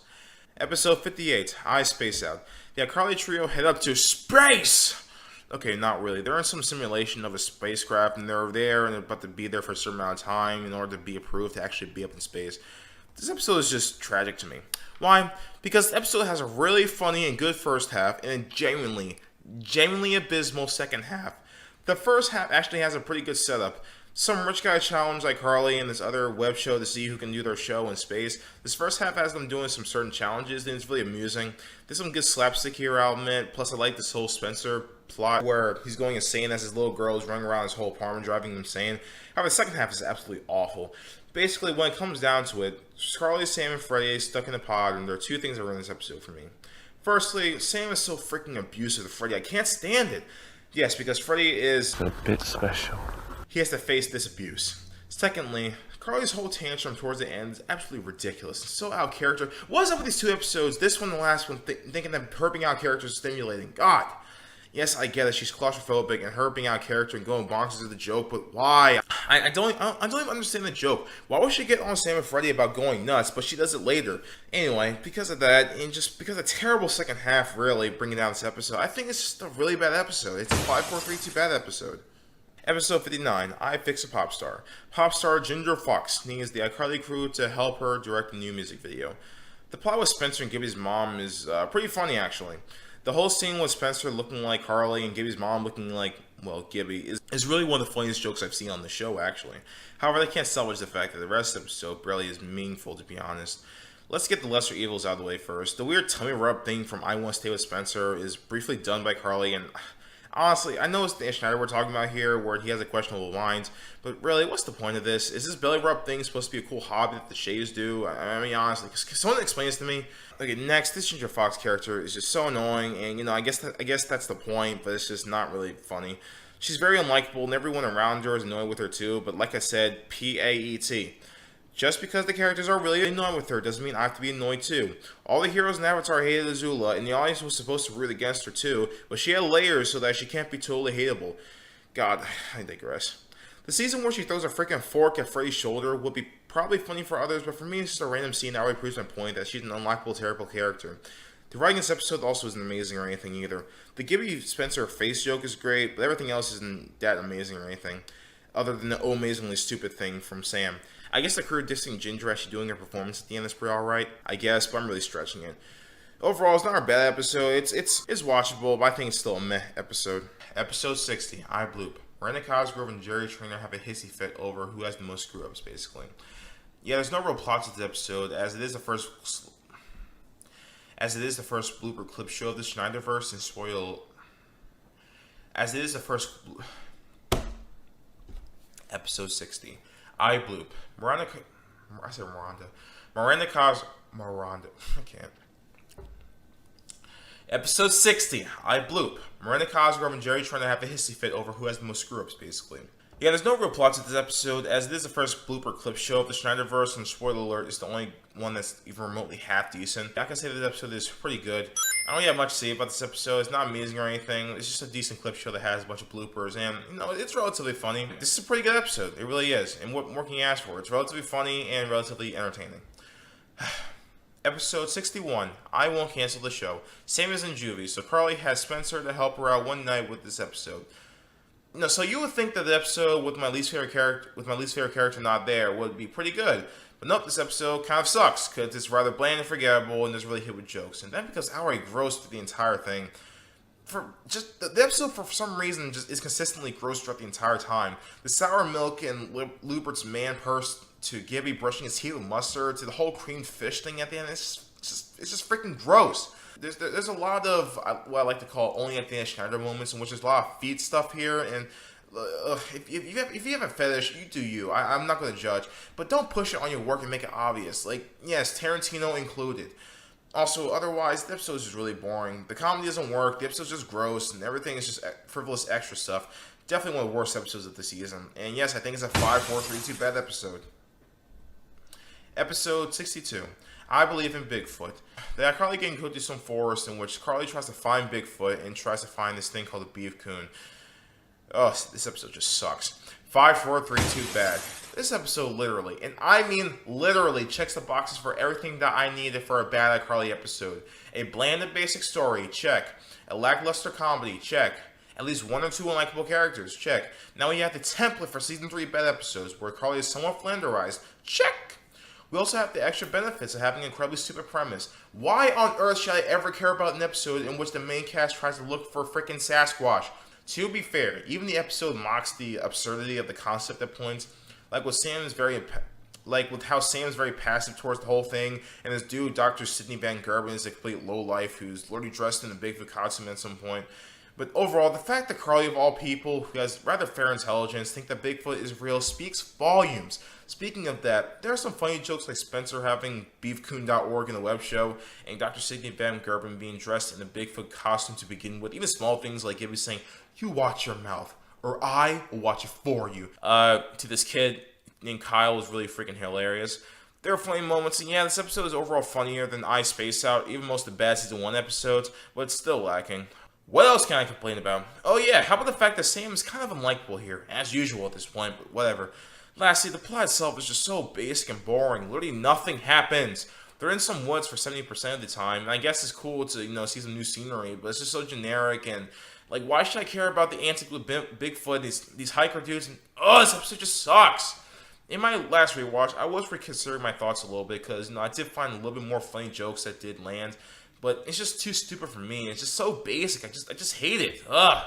Episode 58, I Space Out. The iCarly trio head up to space! Okay, not really. They're in some simulation of a spacecraft, and they're there, and they're about to be there for a certain amount of time in order to be approved to actually be up in space. This episode is just tragic to me. Why? Because the episode has a really funny and good first half, and a genuinely abysmal second half. The first half actually has a pretty good setup. Some rich guy challenge like Carly and this other web show to see who can do their show in space. This first half has them doing some certain challenges, and it's really amusing. There's some good slapstick here, I'll admit. Plus, I like this whole Spencer plot where he's going insane as his little girl is running around his whole apartment driving him insane. However, the second half is absolutely awful. Basically, when it comes down to it, Carly, Sam, and Freddy stuck in a pod, and there are two things that ruin this episode for me. Firstly, Sam is so freaking abusive to Freddy. I can't stand it. Yes, because Freddy is a bit special. He has to face this abuse. Secondly, Carly's whole tantrum towards the end is absolutely ridiculous. It's so out of character. What is up with these two episodes, this one and the last one, thinking that her being out of character is stimulating? God. Yes, I get it. She's claustrophobic, and her being out of character and going bonkers is the joke. But why? I don't even understand the joke. Why would she get on Sam and Freddy about going nuts? But she does it later. Anyway, because of that, and just because of the terrible second half, really bringing down this episode, I think it's just a really bad episode. It's a 5, 4, 3, 2 bad episode. Episode 59, I Fix a Pop Star. Pop star Ginger Fox needs the iCarly crew to help her direct a new music video. The plot with Spencer and Gibby's mom is pretty funny, actually. The whole scene with Spencer looking like Carly and Gibby's mom looking like, well, Gibby, is really one of the funniest jokes I've seen on the show, actually. However, they can't salvage the fact that the rest of the episode barely is meaningful, to be honest. Let's get the lesser evils out of the way first. The weird tummy rub thing from I Want to Stay with Spencer is briefly done by Carly, and honestly, I know it's Dan Schneider we're talking about here, where he has a questionable lines, but really, what's the point of this? Is this belly rub thing supposed to be a cool hobby that the Shays do? I mean, honestly, can someone explain this to me? Okay, next, this Ginger Fox character is just so annoying, and I guess that's the point, but it's just not really funny. She's very unlikable, and everyone around her is annoyed with her too, but like I said, PAET. Just because the characters are really annoyed with her doesn't mean I have to be annoyed too. All the heroes in Avatar hated Azula, and the audience was supposed to root against her too, but she had layers so that she can't be totally hateable. God, I digress. The season where she throws a freaking fork at Freddy's shoulder would be probably funny for others, but for me, it's just a random scene that already proves my point that she's an unlikable, terrible character. The writing in this episode also isn't amazing or anything either. The Gibby Spencer face joke is great, but everything else isn't that amazing or anything, other than the oh amazingly stupid thing from Sam. I guess the crew dissing Ginger actually doing her performance at the end is pretty alright, I guess, but I'm really stretching it. Overall, it's not a bad episode. It's watchable, but I think it's still a meh episode. Episode 60, I Bloop. Miranda Cosgrove and Jerry Trainer have a hissy fit over who has the most screw-ups, basically. Yeah, there's no real plot to this episode, as it is the first blooper clip show of the Schneiderverse and spoil. As it is the first. Episode 60, I Bloop. Miranda. I said Miranda. Miranda. I can't. Episode 60, I Bloop. Miranda Cosgrove and Jerry trying to have a hissy fit over who has the most screw-ups, basically. Yeah, there's no real plot to this episode, as it is the first blooper clip show of the Schneiderverse, and spoiler alert, it's the only one that's even remotely half decent. I can say this episode is pretty good. I don't really have much to say about this episode. It's not amazing or anything. It's just a decent clip show that has a bunch of bloopers, and, it's relatively funny. This is a pretty good episode. It really is. And what more can you ask for? It's relatively funny and relatively entertaining. Episode 61, I Won't Cancel the Show. Sam is in juvie, so Carly has Spencer to help her out one night with this episode. So you would think that the episode with my least favorite character not there would be pretty good. But nope, this episode kind of sucks, because it's rather bland and forgettable and doesn't really hit with jokes. And then because I already grossed through the entire thing, the episode for some reason just is consistently gross throughout the entire time. The sour milk and Lubert's man purse to Gibby brushing his teeth with mustard to the whole creamed fish thing at the end, it's just freaking gross. There's a lot of what I like to call only at the end Schneider moments, in which there's a lot of feet stuff here, and if you have a fetish, you do you. I'm not going to judge, but don't push it on your work and make it obvious. Like, yes, Tarantino included. Also, otherwise, the episode is just really boring. The comedy doesn't work, the episode's just gross, and everything is just frivolous extra stuff. Definitely one of the worst episodes of the season. And yes, I think it's a 5-4-3-2 bad episode. Episode 62. I Believe in Bigfoot. The iCarly gang go through some forest in which Carly tries to find Bigfoot and tries to find this thing called a beef coon. Oh, this episode just sucks. 5-4-3-2 bad. This episode literally, and I mean literally, checks the boxes for everything that I needed for a bad iCarly episode. A bland and basic story, check. A lackluster comedy, check. At least one or two unlikable characters, check. Now we have the template for season 3 bad episodes, where Carly is somewhat flanderized, check. We also have the extra benefits of having an incredibly stupid premise. Why on earth should I ever care about an episode in which the main cast tries to look for frickin' Sasquatch? To be fair, even the episode mocks the absurdity of the concept at points, like with how Sam's very passive towards the whole thing, and this dude, Dr. Sidney Van Gerben, is a complete lowlife who's literally dressed in a Bigfoot costume at some point. But overall, the fact that Carly, of all people, who has rather fair intelligence, think that Bigfoot is real speaks volumes. Speaking of that, there are some funny jokes like Spencer having beefcoon.org in the web show, and Dr. Sidney Van Gerben being dressed in a Bigfoot costume to begin with. Even small things like Gibby saying, "You watch your mouth, or I will watch it for you." To this kid named Kyle was really freaking hilarious. There are funny moments, and yeah, this episode is overall funnier than I Space Out, even most of the bad season 1 episodes, but it's still lacking. What else can I complain about? Oh yeah, how about the fact that Sam is kind of unlikable here, as usual at this point, but whatever. Lastly, the plot itself is just so basic and boring. Literally nothing happens. They're in some woods for 70% of the time, and I guess it's cool to, see some new scenery, but it's just so generic, and, like, why should I care about the antics with Bigfoot, these hiker dudes, and, this episode just sucks. In my last rewatch, I was reconsidering my thoughts a little bit, because, I did find a little bit more funny jokes that did land, but it's just too stupid for me. It's just so basic. I just hate it. Ugh.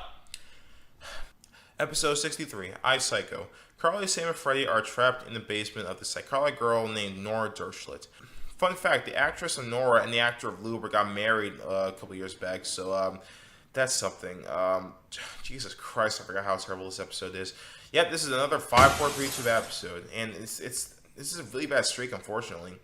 Episode 63, I Psycho. Carly, Sam, and Freddy are trapped in the basement of the psychotic girl named Nora Dershlit. Fun fact, the actress of Nora and the actor of Luber got married a couple years back, so that's something. Jesus Christ, I forgot how terrible this episode is. Yep, this is another 5-4-3-2 episode, and this is a really bad streak, unfortunately.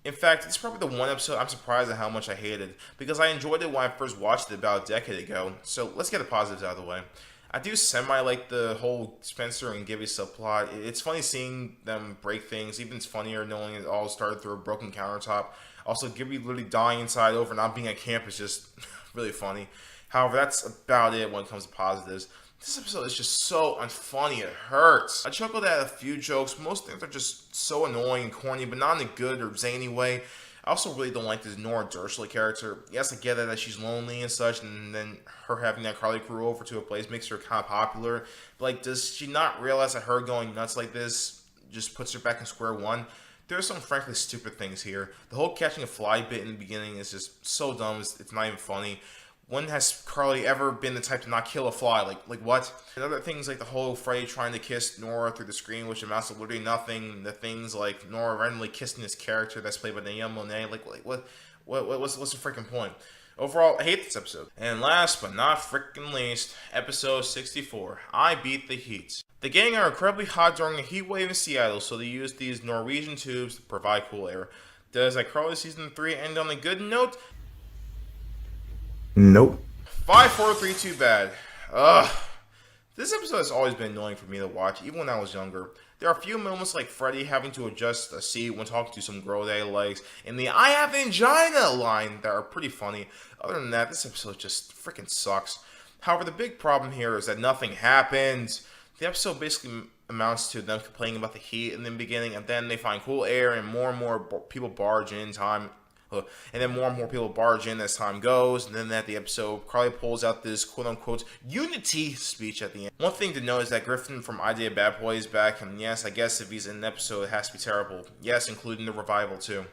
In fact, it's probably the one episode I'm surprised at how much I hated, because I enjoyed it when I first watched it about a decade ago. So let's get the positives out of the way. I do semi-like the whole Spencer and Gibby subplot. It's funny seeing them break things. Even it's funnier knowing it all started through a broken countertop. Also, Gibby literally dying inside over not being at camp is just really funny. However, that's about it when it comes to positives. This episode is just so unfunny, it hurts. I chuckled at a few jokes. Most things are just so annoying and corny, but not in a good or zany way. I also really don't like this Nora Dershly character. Yes, I get it that she's lonely and such, and then her having that Carly crew over to a place makes her kind of popular. But, like, does she not realize that her going nuts like this just puts her back in square one? There are some frankly stupid things here. The whole catching a fly bit in the beginning is just so dumb, it's not even funny. When has Carly ever been the type to not kill a fly? Like what? And other things like the whole Freddy trying to kiss Nora through the screen, which amounts to literally nothing. The things like Nora randomly kissing this character that's played by Danielle Monet. What's the freaking point? Overall, I hate this episode. And last but not freaking least, episode 64. I Beat the Heat. The gang are incredibly hot during a heat wave in Seattle, so they use these Norwegian tubes to provide cool air. Does iCarly season 3 end on a good note? Nope. 5, 4, 3, 2, bad. Ugh. This episode has always been annoying for me to watch, even when I was younger. There are a few moments like Freddy having to adjust a seat when talking to some girl that he likes, and the "I have angina" line that are pretty funny. Other than that, this episode just freaking sucks. However, the big problem here is that nothing happens. The episode basically amounts to them complaining about the heat in the beginning, and then they find cool air, and more people barge in time. And then more and more people barge in as time goes. And then at the episode, Carly pulls out this quote-unquote unity speech at the end. One thing to note is that Griffin from Idea Bad Boy is back. And yes, I guess if he's in an episode, it has to be terrible. Yes, including the revival too.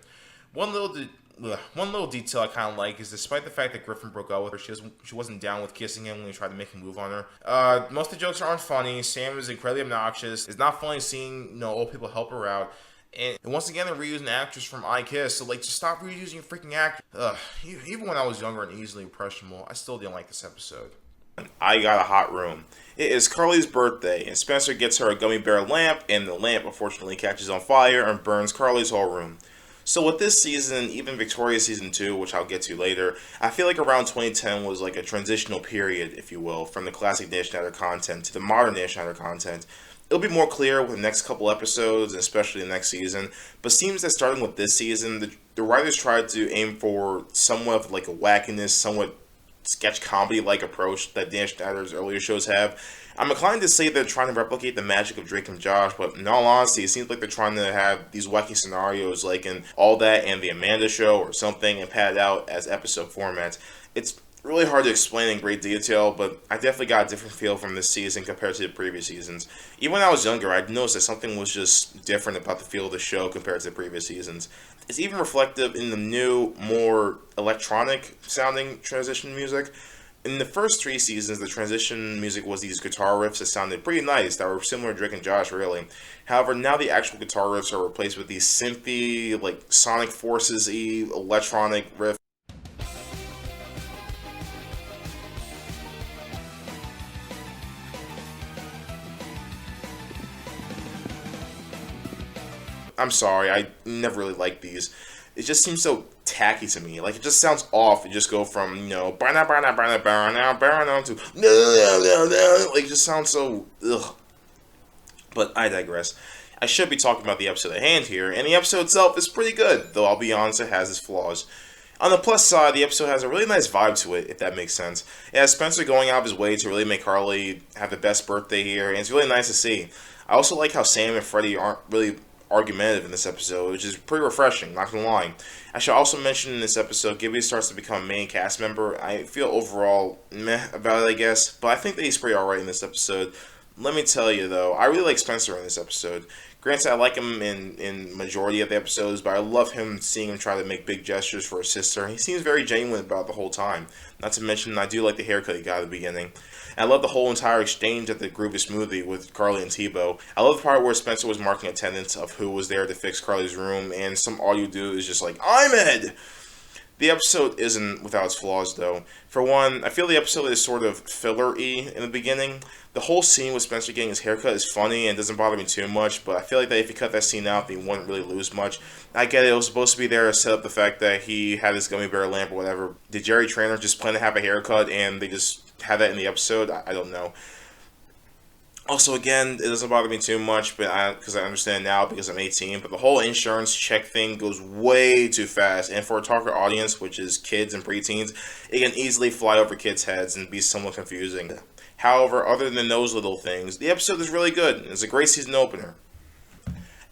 One little detail I kind of like is despite the fact that Griffin broke up with her, she wasn't down with kissing him when he tried to make a move on her. Most of the jokes aren't funny. Sam is incredibly obnoxious. It's not funny seeing old people help her out. And once again, they're reusing actors from iKiss, so just stop reusing your freaking actors. Even when I was younger and easily impressionable, I still didn't like this episode. I got a hot room. It is Carly's birthday, and Spencer gets her a gummy bear lamp, and the lamp unfortunately catches on fire and burns Carly's whole room. So with this season, even Victoria's season 2, which I'll get to later, I feel like around 2010 was like a transitional period, if you will, from the classic Dan Schneider content to the modern Dan Schneider content. It'll be more clear with the next couple episodes, especially the next season, but seems that starting with this season, the writers tried to aim for somewhat of like a wackiness, somewhat sketch comedy-like approach that Dan Schneider's earlier shows have. I'm inclined to say they're trying to replicate the magic of Drake and Josh, but in all honesty, it seems like they're trying to have these wacky scenarios like in All That and The Amanda Show or something and pad it out as episode formats. It's really hard to explain in great detail, but I definitely got a different feel from this season compared to the previous seasons. Even when I was younger, I'd noticed that something was just different about the feel of the show compared to the previous seasons. It's even reflective in the new, more electronic-sounding transition music. In the first 3 seasons, the transition music was these guitar riffs that sounded pretty nice, that were similar to Drake and Josh, really. However, now the actual guitar riffs are replaced with these synthy, like Sonic Forces-y electronic riffs. I'm sorry, I never really liked these. It just seems so tacky to me. Like, it just sounds off. You just go from, to like, it just sounds so, ugh. But I digress. I should be talking about the episode at hand here, and the episode itself is pretty good, though I'll be honest, it has its flaws. On the plus side, the episode has a really nice vibe to it, if that makes sense. It has Spencer going out of his way to really make Carly have the best birthday here, and it's really nice to see. I also like how Sam and Freddy aren't really argumentative in this episode, which is pretty refreshing, not gonna lie. I should also mention in this episode, Gibby starts to become a main cast member. I feel overall meh about it, I guess, but I think that he's pretty alright in this episode. Let me tell you, though, I really like Spencer in this episode. Granted, I like him in majority of the episodes, but I love seeing him try to make big gestures for his sister. He seems very genuine about it the whole time. Not to mention, I do like the haircut he got at the beginning. And I love the whole entire exchange at the Groovy Smoothie with Carly and Tebow. I love the part where Spencer was marking attendance of who was there to fix Carly's room, and some audio dude is just like, "I'm Ed!" The episode isn't without its flaws, though. For one, I feel the episode is sort of filler-y in the beginning. The whole scene with Spencer getting his haircut is funny and doesn't bother me too much, but I feel like that if you cut that scene out, then you wouldn't really lose much. I get it, it was supposed to be there to set up the fact that he had his gummy bear lamp or whatever. Did Jerry Trainer just plan to have a haircut and they just had that in the episode? I don't know. Also, again, it doesn't bother me too much, but because I understand now because I'm 18, but the whole insurance check thing goes way too fast, and for a target audience, which is kids and preteens, it can easily fly over kids' heads and be somewhat confusing. However, other than those little things, the episode is really good. It's a great season opener.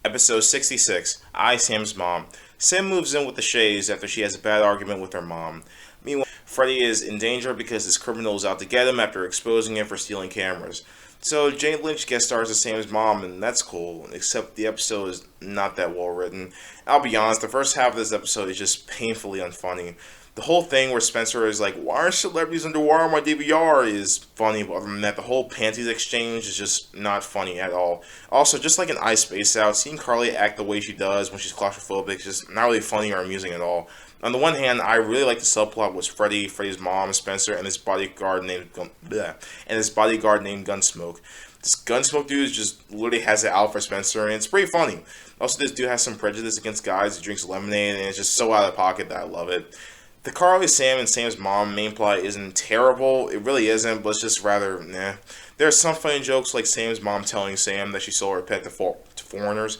Episode 66, I, Sam's Mom. Sam moves in with the Shays after she has a bad argument with her mom. Meanwhile, Freddy is in danger because his criminal is out to get him after exposing him for stealing cameras. So Jane Lynch guest stars as Sam's mom, and that's cool, except the episode is not that well written. I'll be honest, the first half of this episode is just painfully unfunny. The whole thing where Spencer is like, why are celebrities underwater on my DVR is funny, but other than that, the whole panties exchange is just not funny at all. Also, just like an I Space Out, seeing Carly act the way she does when she's claustrophobic is just not really funny or amusing at all. On the one hand, I really like the subplot with Freddy's mom, Spencer, and his bodyguard named Gunsmoke. This Gunsmoke dude just literally has it out for Spencer, and it's pretty funny. Also, this dude has some prejudice against guys who drinks lemonade, and it's just so out of pocket that I love it. The Carly, Sam, and Sam's mom main plot isn't terrible. It really isn't, but it's just rather, nah. There are some funny jokes like Sam's mom telling Sam that she sold her pet to foreigners.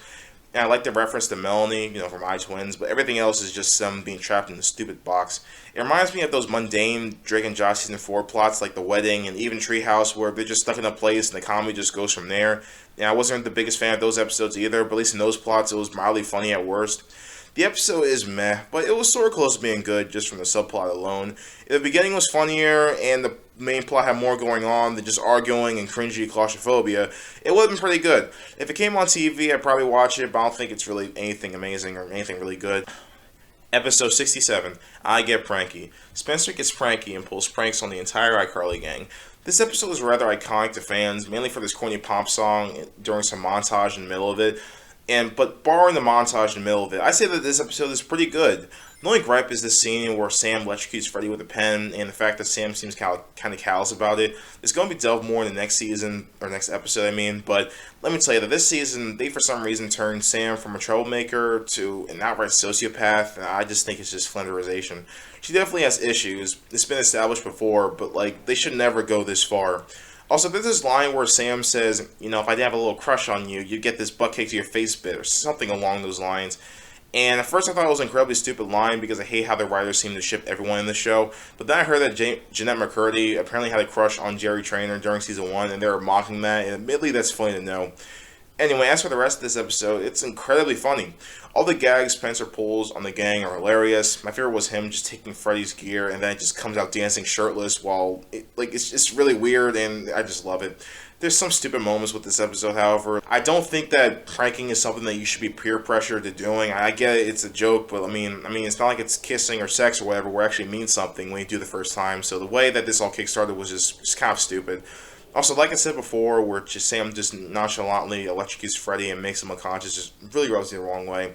And I like the reference to Melanie, from iTwins, but everything else is just them being trapped in a stupid box. It reminds me of those mundane Drake and Josh season 4 plots like The Wedding and even Treehouse where they're just stuck in a place and the comedy just goes from there. I wasn't the biggest fan of those episodes either, but at least in those plots it was mildly funny at worst. The episode is meh, but it was sort of close to being good just from the subplot alone. The beginning was funnier, and the main plot had more going on than just arguing and cringy claustrophobia. It would have been pretty good. If it came on TV, I'd probably watch it, but I don't think it's really anything amazing or anything really good. Episode 67, I Get Pranky. Spencer gets pranky and pulls pranks on the entire iCarly gang. This episode is rather iconic to fans, mainly for this corny pop song during some montage in the middle of it. But barring the montage in the middle of it, I say that this episode is pretty good. The only gripe is this scene where Sam electrocutes Freddy with a pen, and the fact that Sam seems kind of callous about it. It's going to be delved more in the next season, or next episode, but let me tell you that this season, they for some reason turned Sam from a troublemaker to an outright sociopath, and I just think it's just flenderization. She definitely has issues, it's been established before, but they should never go this far. Also, there's this line where Sam says, if I didn't have a little crush on you, you'd get this butt kick to your face bit, or something along those lines. And at first I thought it was an incredibly stupid line because I hate how the writers seem to ship everyone in the show. But then I heard that Jeanette McCurdy apparently had a crush on Jerry Trainer during season 1, and they were mocking that, and admittedly that's funny to know. Anyway, as for the rest of this episode, it's incredibly funny. All the gags Spencer pulls on the gang are hilarious. My favorite was him just taking Freddy's gear and then it just comes out dancing shirtless while it's just really weird, and I just love it. There's some stupid moments with this episode, however. I don't think that pranking is something that you should be peer pressured to doing. I get it, it's a joke, but I mean, it's not like it's kissing or sex or whatever where it actually means something when you do the first time. So the way that this all kickstarted was just kind of stupid. Also, like I said before, where Sam just nonchalantly electrocutes Freddy and makes him unconscious just really rubs me the wrong way.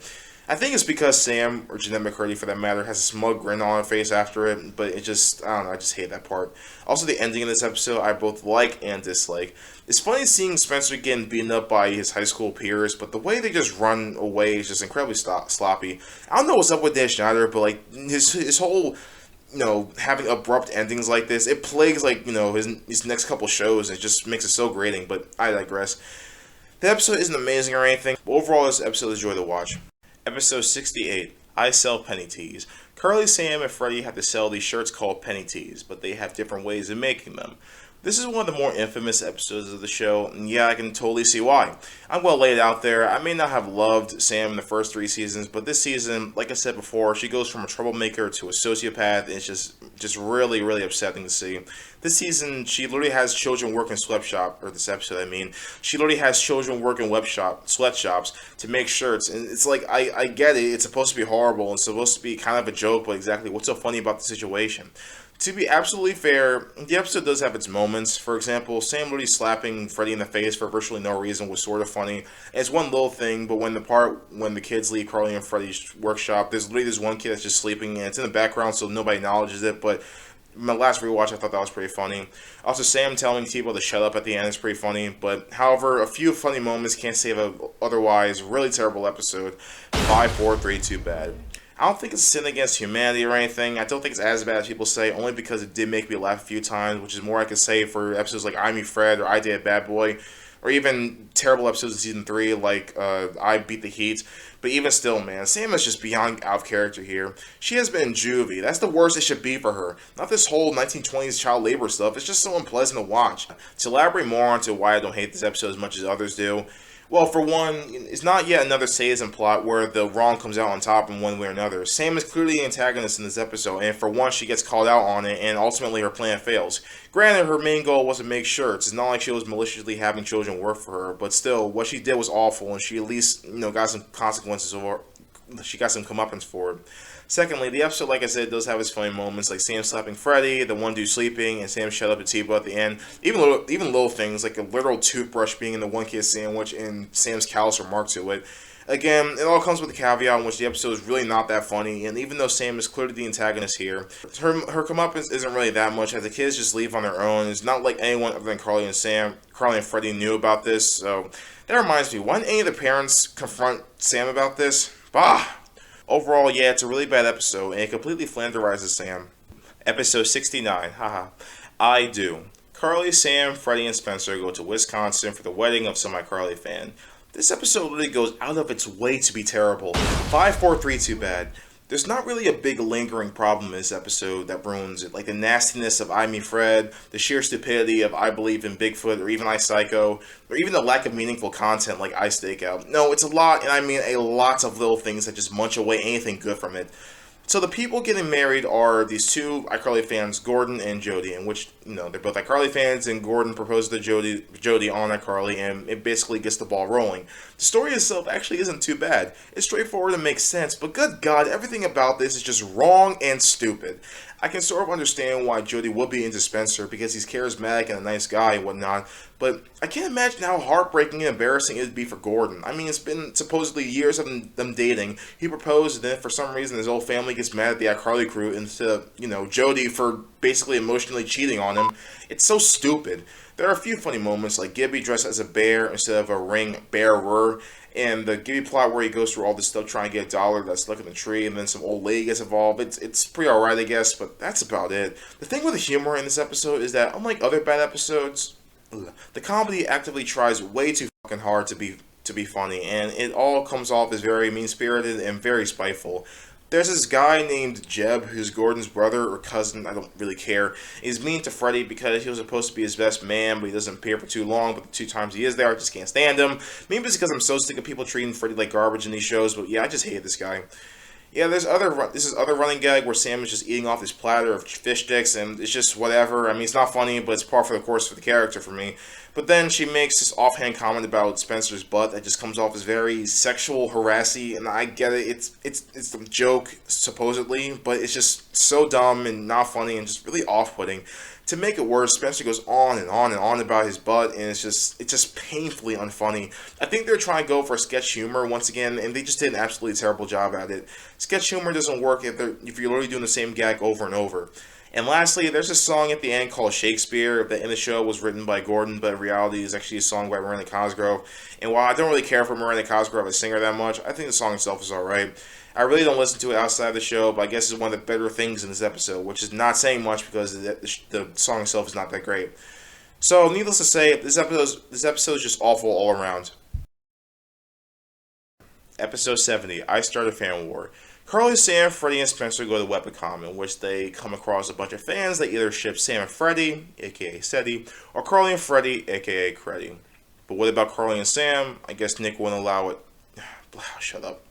I think it's because Sam, or Jeanette McCurdy for that matter, has a smug grin on her face after it, but I don't know, I just hate that part. Also, the ending of this episode, I both like and dislike. It's funny seeing Spencer getting beaten up by his high school peers, but the way they just run away is just incredibly sloppy. I don't know what's up with Dan Schneider, but his whole having abrupt endings like this, it plagues his next couple shows, and it just makes it so grating, but I digress. The episode isn't amazing or anything, but overall this episode is a joy to watch. Episode 68, I Sell Penny Tees. Curly, Sam, and Freddy have to sell these shirts called penny tees, but they have different ways of making them. This is one of the more infamous episodes of the show, and yeah, I can totally see why. I'm well laid out there. I may not have loved Sam in the first 3 seasons, but this season, like I said before, she goes from a troublemaker to a sociopath, and it's just really, really upsetting to see. This season, she literally has children work in sweatshop, or this episode, she literally has children work in sweatshops to make shirts, and it's like, I get it, it's supposed to be horrible, and supposed to be kind of a joke, but exactly what's so funny about the situation? To be absolutely fair, the episode does have its moments. For example, Sam literally slapping Freddy in the face for virtually no reason was sort of funny. And it's one little thing, but when the kids leave Carly and Freddy's workshop, there's literally this one kid that's just sleeping, and it's in the background, so nobody acknowledges it, but my last rewatch, I thought that was pretty funny. Also, Sam telling people to shut up at the end is pretty funny, but however, a few funny moments can't save a otherwise really terrible episode. 5, 4, 3, 2, bad. I don't think it's a sin against humanity or anything. I don't think it's as bad as people say, only because it did make me laugh a few times, which is more I could say for episodes like I'm Your Fred or I Date a Bad Boy. or even terrible episodes of season 3 like I Beat the Heat. But even still, man, Sam is just beyond out of character here. She has been in juvie. That's the worst it should be for her. Not this whole 1920s child labor stuff. It's just so unpleasant to watch. To elaborate more onto why I don't hate this episode as much as others do, well, for one, it's not yet another sadism plot where the wrong comes out on top in one way or another. Sam is clearly the antagonist in this episode, and for once she gets called out on it, and ultimately her plan fails. Granted, her main goal was to make shirts. It's not like she was maliciously having children work for her, but still, what she did was awful, and she at least, got some consequences over. She got some comeuppance for it. Secondly, the episode, like I said, does have its funny moments, like Sam slapping Freddy, the one dude sleeping, and Sam shut up at T-Bo at the end. Even little things, like a literal toothbrush being in the one kid's sandwich and Sam's callous remark to it. Again, it all comes with a caveat in which the episode is really not that funny, and even though Sam is clearly the antagonist here, her comeuppance isn't really that much, as the kids just leave on their own. It's not like anyone other than Carly and Freddy knew about this, so that reminds me, why didn't any of the parents confront Sam about this? Bah! Overall, yeah, it's a really bad episode, and it completely flanderizes Sam. Episode 69, haha. I Do. Carly, Sam, Freddie, and Spencer go to Wisconsin for the wedding of some iCarly fan. This episode really goes out of its way to be terrible. 5, 4, 3, too bad. There's not really a big lingering problem in this episode that ruins it, like the nastiness of I Me Fred, the sheer stupidity of I Believe in Bigfoot, or even I Psycho, or even the lack of meaningful content like I Stake Out. No, it's a lot, and I mean a lot of little things that just munch away anything good from it. So the people getting married are these two iCarly fans, Gordon and Jody, in which, they're both iCarly fans, and Gordon proposes to Jody on iCarly, and it basically gets the ball rolling. The story itself actually isn't too bad. It's straightforward and makes sense, but good God, everything about this is just wrong and stupid. I can sort of understand why Jody would be into Spencer, because he's charismatic and a nice guy and whatnot, but I can't imagine how heartbreaking and embarrassing it would be for Gordon. I mean, it's been supposedly years of them dating. He proposed, and then for some reason his whole family gets mad at the iCarly crew instead of, Jody for basically emotionally cheating on him. It's so stupid. There are a few funny moments, like Gibby dressed as a bear instead of a ring bearer, and the Gibby plot where he goes through all this stuff trying to get a dollar that's stuck in the tree, and then some old lady gets involved. It's pretty alright, I guess, but that's about it. The thing with the humor in this episode is that, unlike other bad episodes, the comedy actively tries way too fucking hard to be funny, and it all comes off as very mean-spirited and very spiteful. There's this guy named Jeb, who's Gordon's brother or cousin, I don't really care. He's mean to Freddy because he was supposed to be his best man, but he doesn't appear for too long, but the 2 times he is there, I just can't stand him. Maybe it's because I'm so sick of people treating Freddy like garbage in these shows, but yeah, I just hate this guy. Yeah, this is other running gag where Sam is just eating off this platter of fish sticks, and it's just whatever. I mean, it's not funny, but it's par for the course for the character for me. But then she makes this offhand comment about Spencer's butt that just comes off as very sexual, harassy, and I get it. It's a joke, supposedly, but it's just so dumb and not funny and just really off-putting. To make it worse, Spencer goes on and on and on about his butt, and it's just painfully unfunny. I think they're trying to go for sketch humor once again, and they just did an absolutely terrible job at it. Sketch humor doesn't work if you're literally doing the same gag over and over. And lastly, there's a song at the end called Shakespeare that in the show was written by Gordon, but in reality is actually a song by Miranda Cosgrove. And while I don't really care for Miranda Cosgrove as a singer that much, I think the song itself is alright. I really don't listen to it outside of the show, but I guess it's one of the better things in this episode, which is not saying much because the song itself is not that great. So, needless to say, this episode is just awful all around. Episode 70, I Start a Fan War. Carly, Sam, Freddy, and Spencer go to Webicon, in which they come across a bunch of fans that either ship Sam and Freddy, aka Seti, or Carly and Freddy, aka Creddy. But what about Carly and Sam? I guess Nick wouldn't allow it. Shut up.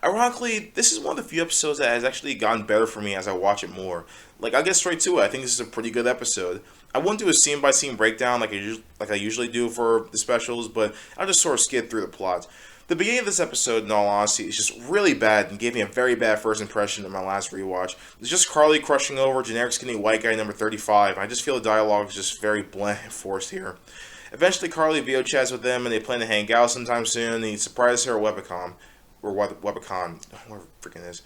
Ironically, this is one of the few episodes that has actually gotten better for me as I watch it more. Like, I'll get straight to it. I think this is a pretty good episode. I wouldn't do a scene-by-scene breakdown like I usually do for the specials, but I'll just sort of skid through the plot. The beginning of this episode, in all honesty, is just really bad and gave me a very bad first impression in my last rewatch. It's just Carly crushing over generic skinny white guy number 35. I just feel the dialogue is just very bland and forced here. Eventually, Carly video chats with them, and they plan to hang out sometime soon, and he surprises her at Webicon. Or Webicon, whatever it freaking is.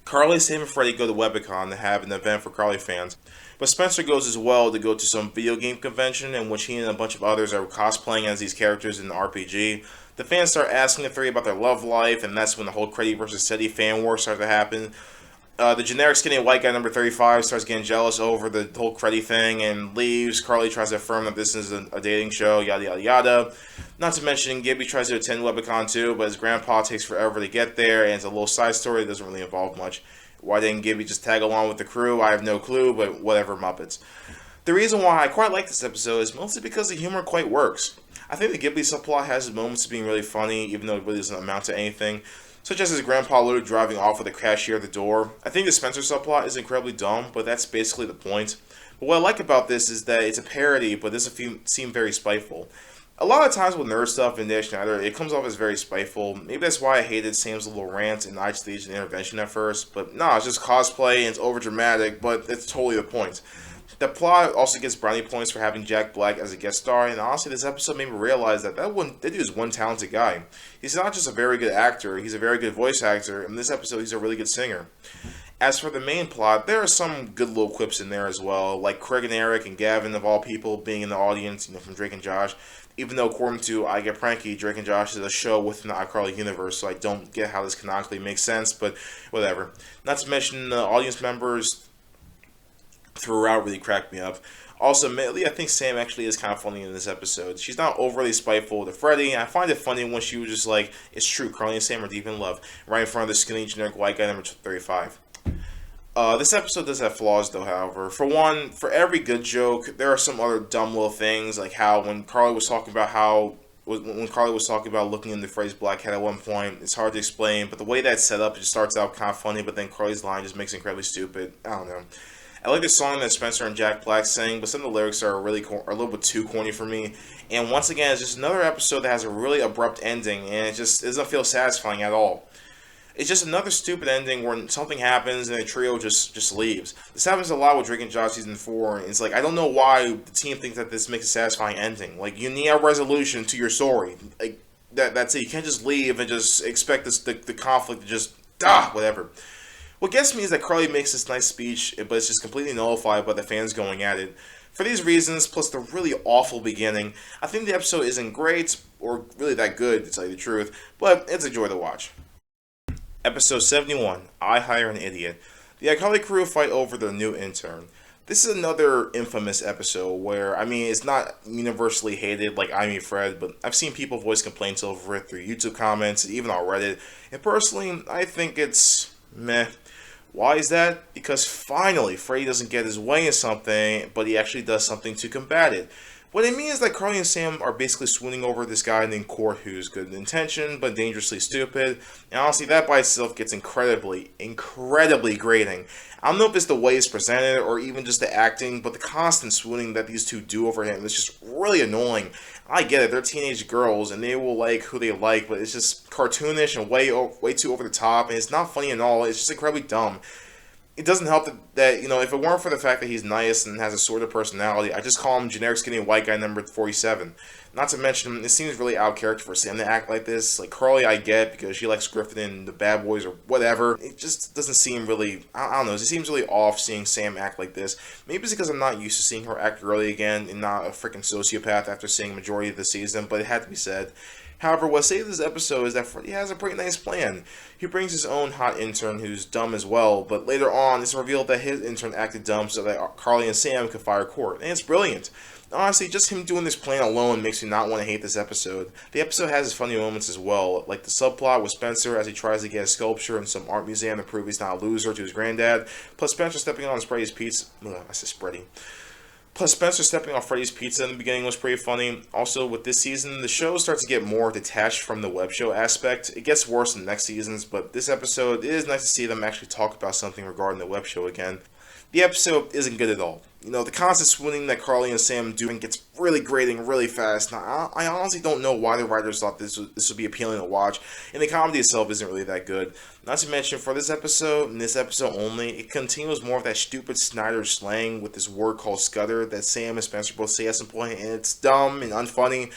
Carly, Sam, and Freddy go to Webicon to have an event for Carly fans. But Spencer goes as well to go to some video game convention in which he and a bunch of others are cosplaying as these characters in the RPG. The fans start asking the three about their love life, and that's when the whole Creddy versus Seti fan war starts to happen. The generic skinny white guy number 35 starts getting jealous over the whole cruddy thing and leaves. Carly tries to affirm that this is a dating show, yada yada yada. Not to mention, Gibby tries to attend WebiCon too, but his grandpa takes forever to get there, and it's a little side story that doesn't really involve much. Why didn't Gibby just tag along with the crew? I have no clue, but whatever, Muppets. The reason why I quite like this episode is mostly because the humor quite works. I think the Ghibli subplot has moments of being really funny, even though it really doesn't amount to anything, such as his grandpa literally driving off with a cashier at the door. I think the Spencer subplot is incredibly dumb, but that's basically the point. But what I like about this is that it's a parody, but this seem very spiteful. A lot of times with nerd stuff in Dash Schneider, it comes off as very spiteful. Maybe that's why I hated Sam's little rant and I staged an intervention at first, but no, it's just cosplay and it's over dramatic, but it's totally the point. The plot also gets brownie points for having Jack Black as a guest star, and honestly, this episode made me realize that that dude is one talented guy. He's not just a very good actor, he's a very good voice actor, and in this episode, he's a really good singer. As for the main plot, there are some good little quips in there as well, like Craig and Eric and Gavin, of all people, being in the audience, from Drake and Josh. Even though, according to I Get Pranky, Drake and Josh is a show within the iCarly universe, so I don't get how this canonically makes sense, but whatever. Not to mention the audience members throughout really cracked me up. Also, admittedly, I think Sam actually is kind of funny in this episode. She's not overly spiteful to Freddy. I find it funny when she was just like, it's true, Carly and Sam are deep in love, right in front of the skinny generic white guy number 35. This episode does have flaws, though, however. For one, for every good joke, there are some other dumb little things, like how when Carly was talking about looking into Freddy's black hat at one point, it's hard to explain, but the way that's set up, it just starts out kind of funny, but then Carly's line just makes it incredibly stupid. I don't know. I like the song that Spencer and Jack Black sing, but some of the lyrics are are a little bit too corny for me. And once again, it's just another episode that has a really abrupt ending, and it just doesn't feel satisfying at all. It's just another stupid ending where something happens and the trio just leaves. This happens a lot with Drake and Josh season 4, and it's like, I don't know why the team thinks that this makes a satisfying ending. Like, you need a resolution to your story. Like, that's it. You can't just leave and just expect the conflict to just, whatever. What gets me is that Carly makes this nice speech, but it's just completely nullified by the fans going at it. For these reasons, plus the really awful beginning, I think the episode isn't great, or really that good, to tell you the truth, but it's a joy to watch. Episode 71, I Hire an Idiot. The iCarly crew fight over their new intern. This is another infamous episode where, it's not universally hated like I Meet Fred, but I've seen people voice complaints over it through YouTube comments, and even on Reddit, and personally, I think it's meh. Why is that? Because finally, Freddy doesn't get his way in something, but he actually does something to combat it. What I mean is that Carly and Sam are basically swooning over this guy named Court who's good in intention, but dangerously stupid. And honestly, that by itself gets incredibly grating. I don't know if it's the way it's presented or even just the acting, but the constant swooning that these two do over him is just really annoying. I get it, they're teenage girls and they will like who they like, but it's just cartoonish and way too over the top, and it's not funny at all. It's just incredibly dumb. It doesn't help that if it weren't for the fact that he's nice and has a sort of personality, I just call him generic skinny white guy number 47. Not to mention, it seems really out of character for Sam to act like this. Like, Carly I get because she likes Griffin and the Bad Boys or whatever. It just doesn't seem really, I don't know, it seems really off seeing Sam act like this. Maybe it's because I'm not used to seeing her act girly again and not a freaking sociopath after seeing a majority of the season, but it had to be said. However, what saved this episode is that Freddy has a pretty nice plan. He brings his own hot intern who's dumb as well, but later on it's revealed that his intern acted dumb so that Carly and Sam could fire Court, and it's brilliant. Honestly, just him doing this plan alone makes me not want to hate this episode. The episode has its funny moments as well, like the subplot with Spencer as he tries to get a sculpture in some art museum to prove he's not a loser to his granddad, plus Spencer stepping on Freddy's pizza. I said Spready. Plus, Spencer stepping on Freddy's pizza in the beginning was pretty funny. Also, with this season, the show starts to get more detached from the web show aspect. It gets worse in the next seasons, but this episode, it is nice to see them actually talk about something regarding the web show again. The episode isn't good at all. The constant swooning that Carly and Sam do gets really grating really fast. Now, I honestly don't know why the writers thought this would be appealing to watch, and the comedy itself isn't really that good. Not to mention, for this episode, and this episode only, it continues more of that stupid Snyder slang with this word called scutter that Sam and Spencer both say at some point, and it's dumb and unfunny,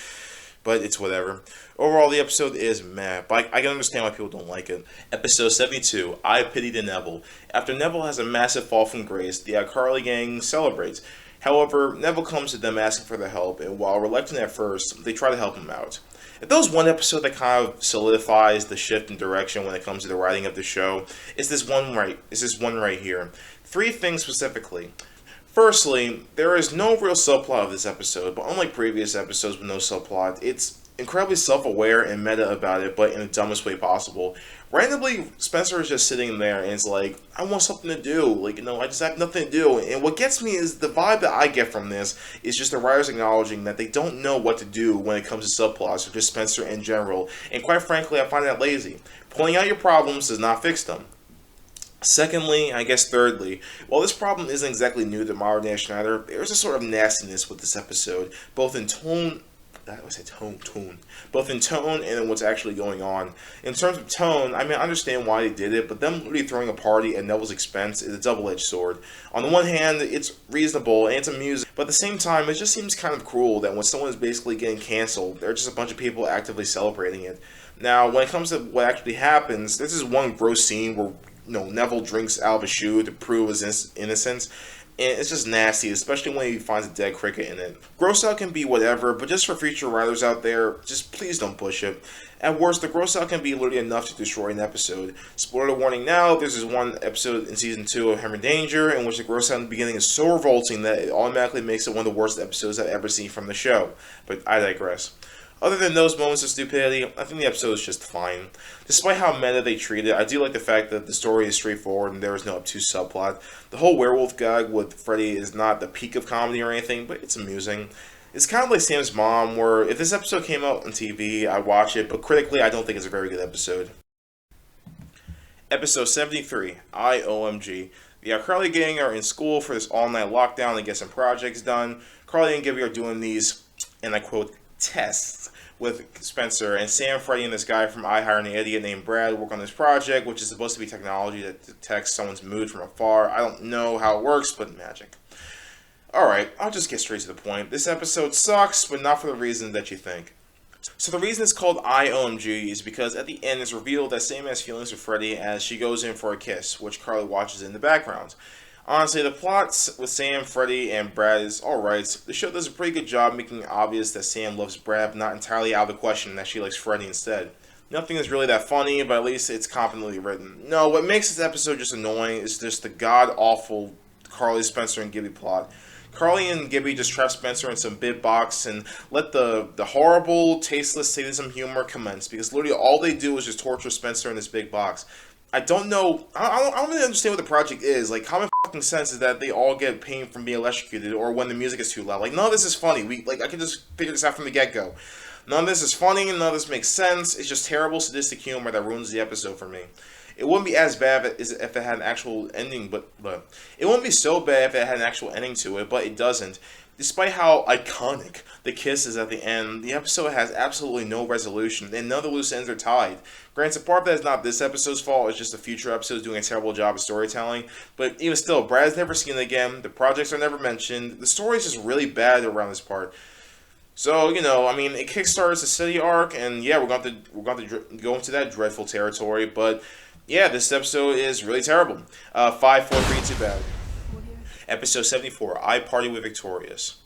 but it's whatever. Overall, the episode is meh, but I can understand why people don't like it. Episode 72, I Pity the Neville. After Neville has a massive fall from grace, the iCarly gang celebrates. However, Neville comes to them asking for their help, and while reluctant at first, they try to help him out. If there was one episode that kind of solidifies the shift in direction when it comes to the writing of the show, it's this one right here. Three things specifically. Firstly, there is no real subplot of this episode, but unlike previous episodes with no subplot, it's incredibly self-aware and meta about it, but in the dumbest way possible. Randomly, Spencer is just sitting there and it's like, I want something to do. Like, I just have nothing to do. And what gets me is the vibe that I get from this is just the writers acknowledging that they don't know what to do when it comes to subplots or just Spencer in general. And quite frankly, I find that lazy. Pointing out your problems does not fix them. Secondly, I guess thirdly, while this problem isn't exactly new to Mara Dan Schneider, there's a sort of nastiness with this episode, both in tone, both in tone and in what's actually going on. In terms of tone, I understand why they did it, but them literally throwing a party at Neville's expense is a double-edged sword. On the one hand, it's reasonable and it's amusing, but at the same time, it just seems kind of cruel that when someone is basically getting canceled, there are just a bunch of people actively celebrating it. Now, when it comes to what actually happens, this is one gross scene where Neville drinks out of a shoe to prove his innocence, and it's just nasty, especially when he finds a dead cricket in it. Gross out can be whatever, but just for future writers out there, just please don't push it. At worst, the gross out can be literally enough to destroy an episode. Spoiler warning now, there's this one episode in Season 2 of Hammer Danger in which the gross out in the beginning is so revolting that it automatically makes it one of the worst episodes I've ever seen from the show. But I digress. Other than those moments of stupidity, I think the episode is just fine. Despite how meta they treat it, I do like the fact that the story is straightforward and there is no obtuse subplot. The whole werewolf gag with Freddy is not the peak of comedy or anything, but it's amusing. It's kind of like Sam's Mom, where if this episode came out on TV, I'd watch it, but critically, I don't think it's a very good episode. Episode 73, IOMG. The iCarly gang are in school for this all-night lockdown to get some projects done. Carly and Gibby are doing these, and I quote, tests with Spencer, and Sam, Freddy, and this guy from I Hire an Idiot named Brad work on this project, which is supposed to be technology that detects someone's mood from afar. I don't know how it works, but magic. Alright, I'll just get straight to the point. This episode sucks, but not for the reason that you think. So the reason it's called IOMG is because at the end it's revealed that Sam has feelings for Freddy as she goes in for a kiss, which Carly watches in the background. Honestly, the plots with Sam, Freddy, and Brad is alright. The show does a pretty good job making it obvious that Sam loves Brad, but not entirely out of the question that she likes Freddy instead. Nothing is really that funny, but at least it's competently written. No, what makes this episode just annoying is just the god-awful Carly, Spencer, and Gibby plot. Carly and Gibby just trap Spencer in some big box and let the horrible, tasteless sadism humor commence, because literally all they do is just torture Spencer in this big box. I don't know. I don't really understand what the project is. Like, common fucking sense is that they all get pain from being electrocuted or when the music is too loud. Like, none of this is funny. I could just figure this out from the get-go. None of this is funny. None of this makes sense. It's just terrible, sadistic humor that ruins the episode for me. It wouldn't be as bad if it had an actual ending, but it wouldn't be so bad if it had an actual ending to it, but it doesn't. Despite how iconic the kiss is at the end, the episode has absolutely no resolution, and none of the loose ends are tied. Granted, part of that is not this episode's fault, it's just the future episodes doing a terrible job of storytelling, but even still, Brad's never seen it again, the projects are never mentioned, the story is just really bad around this part. So, it kickstarts the city arc, and yeah, we're going to go into that dreadful territory, but yeah, this episode is really terrible. 5, 4, 3, too bad. Episode 74, I Party with Victorious.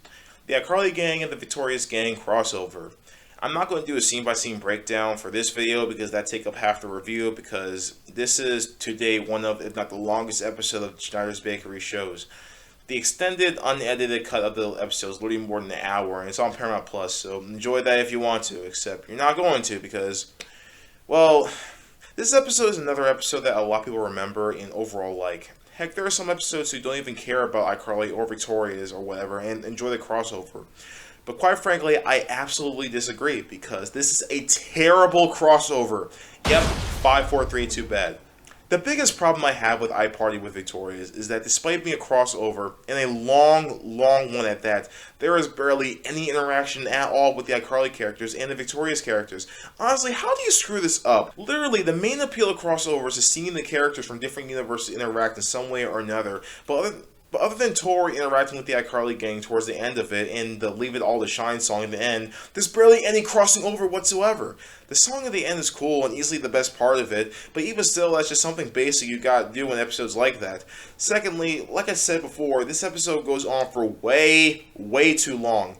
The iCarly gang and the Victorious gang crossover. I'm not going to do a scene-by-scene breakdown for this video because that take up half the review, because this is today one of, if not the longest episode of Schneider's Bakery shows. The extended, unedited cut of the episode is literally more than an hour, and it's on Paramount Plus, so enjoy that if you want to, except you're not going to because, well, this episode is another episode that a lot of people remember and overall like. Heck, there are some episodes who don't even care about iCarly or Victoria's or whatever and enjoy the crossover. But quite frankly, I absolutely disagree because this is a terrible crossover. Yep, 5, 4, 3, too bad. The biggest problem I have with I Party with Victoria's is that despite being a crossover, and a long, long one at that, there is barely any interaction at all with the iCarly characters and the Victoria's characters. Honestly, how do you screw this up? Literally, the main appeal of crossovers is seeing the characters from different universes interact in some way or another, but But other than Tori interacting with the iCarly gang towards the end of it and the Leave It All to Shine song at the end, there's barely any crossing over whatsoever. The song at the end is cool and easily the best part of it, but even still, that's just something basic you gotta do in episodes like that. Secondly, like I said before, this episode goes on for way too long.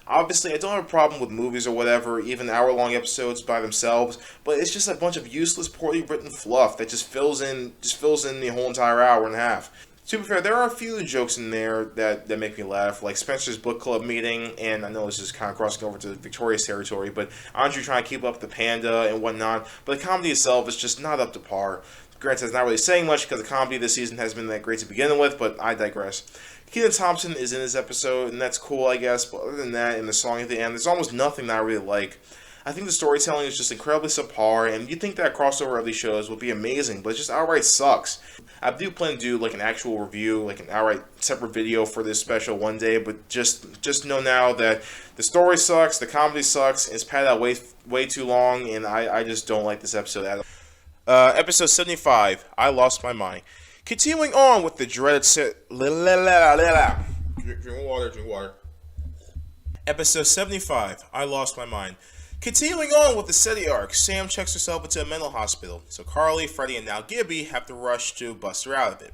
Obviously, I don't have a problem with movies or whatever, even hour-long episodes by themselves, but it's just a bunch of useless, poorly written fluff that just fills in the whole entire hour and a half. To be fair, there are a few jokes in there that make me laugh, like Spencer's book club meeting, and I know this is kind of crossing over to Victoria's territory, but Andrew trying to keep up the panda and whatnot, but the comedy itself is just not up to par. Granted, it's not really saying much because the comedy this season has been that great to begin with, but I digress. Kenan Thompson is in this episode, and that's cool, I guess, but other than that, in the song at the end, there's almost nothing that I really like. I think the storytelling is just incredibly subpar, and you'd think that a crossover of these shows would be amazing, but it just outright sucks. I do plan to do like an actual review, like an outright separate video for this special one day, but just know now that the story sucks, the comedy sucks, it's padded out way too long, and I just don't like this episode at all. Episode 75, I Lost My Mind. Continuing on with the dreaded drink water. Episode 75, I Lost My Mind. Continuing on with the city arc, Sam checks herself into a mental hospital, so Carly, Freddie, and now Gibby have to rush to bust her out of it.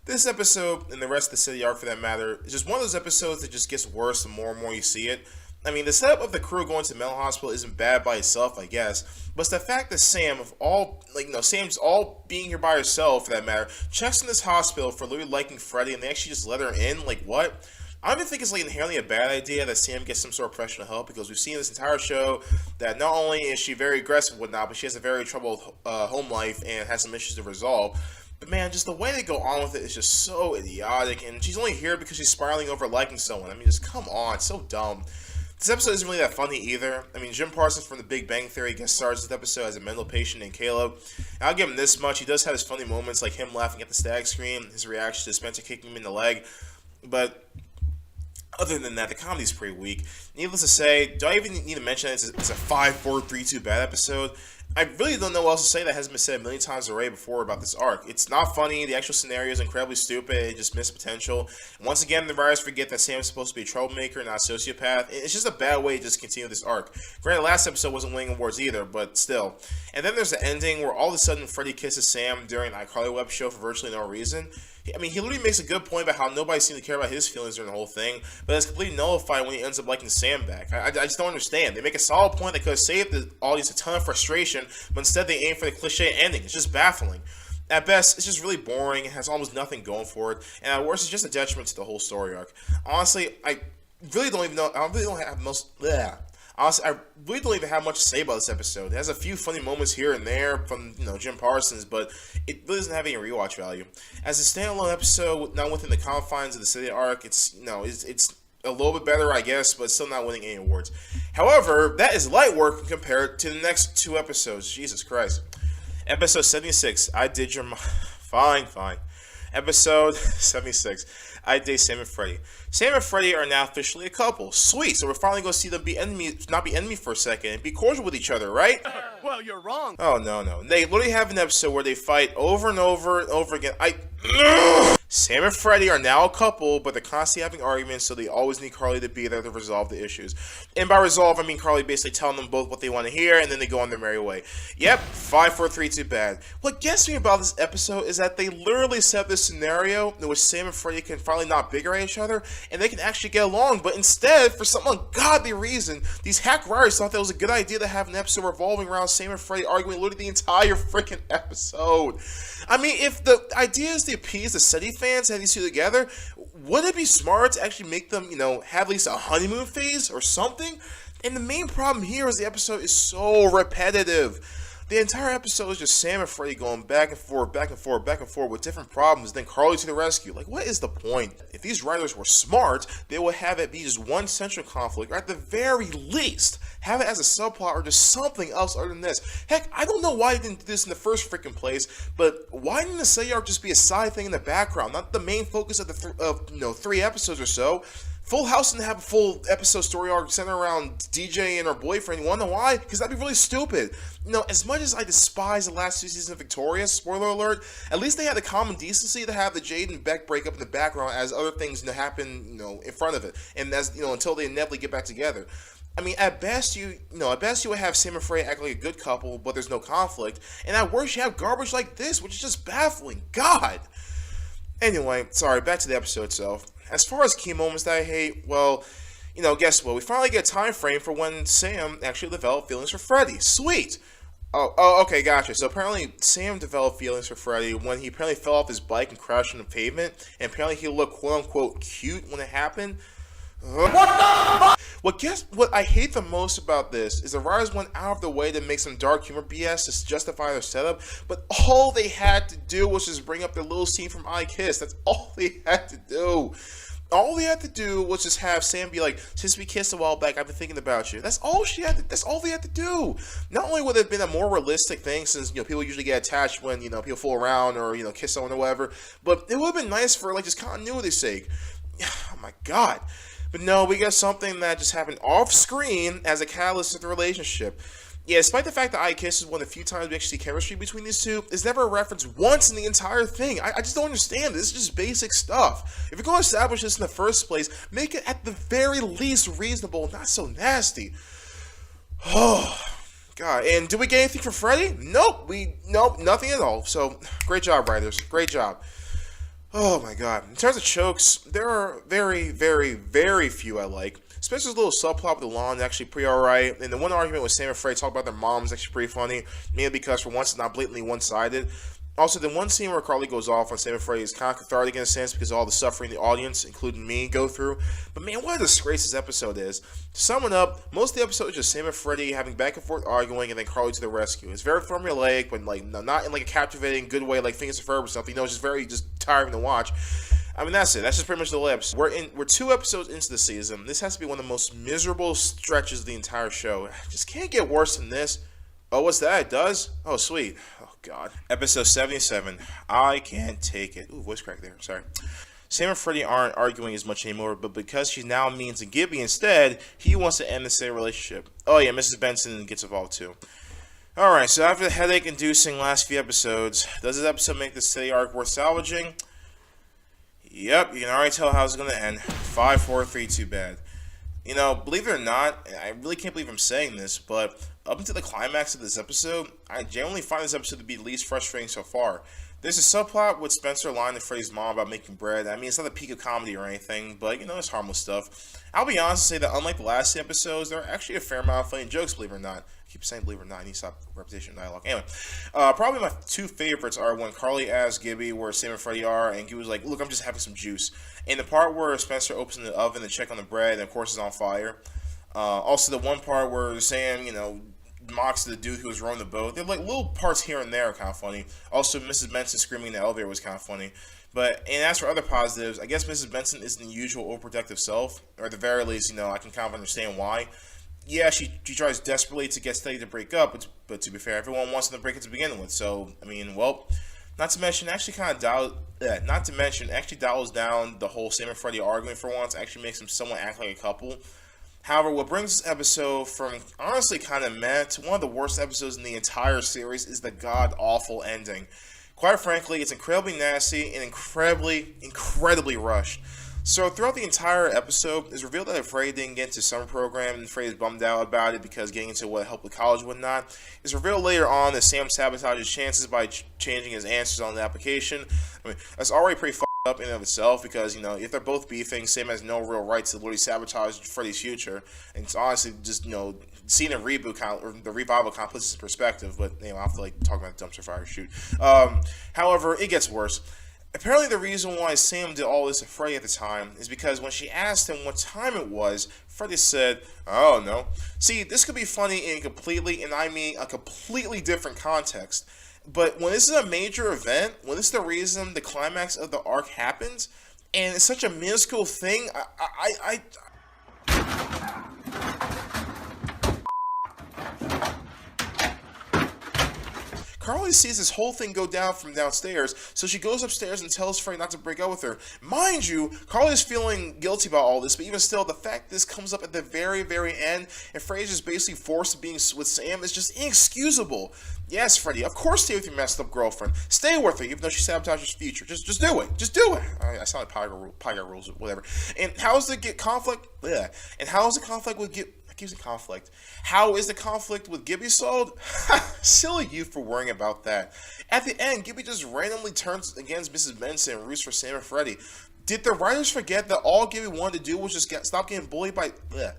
This episode, and the rest of the city arc for that matter, is just one of those episodes that just gets worse the more and more you see it. I mean, the setup of the crew going to the mental hospital isn't bad by itself, I guess, but it's the fact that Sam, Sam's all being here by herself for that matter, checks in this hospital for literally liking Freddie, and they actually just let her in, like what? I don't even think it's like inherently a bad idea that Sam gets some sort of professional help, because we've seen this entire show that not only is she very aggressive and whatnot, but she has a very troubled home life and has some issues to resolve. But man, just the way they go on with it is just so idiotic, and she's only here because she's spiraling over liking someone. I mean, just come on, it's so dumb. This episode isn't really that funny either. I mean, Jim Parsons from The Big Bang Theory guest stars this episode as a mental patient named Caleb. And I'll give him this much, he does have his funny moments, like him laughing at the stag scream, his reaction to Spencer kicking him in the leg, but other than that, the comedy's pretty weak. Needless to say, do I even need to mention that it's a 5, 4, 3, 2 bad episode? I really don't know what else to say that hasn't been said a million times already before about this arc. It's not funny, the actual scenario is incredibly stupid, it just missed potential. And once again, the writers forget that Sam is supposed to be a troublemaker, not a sociopath. It's just a bad way to just continue this arc. Granted, last episode wasn't winning awards either, but still. And then there's the ending where all of a sudden Freddie kisses Sam during an iCarly web show for virtually no reason. I mean, he literally makes a good point about how nobody seemed to care about his feelings during the whole thing, but it's completely nullified when he ends up liking Sam back. I just don't understand. They make a solid point that could have saved the audience a ton of frustration, but instead they aim for the cliche ending. It's just baffling. At best, it's just really boring, it has almost nothing going for it, and at worst, it's just a detriment to the whole story arc. Honestly, I really don't even know, Honestly, I really don't even have much to say about this episode. It has a few funny moments here and there from, Jim Parsons, but it really doesn't have any rewatch value. As a standalone episode, not within the confines of the city arc, it's a little bit better, I guess, but still not winning any awards. However, that is light work compared to the next two episodes. Jesus Christ. Episode 76, I Did Your Fine. Episode 76, I Date Sam and Freddie. Sam and Freddie are now officially a couple. Sweet, so we're finally going to see them not be enemies for a second and be cordial with each other, right? Well, you're wrong. Oh, no. They literally have an episode where they fight over and over and over again. Sam and Freddie are now a couple, but they're constantly having arguments, so they always need Carly to be there to resolve the issues. And by resolve, I mean Carly basically telling them both what they want to hear, and then they go on their merry way. Yep, 5, 4, 3, 2 bad. What gets me about this episode is that they literally set this scenario in which Sam and Freddie can finally not bicker at each other, and they can actually get along, but instead, for some ungodly reason, these hack writers thought that was a good idea to have an episode revolving around Sam and Freddie arguing literally the entire freaking episode. I mean, if the idea is to appease the city fans and have these two together, wouldn't it be smart to actually make them, have at least a honeymoon phase or something? And the main problem here is the episode is so repetitive. The entire episode is just Sam and Freddie going back and forth with different problems, then Carly to the rescue. Like, what is the point? If these writers were smart, they would have it be just one central conflict, or at the very least, have it as a subplot or just something else other than this. Heck, I don't know why they didn't do this in the first freaking place, but why didn't the city arc just be a side thing in the background, not the main focus of the 3 episodes or so? Full House didn't have a full episode story arc centered around DJ and her boyfriend. You wanna know why? Because that'd be really stupid. You know, as much as I despise the last 2 seasons of Victoria, spoiler alert, at least they had the common decency to have the Jade and Beck break up in the background as other things happen, in front of it, and as until they inevitably get back together. I mean, at best you would have Sam and Freya act like a good couple, but there's no conflict, and at worst you have garbage like this, which is just baffling. God. Anyway, sorry, back to the episode itself. As far as key moments that I hate, well, guess what? We finally get a time frame for when Sam actually developed feelings for Freddy. Sweet! Oh, okay, gotcha. So apparently Sam developed feelings for Freddy when he apparently fell off his bike and crashed on the pavement, and apparently he looked quote-unquote cute when it happened. What the fuck? Well, guess what I hate the most about this is the writers went out of the way to make some dark humor BS to justify their setup, but all they had to do was just bring up the little scene from I Kiss. That's all they had to do. All they had to do was just have Sam be like, "Since we kissed a while back, I've been thinking about you." That's all they had to do. Not only would it have been a more realistic thing, since people usually get attached when people fool around or kiss someone or whatever, but it would have been nice for just continuity's sake. Oh my god. But no, we got something that just happened off screen as a catalyst of the relationship. Yeah, despite the fact that I Kiss is one of the few times we actually see chemistry between these two, there's never a reference once in the entire thing. I just don't understand. This is just basic stuff. If you're going to establish this in the first place, make it at the very least reasonable, not so nasty. Oh, God. And did we get anything for Freddy? Nope, nothing at all. So, great job, writers. Great job. Oh my god. In terms of chokes, there are very, very, very few I like. Spencer's little subplot with the lawn is actually pretty alright. And the one argument with Sam and Frey talk about their moms is actually pretty funny. Mainly because for once it's not blatantly one-sided. Also, the one scene where Carly goes off on Sam and Frey is kind of cathartic in a sense because of all the suffering the audience, including me, go through. But man, what a disgrace this episode is. To sum it up, most of the episode is just Sam and Freddy having back and forth arguing and then Carly to the rescue. It's very formulaic, but not in a captivating, good way like Phineas and Ferb or something. It's just very tiring to watch. I mean, that's it. That's just pretty much the lips. We're 2 episodes into the season. This has to be one of the most miserable stretches of the entire show. It just can't get worse than this. Oh, what's that? It does? Oh, sweet. Oh, God. Episode 77. I can't take it. Ooh, voice crack there. Sorry. Sam and Freddy aren't arguing as much anymore, but because she's now mean to Gibby instead, he wants to end the same relationship. Oh, yeah, Mrs. Benson gets involved too. Alright, so after the headache-inducing last few episodes, does this episode make the city arc worth salvaging? Yep, you can already tell how it's going to end. 5, 4, 3, 2, bad. Believe it or not, I really can't believe I'm saying this, but up until the climax of this episode, I generally find this episode to be the least frustrating so far. There's a subplot with Spencer lying to Freddy's mom about making bread. I mean, it's not the peak of comedy or anything, but, it's harmless stuff. I'll be honest and say that unlike the last 2 episodes, there are actually a fair amount of funny jokes, believe it or not. I keep saying believe it or not, I need to stop repetition dialogue. Anyway, probably my 2 favorites are when Carly asks Gibby where Sam and Freddy are, and Gibby was like, "Look, I'm just having some juice." And the part where Spencer opens the oven to check on the bread, and of course it's on fire. Also, the one part where Sam, mocks the dude who was rowing the boat. They're little parts here and there are kind of funny. Also, Mrs. Benson screaming in the elevator was kind of funny. And as for other positives, I guess Mrs. Benson isn't the usual overprotective self, or at the very least, I can kind of understand why. Yeah, she tries desperately to get Steady to break up, but to be fair, everyone wants them to break it to begin with. So, I mean, well, not to mention actually dials down the whole Sam and Freddy arguing for once, actually makes them somewhat act like a couple. However, what brings this episode from honestly kind of meh to one of the worst episodes in the entire series is the god-awful ending. Quite frankly, it's incredibly nasty and incredibly rushed. So throughout the entire episode, it's revealed that Freddy didn't get into summer program, and Freddy is bummed out about it because getting into what helped with college and whatnot. It's revealed later on that Sam sabotaged his chances by changing his answers on the application. I mean, that's already pretty up in and of itself because, if they're both beefing, Sam has no real right to literally sabotage Freddy's future. And it's honestly just, seeing a reboot or the revival kind of puts this in perspective, but, I'll have to, talk about the dumpster fire shoot. However, it gets worse. Apparently the reason why Sam did all this to Freddy at the time is because when she asked him what time it was, Freddy said, "Oh, no." See, this could be funny in a completely different context. But when this is a major event, when this is the reason the climax of the arc happens, and it's such a minuscule thing, Carly sees this whole thing go down from downstairs, so she goes upstairs and tells Freddie not to break up with her. Mind you, Carly's feeling guilty about all this, but even still, the fact this comes up at the very, very end, and Freddie's just basically forced to being with Sam is just inexcusable. Yes, Freddie, of course stay with your messed up girlfriend. Stay with her, even though she sabotaged your future. Just do it. Just do it. I sound like Pie Guy rules, whatever. And how's the conflict? Yeah. And how's the conflict with conflict. How is the conflict with Gibby solved? Silly you for worrying about that. At the end, Gibby just randomly turns against Mrs. Benson and roots for Sam and Freddie. Did the writers forget that all Gibby wanted to do was just stop getting bullied by... Bleh.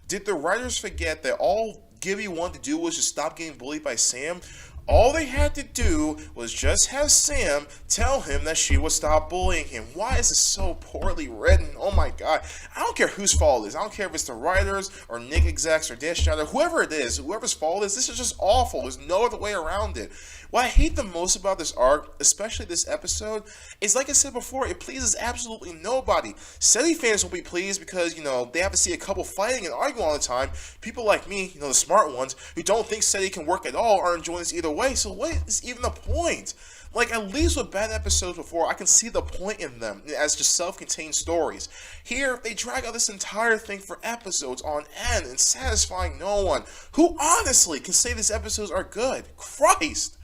Did the writers forget that all Gibby wanted to do was just stop getting bullied by Sam? All they had to do was just have Sam tell him that she would stop bullying him. Why is this so poorly written? Oh my god. I don't care whose fault it is. I don't care if it's the writers or Nick execs or Dan Schneider, whoever it is, whoever's fault it is, this is just awful. There's no other way around it. What I hate the most about this arc, especially this episode, is like I said before, it pleases absolutely nobody. SETI fans will be pleased because, they have to see a couple fighting and arguing all the time. People like me, the smart ones, who don't think SETI can work at all are enjoying this either way. So what is even the point? Like, at least with bad episodes before, I can see the point in them as just self-contained stories. Here, they drag out this entire thing for episodes on end and satisfying no one. Who honestly can say these episodes are good? Christ!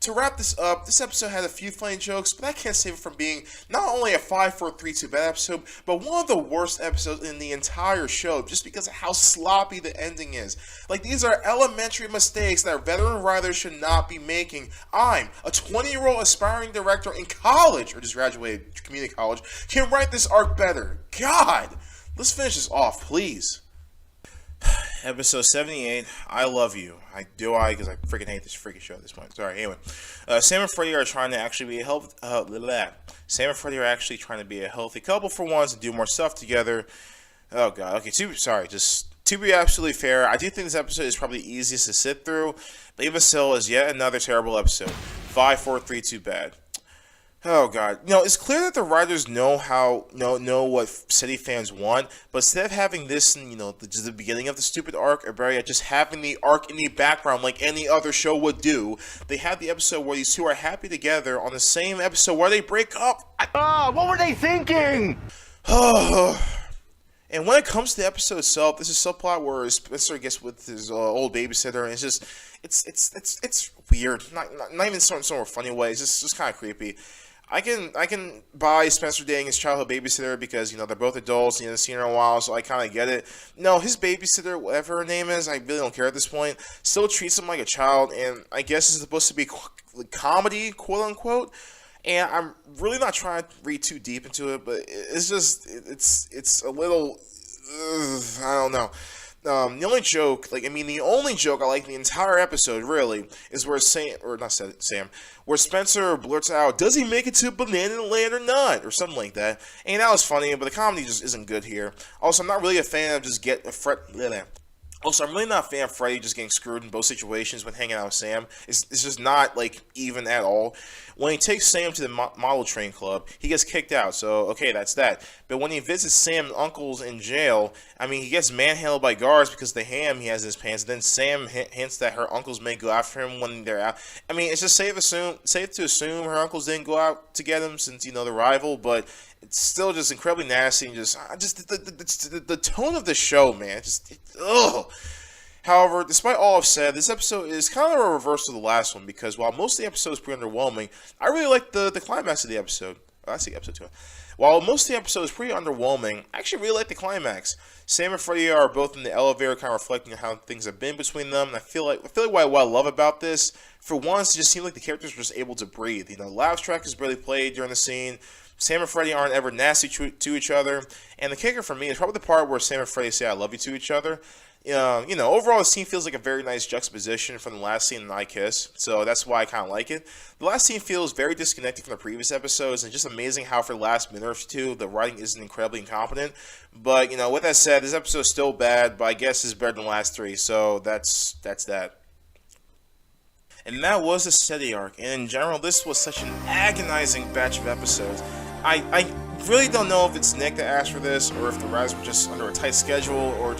To wrap this up, this episode had a few funny jokes, but I can't save it from being not only a 5, 4, 3, 2 bad episode, but one of the worst episodes in the entire show, just because of how sloppy the ending is. Like, these are elementary mistakes that veteran writers should not be making. I'm a 20-year-old aspiring director in college, or just graduated community college, can write this arc better. God! Let's finish this off, please. Episode 78, I Love You. Because I freaking hate this freaking show at this point. Sorry, anyway. Sam and Freddie are trying to actually be a Sam and Freddie are actually trying to be a healthy couple for once and do more stuff together. Oh, God. Okay, to be absolutely fair, I do think this episode is probably the easiest to sit through, but even still is yet another terrible episode. 5, 4, 3, 2 bad. Oh god, it's clear that the writers know what SETI fans want, but instead of having this, just the beginning of the stupid arc, or better yet, just having the arc in the background like any other show would do, they have the episode where these two are happy together on the same episode where they break up. What were they thinking? And when it comes to the episode itself, this is a subplot where Spencer gets with his old babysitter, and it's weird. Not even some sort of funny way. It's just kind of creepy. I can buy Spencer dating his childhood babysitter because, they're both adults and he hasn't seen her in a while, so I kind of get it. No, his babysitter, whatever her name is, I really don't care at this point, still treats him like a child, and I guess it's supposed to be comedy, quote-unquote, and I'm really not trying to read too deep into it, but it's a little, I don't know. The only joke I like in the entire episode, really, is where where Spencer blurts out, does he make it to Banana Land or not? Or something like that. And that was funny, but the comedy just isn't good here. Also, I'm not really a fan of I'm really not a fan of Freddie just getting screwed in both situations when hanging out with Sam. It's just not, even at all. When he takes Sam to the model train club, he gets kicked out, so, okay, that's that. But when he visits Sam's uncles in jail, he gets manhandled by guards because of the ham he has in his pants. Then Sam hints that her uncles may go after him when they're out. It's just safe to assume her uncles didn't go out to get him since, the rival, but it's still just incredibly nasty and the tone of the show, man. Ugh. However, despite all I've said, this episode is kind of a reverse of the last one because while most of the episode is pretty underwhelming, I really like the climax of the episode. Oh, I see episode 2. While most of the episode is pretty underwhelming, I actually really like the climax. Sam and Freddie are both in the elevator, kind of reflecting on how things have been between them. And I feel like what I love about this, for once, it just seems like the characters are just able to breathe. The laugh track is barely played during the scene. Sam and Freddie aren't ever nasty to each other. And the kicker for me is probably the part where Sam and Freddie say I love you to each other. Overall the scene feels like a very nice juxtaposition from the last scene in I Kiss, so that's why I kind of like it. The last scene feels very disconnected from the previous episodes, and just amazing how for the last minute or two, the writing isn't incredibly incompetent. But, with that said, this episode is still bad, but I guess it's better than the last 3, so that's that. And that was the SETI arc, and in general, this was such an agonizing batch of episodes. I really don't know if it's Nick that asked for this, or if the writers were just under a tight schedule, or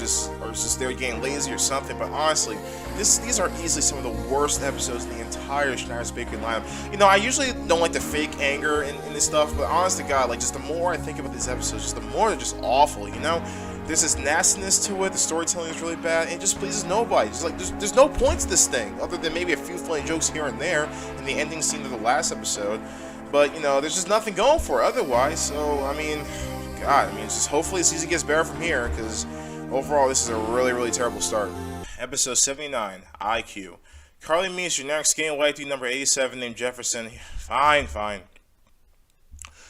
it's just they're getting lazy or something. But honestly, these are easily some of the worst episodes in the entire Schneider's Bakery lineup. I usually don't like the fake anger in this stuff, but honest to God, like, just the more I think about these episodes, just the more they're just awful. There's this nastiness to it. The storytelling is really bad, and it just pleases nobody. Just like there's no point to this thing other than maybe a few funny jokes here and there in the ending scene of the last episode. But there's just nothing going for it otherwise. So God, it's just hopefully the season gets better from here, because overall this is a really, really terrible start. Episode 79, IQ. Carly meets generic skinny white dude number 87 named Jefferson. Fine.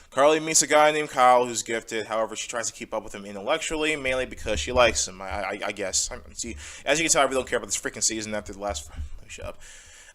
Carly meets a guy named Kyle who's gifted. However, she tries to keep up with him intellectually, mainly because she likes him, I guess. See, as you can tell, I really don't care about this freaking season after the last... Let me shut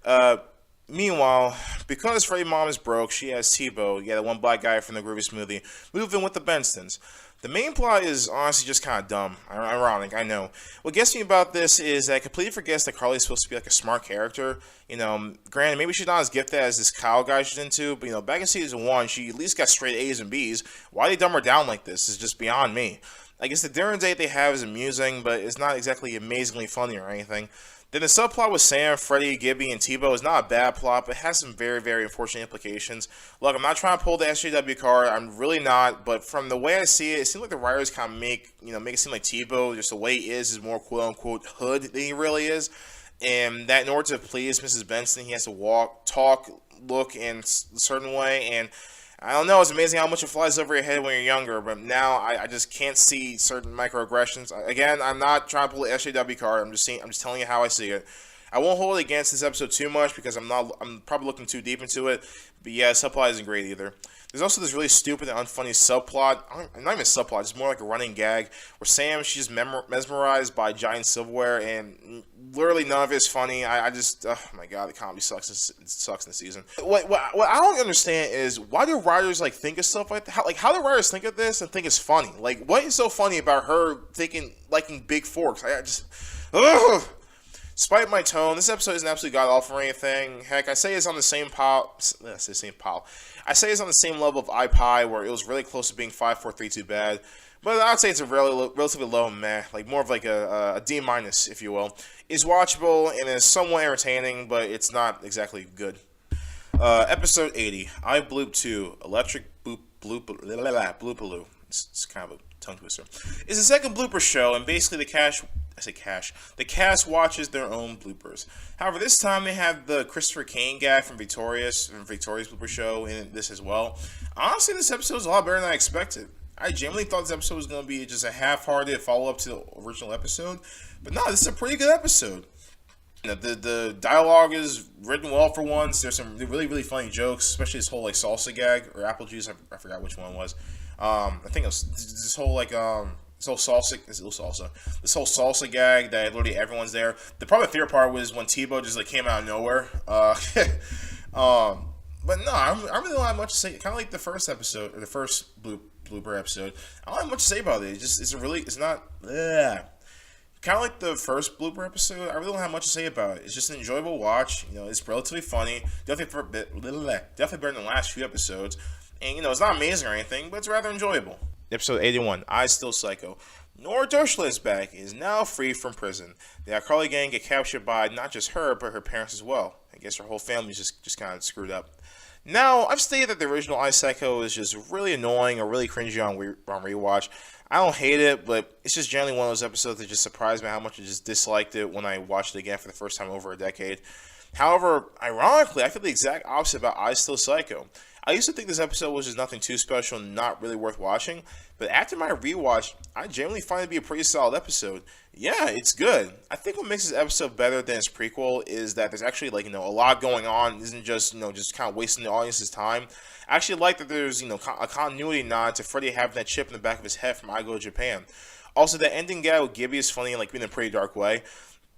up. Meanwhile, because Freddie's mom is broke, she has Tebow, the one black guy from the Groovy Smoothie, move in with the Benstons. The main plot is honestly just kind of dumb. Ironic, I know. What gets me about this is that I completely forgets that Carly's supposed to be like a smart character. Granted, maybe she's not as gifted as this Kyle guy she's into, but back in season 1, she at least got straight A's and B's. Why they dumb her down like this is just beyond me. I guess the dinner date they have is amusing, but it's not exactly amazingly funny or anything. Then the subplot with Sam, Freddie, Gibby, and Tebow is not a bad plot, but it has some very, very unfortunate implications. Look, I'm not trying to pull the SJW card. I'm really not, but from the way I see it, it seems like the writers kind of make it seem like Tebow, just the way he is more quote-unquote hood than he really is. And that in order to please Mrs. Benson, he has to walk, talk, look in a certain way, and I don't know, it's amazing how much it flies over your head when you're younger, but now I just can't see certain microaggressions. Again, I'm not trying to pull the SJW card, I'm just telling you how I see it. I won't hold it against this episode too much because I'm probably looking too deep into it, but yeah, subplot isn't great either. There's also this really stupid and unfunny subplot, not even subplot, it's more like a running gag, where Sam, she's mesmerized by giant silverware, and literally none of it's funny. Oh my God, the comedy sucks. It sucks in the season. What I don't understand is, why do writers think of stuff like that? How do writers think of this and think it's funny? What is so funny about her liking big forks? Ugh! Despite my tone, this episode isn't absolutely god-awful or anything. Heck, I say it's on the same I say it's on the same level of iPie, where it was really close to being 5, 4, 3, 2 bad. But I'd say it's a relatively low meh, more of a D-, if you will. It's watchable and is somewhat entertaining, but it's not exactly good. Episode 80, I Bloop 2, Electric Bloopaloo. It's kind of a tongue twister. It's the second blooper show, and basically the cast watches their own bloopers. However, this time they have the Christopher Kane guy from Victorious blooper show in this as well. Honestly, this episode is a lot better than I expected. I genuinely thought this episode was going to be just a half-hearted follow-up to the original episode, but no, this is a pretty good episode. The dialogue is written well for once. There's some really, really funny jokes, especially this whole salsa gag or apple juice. I forgot which one it was. I think it was this whole salsa gag that literally everyone's there. The probably favorite part was when Tebow just came out of nowhere. But no, I really don't have much to say. Kind of like the first episode or the first blooper episode. I don't have much to say about it. It's not. Kind of like the first blooper episode, I really don't have much to say about it. It's just an enjoyable watch. It's relatively funny. Definitely better than the last few episodes. And, it's not amazing or anything, but it's rather enjoyable. Episode 81, I Still Psycho. Nora Dershla is back and is now free from prison. The iCarly gang get captured by not just her, but her parents as well. I guess her whole family's just kind of screwed up. Now, I've stated that the original I Psycho is just really annoying or really cringy on rewatch. I don't hate it, but it's just generally one of those episodes that just surprised me how much I just disliked it when I watched it again for the first time over a decade. However, ironically, I feel the exact opposite about I Still Psycho. I used to think this episode was just nothing too special and not really worth watching, but after my rewatch, I generally find it to be a pretty solid episode. Yeah, it's good. I think what makes this episode better than its prequel is that there's actually a lot going on. It isn't just just kind of wasting the audience's time. I actually like that there's a continuity nod to Freddy having that chip in the back of his head from I Go to Japan. Also, the ending guy with Gibby is funny in a pretty dark way.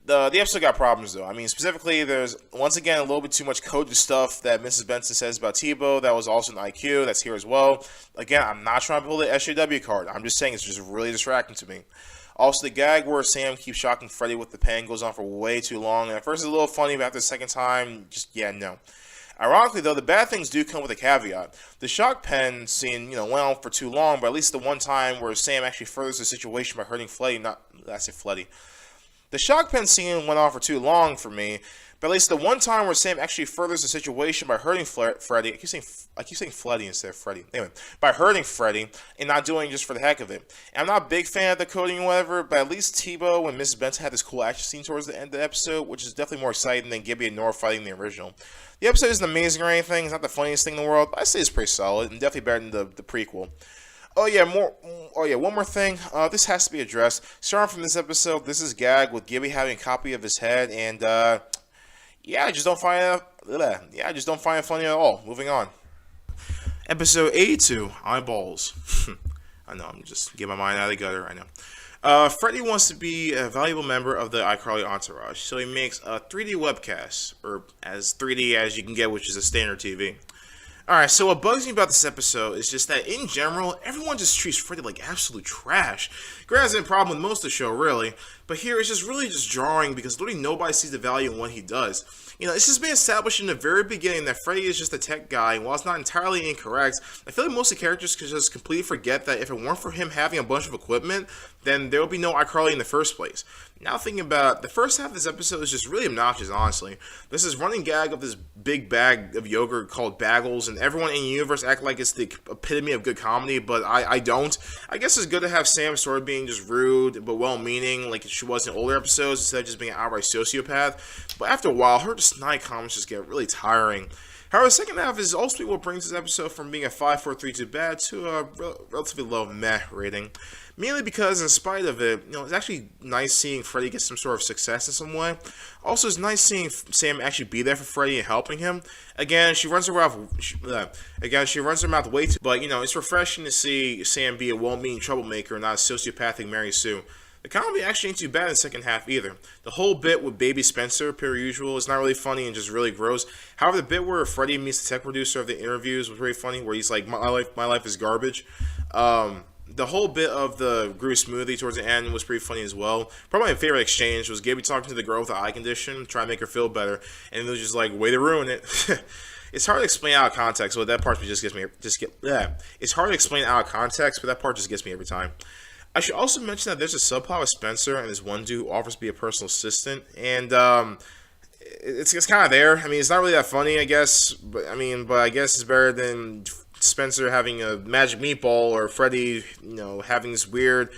The episode got problems, though. I mean, specifically, there's, once again, a little bit too much coded stuff that Mrs. Benson says about Tebow. That was also an IQ. That's here as well. Again, I'm not trying to pull the SJW card. I'm just saying it's just really distracting to me. Also, the gag where Sam keeps shocking Freddy with the pen goes on for way too long. And at first, it's a little funny, but after the second time, no. Ironically, though, the bad things do come with a caveat. The shock pen scene, went on for too long, but at least the one time where Sam actually furthers the situation by hurting Freddy, Freddy. The shock pen scene went on for too long for me, but at least the one time where Sam actually furthers the situation by hurting Freddy, I keep saying Freddy instead of Freddy. Anyway, by hurting Freddy and not doing it just for the heck of it. And I'm not a big fan of the coding or whatever, but at least Tebow and Mrs. Benson had this cool action scene towards the end of the episode, which is definitely more exciting than Gibby and Nora fighting the original. The episode isn't amazing or anything, it's not the funniest thing in the world, but I say it's pretty solid and definitely better than the prequel. One more thing. This has to be addressed. Starting from this episode, this is gag with Gibby having a copy of his head, and I just don't find it funny at all. Moving on. Episode 82, Eyeballs. I know, I'm just getting my mind out of the gutter. I know. Freddy wants to be a valuable member of the iCarly entourage, so he makes a 3D webcast, or as 3D as you can get, which is a standard TV. Alright, so what bugs me about this episode is just that, in general, everyone just treats Freddy like absolute trash. Granted, that's a problem with most of the show, really, but here it's just really just jarring because literally nobody sees the value in what he does. You know, it's just been established in the very beginning that Freddy is just a tech guy, and while it's not entirely incorrect, I feel like most of the characters could just completely forget that if it weren't for him having a bunch of equipment, then there would be no iCarly in the first place. Now thinking about it, the first half of this episode is just really obnoxious, honestly. This is running gag of this big bag of yogurt called Baggles, and everyone in the universe act like it's the epitome of good comedy, but I don't. I guess it's good to have Sam sort of being just rude, but well-meaning, like she was in older episodes, instead of just being an outright sociopath. But after a while, her snide comments just get really tiring. However, the second half is also what brings this episode from being a 5, 4, 3, 2 bad to a relatively low meh rating. Mainly because, in spite of it, it's actually nice seeing Freddy get some sort of success in some way. Also, it's nice seeing Sam actually be there for Freddy and helping him. Again, she runs her mouth way too. But it's refreshing to see Sam be a well-meaning troublemaker and not a sociopathic Mary Sue. The comedy actually ain't too bad in the second half either. The whole bit with Baby Spencer, per usual, is not really funny and just really gross. However, the bit where Freddy meets the tech producer of the interviews was really funny, where he's like, my life is garbage. The whole bit of the Groove Smoothie towards the end was pretty funny as well. Probably my favorite exchange was Gibby talking to the girl with the eye condition, trying to make her feel better, and it was just like, way to ruin it. It's hard to explain out of context, so that part just gets me. It's hard to explain out of context, but that part just gets me every time. I should also mention that there's a subplot with Spencer and this one dude who offers to be a personal assistant, and it's kind of there. I mean, it's not really that funny, I guess, but I guess it's better than Spencer having a magic meatball or Freddy, having this weird,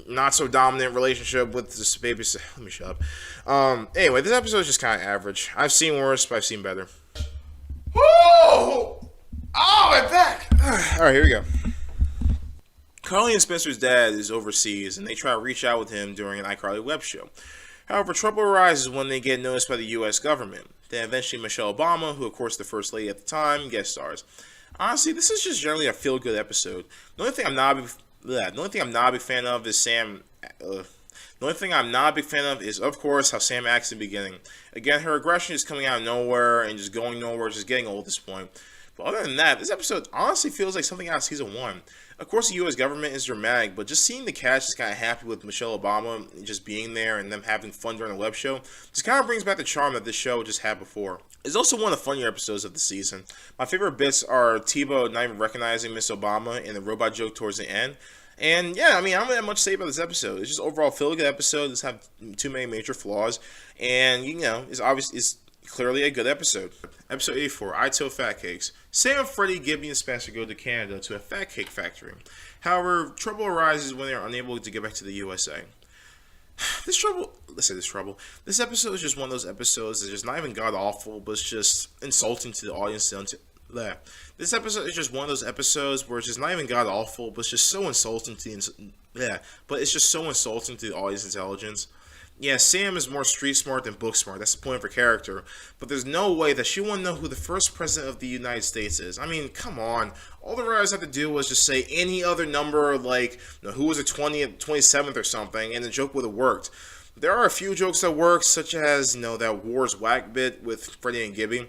not so dominant relationship with this baby. Let me shut up. Anyway, this episode is just kind of average. I've seen worse, but I've seen better. Woo! Oh, I'm back. All right, here we go. Carly and Spencer's dad is overseas, and they try to reach out with him during an iCarly web show. However, trouble arises when they get noticed by the U.S. government. Then eventually Michelle Obama, who of course the first lady at the time, guest stars. Honestly, this is just generally a feel-good episode. The only thing I'm not a big fan of is Sam. The only thing I'm not a big fan of is, of course, how Sam acts in the beginning. Again, her aggression is coming out of nowhere and just going nowhere, just getting old at this point. But other than that, this episode honestly feels like something out of season 1. Of course, the U.S. government is dramatic, but just seeing the cast just kind of happy with Michelle Obama just being there and them having fun during the web show just kind of brings back the charm that this show just had before. It's also one of the funnier episodes of the season. My favorite bits are Tebow not even recognizing Miss Obama and the robot joke towards the end. And yeah, I don't really have much to say about this episode. It's just overall a feel-good episode. It doesn't have too many major flaws, and it's clearly a good episode. Episode 84, I Tow Fat Cakes. Sam, Freddy, Gibby, and Spencer go to Canada to a fat cake factory. However, trouble arises when they are unable to get back to the USA. This episode is just one of those episodes that's just not even god-awful, but it's just insulting to the audience. This episode is just one of those episodes where it's just not even god-awful, but it's just so insulting to the audience intelligence. Yeah, Sam is more street smart than book smart. That's the point of her character. But there's no way that she wouldn't know who the first president of the United States is. I mean, come on. All the writers had to do was just say any other number, like who was the 20th, 27th or something, and the joke would have worked. There are a few jokes that work, such as that Wars Whack bit with Freddy and Gibby.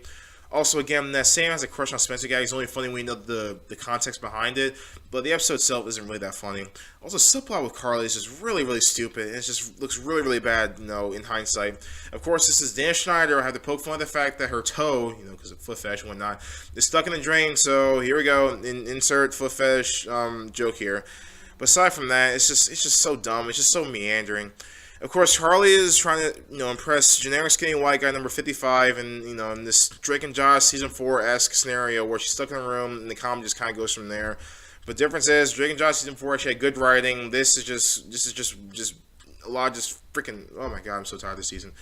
Also, again, that Sam has a crush on Spencer guy. He's only funny when you know the context behind it, but the episode itself isn't really that funny. Also, subplot with Carly is just really, really stupid. It just looks really, really bad, in hindsight. Of course, this is Dan Schneider. I have to poke fun at the fact that her toe, because of foot fetish and whatnot, is stuck in the drain. So here we go. Insert foot fetish joke here. But aside from that, it's just so dumb. It's just so meandering. Of course, Harley is trying to impress generic skinny white guy number 55, and in this Drake and Josh season 4-esque scenario where she's stuck in a room and the comedy just kind of goes from there. But the difference is Drake and Josh season 4 actually had good writing. This is just a lot of just freaking. Oh my god, I'm so tired of this season.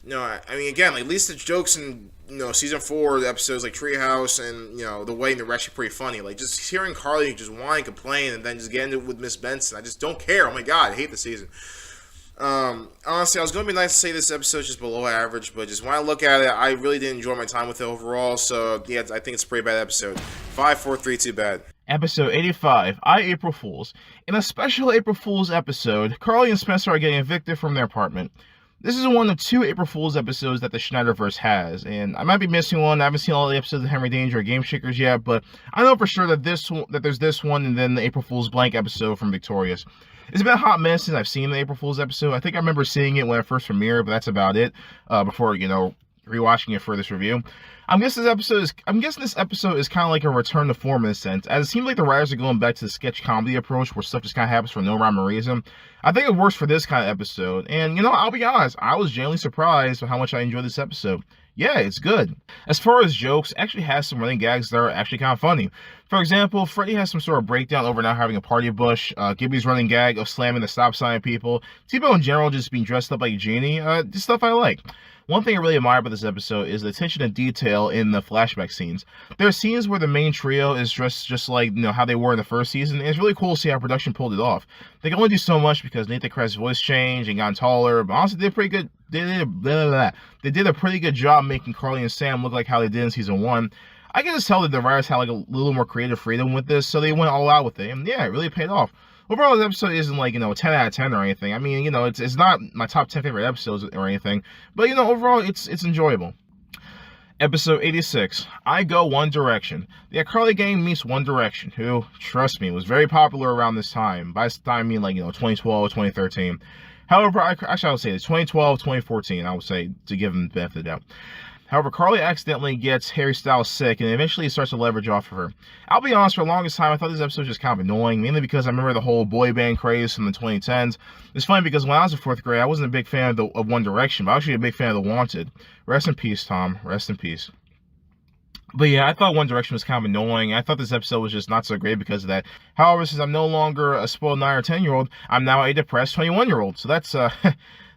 I mean, again, like, at least the jokes in season 4, the episodes like Treehouse and the wedding, they're actually pretty funny. Like, just hearing Carly just whine and complain and then just getting it with Miss Benson, I just don't care. Oh my god, I hate the season. Honestly, I was going to be nice to say this episode is just below average, but just when I look at it, I really didn't enjoy my time with it overall. So yeah, I think it's a pretty bad episode. 5, 4, 3, 2, bad. Episode 85, I April Fools. In a special April Fools episode, Carly and Spencer are getting evicted from their apartment. This is one of 2 April Fools episodes that the Schneiderverse has, and I might be missing one. I haven't seen all the episodes of Henry Danger or Game Shakers yet, but I know for sure that there's this one and then the April Fool's Blank episode from Victorious. It's been a hot minute since I've seen the April Fool's episode. I think I remember seeing it when it first premiered, but that's about it. Before rewatching it for this review. I'm guessing this episode is kind of like a return to form in a sense, as it seems like the writers are going back to the sketch comedy approach where stuff just kind of happens for no rhyme or reason. I think it works for this kind of episode, and I'll be honest, I was genuinely surprised by how much I enjoyed this episode. Yeah, it's good. As far as jokes, it actually has some running gags that are actually kind of funny. For example, Freddy has some sort of breakdown over not having a party bush, Gibby's running gag of slamming the stop sign at people, T-Bone in general just being dressed up like a genie, just stuff I like. One thing I really admire about this episode is the attention to detail in the flashback scenes. There are scenes where the main trio is dressed just like how they were in the first season, and it's really cool to see how production pulled it off. They can only do so much because Nathan Kress's voice changed and got taller, but honestly, they did a pretty good job making Carly and Sam look like how they did in season 1. I can just tell that the writers had like a little more creative freedom with this, so they went all out with it, and yeah, it really paid off. Overall, this episode isn't like, 10 out of 10 or anything. I mean, it's not my top 10 favorite episodes or anything. But, overall, it's enjoyable. Episode 86, I Go One Direction. The iCarly gang meets One Direction, who, trust me, was very popular around this time. By this time, I mean, 2012, 2013. However, I would say 2012, 2014, I would say, to give them the benefit of the doubt. However, Carly accidentally gets Harry Styles sick and eventually starts to leverage off of her. I'll be honest, for the longest time, I thought this episode was just kind of annoying, mainly because I remember the whole boy band craze from the 2010s. It's funny because when I was in 4th grade, I wasn't a big fan of One Direction, but I was actually a big fan of The Wanted. Rest in peace, Tom. Rest in peace. But yeah, I thought One Direction was kind of annoying. I thought this episode was just not so great because of that. However, since I'm no longer a spoiled 9 or 10-year-old, I'm now a depressed 21-year-old. So that's, oh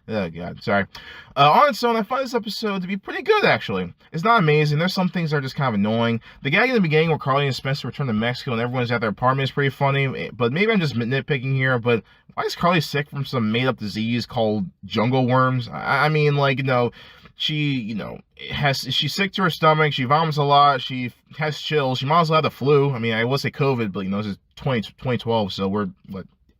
god, sorry. On its own, I find this episode to be pretty good, actually. It's not amazing. There's some things that are just kind of annoying. The gag in the beginning where Carly and Spencer return to Mexico and everyone's at their apartment is pretty funny, but maybe I'm just nitpicking here, but why is Carly sick from some made-up disease called jungle worms? I mean, she's sick to her stomach, she vomits a lot, she has chills, she might as well have the flu. I mean, I will say COVID, but, this is 2012, so we're,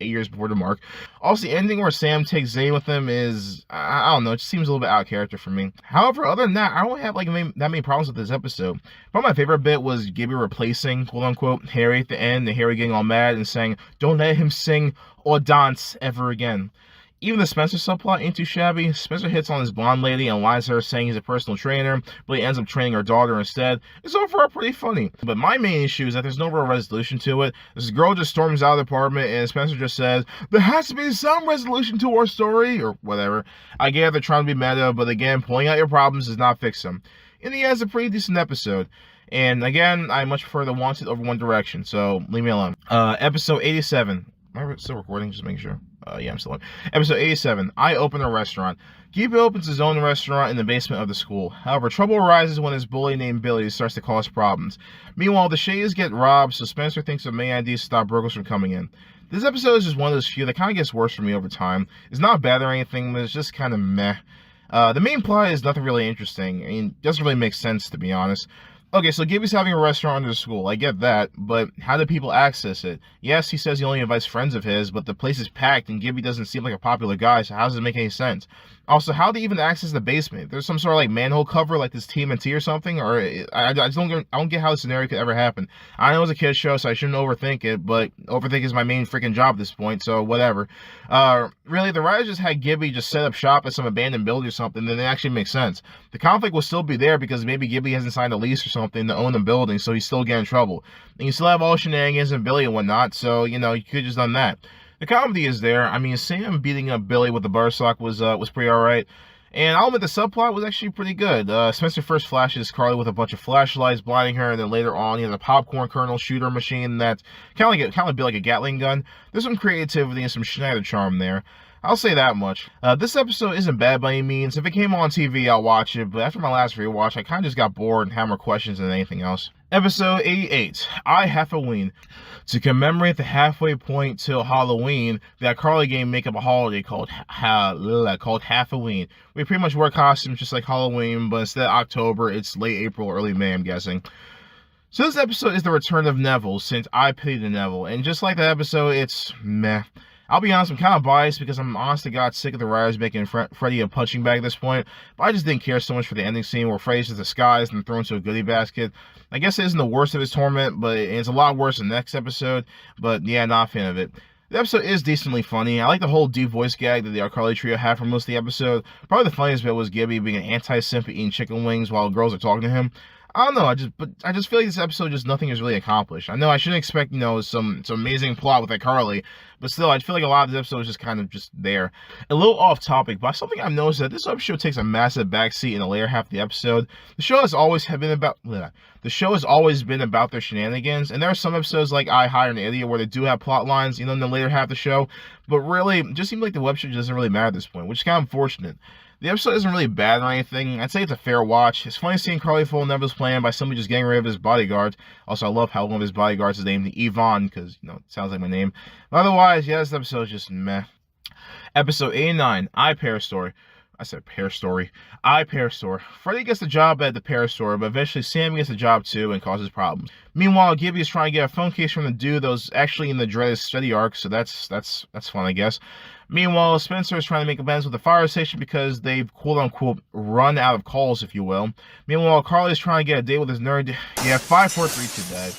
8 years before the mark. Also, the ending where Sam takes Zayn with him is, I don't know, it just seems a little bit out of character for me. However, other than that, I don't have that many problems with this episode. Probably my favorite bit was Gibby replacing, quote-unquote, Harry at the end, and Harry getting all mad and saying, "Don't let him sing or dance ever again." Even the Spencer subplot ain't too shabby. Spencer hits on this blonde lady and lies to her saying he's a personal trainer, but he ends up training her daughter instead. It's overall pretty funny. But my main issue is that there's no real resolution to it. This girl just storms out of the apartment and Spencer just says, "There has to be some resolution to our story," or whatever. I get they're trying to be meta, but again, pulling out your problems does not fix them. In the end, it's a pretty decent episode. And again, I much prefer The Wanted over One Direction, so leave me alone. Episode 87. Am I still recording? Just making sure. Yeah, I'm still on. Episode 87, I Open a Restaurant. Gibby opens his own restaurant in the basement of the school. However, trouble arises when his bully named Billy starts to cause problems. Meanwhile, the Shades get robbed, so Spencer thinks of main ideas to stop burglars from coming in. This episode is just one of those few that kind of gets worse for me over time. It's not bad or anything, but it's just kind of meh. The main plot is nothing really interesting. I mean, it doesn't really make sense, to be honest. Okay, so Gibby's having a restaurant under the school. I get that, but how do people access it? Yes, he says he only invites friends of his, but the place is packed and Gibby doesn't seem like a popular guy, so how does it make any sense? Also, how do they even access the basement? There's some sort of like manhole cover, like this TMNT or something, or I just don't get how the scenario could ever happen. I know it's a kid's show, so I shouldn't overthink it, but overthink is my main freaking job at this point, so whatever. Really, the writers just had Gibby just set up shop at some abandoned building or something, then it actually makes sense. The conflict will still be there because maybe Gibby hasn't signed a lease or something to own the building, so he's still getting in trouble. And you still have all shenanigans and Billy and whatnot, so you could have just done that. The comedy is there. I mean, Sam beating up Billy with the bar sock was pretty alright. And I'll admit the subplot was actually pretty good. Spencer first flashes Carly with a bunch of flashlights blinding her, and then later on he has a popcorn kernel shooter machine that's kind of be like a Gatling gun. There's some creativity and some Schneider charm there. I'll say that much. This episode isn't bad by any means. If it came on TV, I'll watch it, but after my last rewatch, I kind of just got bored and had more questions than anything else. Episode 88, I Halloween. To commemorate the halfway point till Halloween, the iCarly game make up a holiday called Halloween. We pretty much wear costumes just like Halloween, but instead of October, it's late April, early May, I'm guessing. So this episode is the return of Neville, since I pity the Neville, and just like that episode, it's meh. I'll be honest, I'm kind of biased because I'm honest to God sick of the writers making Freddy a punching bag at this point, but I just didn't care so much for the ending scene where Freddy's just disguised and thrown into a goodie basket. I guess it isn't the worst of his torment, but it's a lot worse than the next episode, but yeah, not a fan of it. The episode is decently funny. I like the whole deep voice gag that the iCarly trio had for most of the episode. Probably the funniest bit was Gibby being an anti-simp eating chicken wings while girls are talking to him. I don't know, I just feel like this episode just nothing is really accomplished. I know I shouldn't expect, some amazing plot with iCarly, but still, I feel like a lot of this episode is just kind of just there. A little off topic, but something I've noticed that this episode takes a massive backseat in the later half of the episode. The show has always been about their shenanigans, and there are some episodes like I Hire an Idiot where they do have plot lines, in the later half of the show, but really, it just seems like the web show doesn't really matter at this point, which is kind of unfortunate. The episode isn't really bad or anything. I'd say it's a fair watch. It's funny seeing Carly full Neville's plan by somebody just getting rid of his bodyguards. Also, I love how one of his bodyguards is named Yvonne, because, it sounds like my name. But otherwise, yeah, this episode is just meh. Episode 89, I Pair Story. I said Pear Story. Pear Store. Freddy gets the job at the Pear Store, but eventually Sam gets the job too and causes problems. Meanwhile, Gibby is trying to get a phone case from the dude that was actually in the dreaded study arc, so that's fun, I guess. Meanwhile, Spencer is trying to make amends with the fire station because they've quote-unquote run out of calls, if you will. Meanwhile, Carly is trying to get a date with his nerd. Yeah, 5, 4, 3, too bad.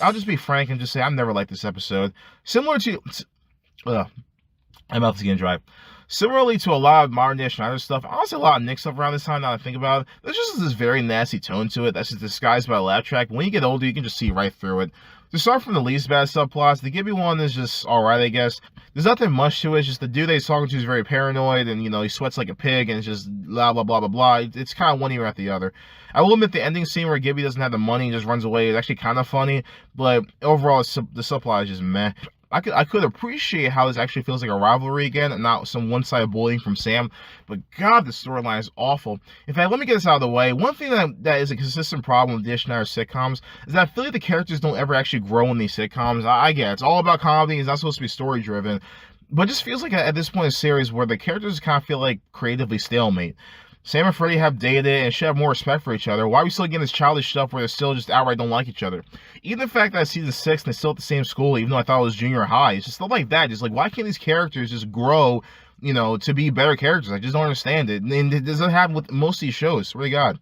I'll just be frank and just say I've never liked this episode. Similar to... my mouth is getting dry. Similarly to a lot of modern day Schneider stuff, honestly a lot of Nick stuff around this time now that I think about it, there's just this very nasty tone to it that's just disguised by a laugh track. When you get older, you can just see right through it. To start from the least bad subplots, the Gibby one is just alright, I guess. There's nothing much to it, it's just the dude that he's talking to is very paranoid, and he sweats like a pig, and it's just blah blah blah blah blah. It's kind of one ear after the other. I will admit the ending scene where Gibby doesn't have the money and just runs away is actually kind of funny, but overall the subplot is just meh. I could appreciate how this actually feels like a rivalry again and not some one-sided bullying from Sam, but God, the storyline is awful. In fact, let me get this out of the way. One thing that is a consistent problem with Dish Schneider sitcoms is that I feel like the characters don't ever actually grow in these sitcoms. I get it. It's all about comedy. It's not supposed to be story-driven, but it just feels like at this point in the series where the characters kind of feel like creatively stalemate. Sam and Freddy have dated and should have more respect for each other. Why are we still getting this childish stuff where they still just outright don't like each other? Even the fact that it's season 6 and they're still at the same school, even though I thought it was junior high, it's just stuff like that. Just like, why can't these characters just grow, to be better characters? I just don't understand it. And it doesn't happen with most of these shows. Swear to God.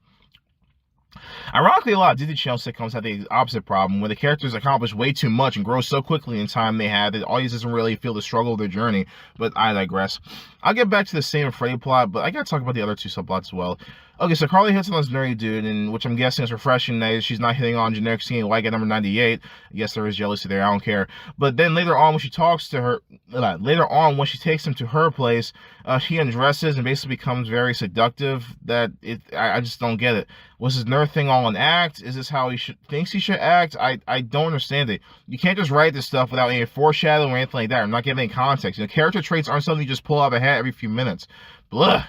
Ironically, a lot of Disney Channel sitcoms have the opposite problem, where the characters accomplish way too much and grow so quickly in time they have that the audience doesn't really feel the struggle of their journey, but I digress. I'll get back to the Sam and Freddy plot, but I gotta talk about the other two subplots as well. Okay, so Carly hits on this nerdy dude, and which I'm guessing is refreshing that she's not hitting on generic skinny white guy number 98. Yes, there is jealousy there, I don't care. But then later on when she takes him to her place, she undresses and basically becomes very seductive. I just don't get it. Was his nerd thing all an act? Is this how thinks he should act? I don't understand it. You can't just write this stuff without any foreshadowing or anything like that. I'm not giving any context. Character traits aren't something you just pull out of a hat every few minutes. Blah.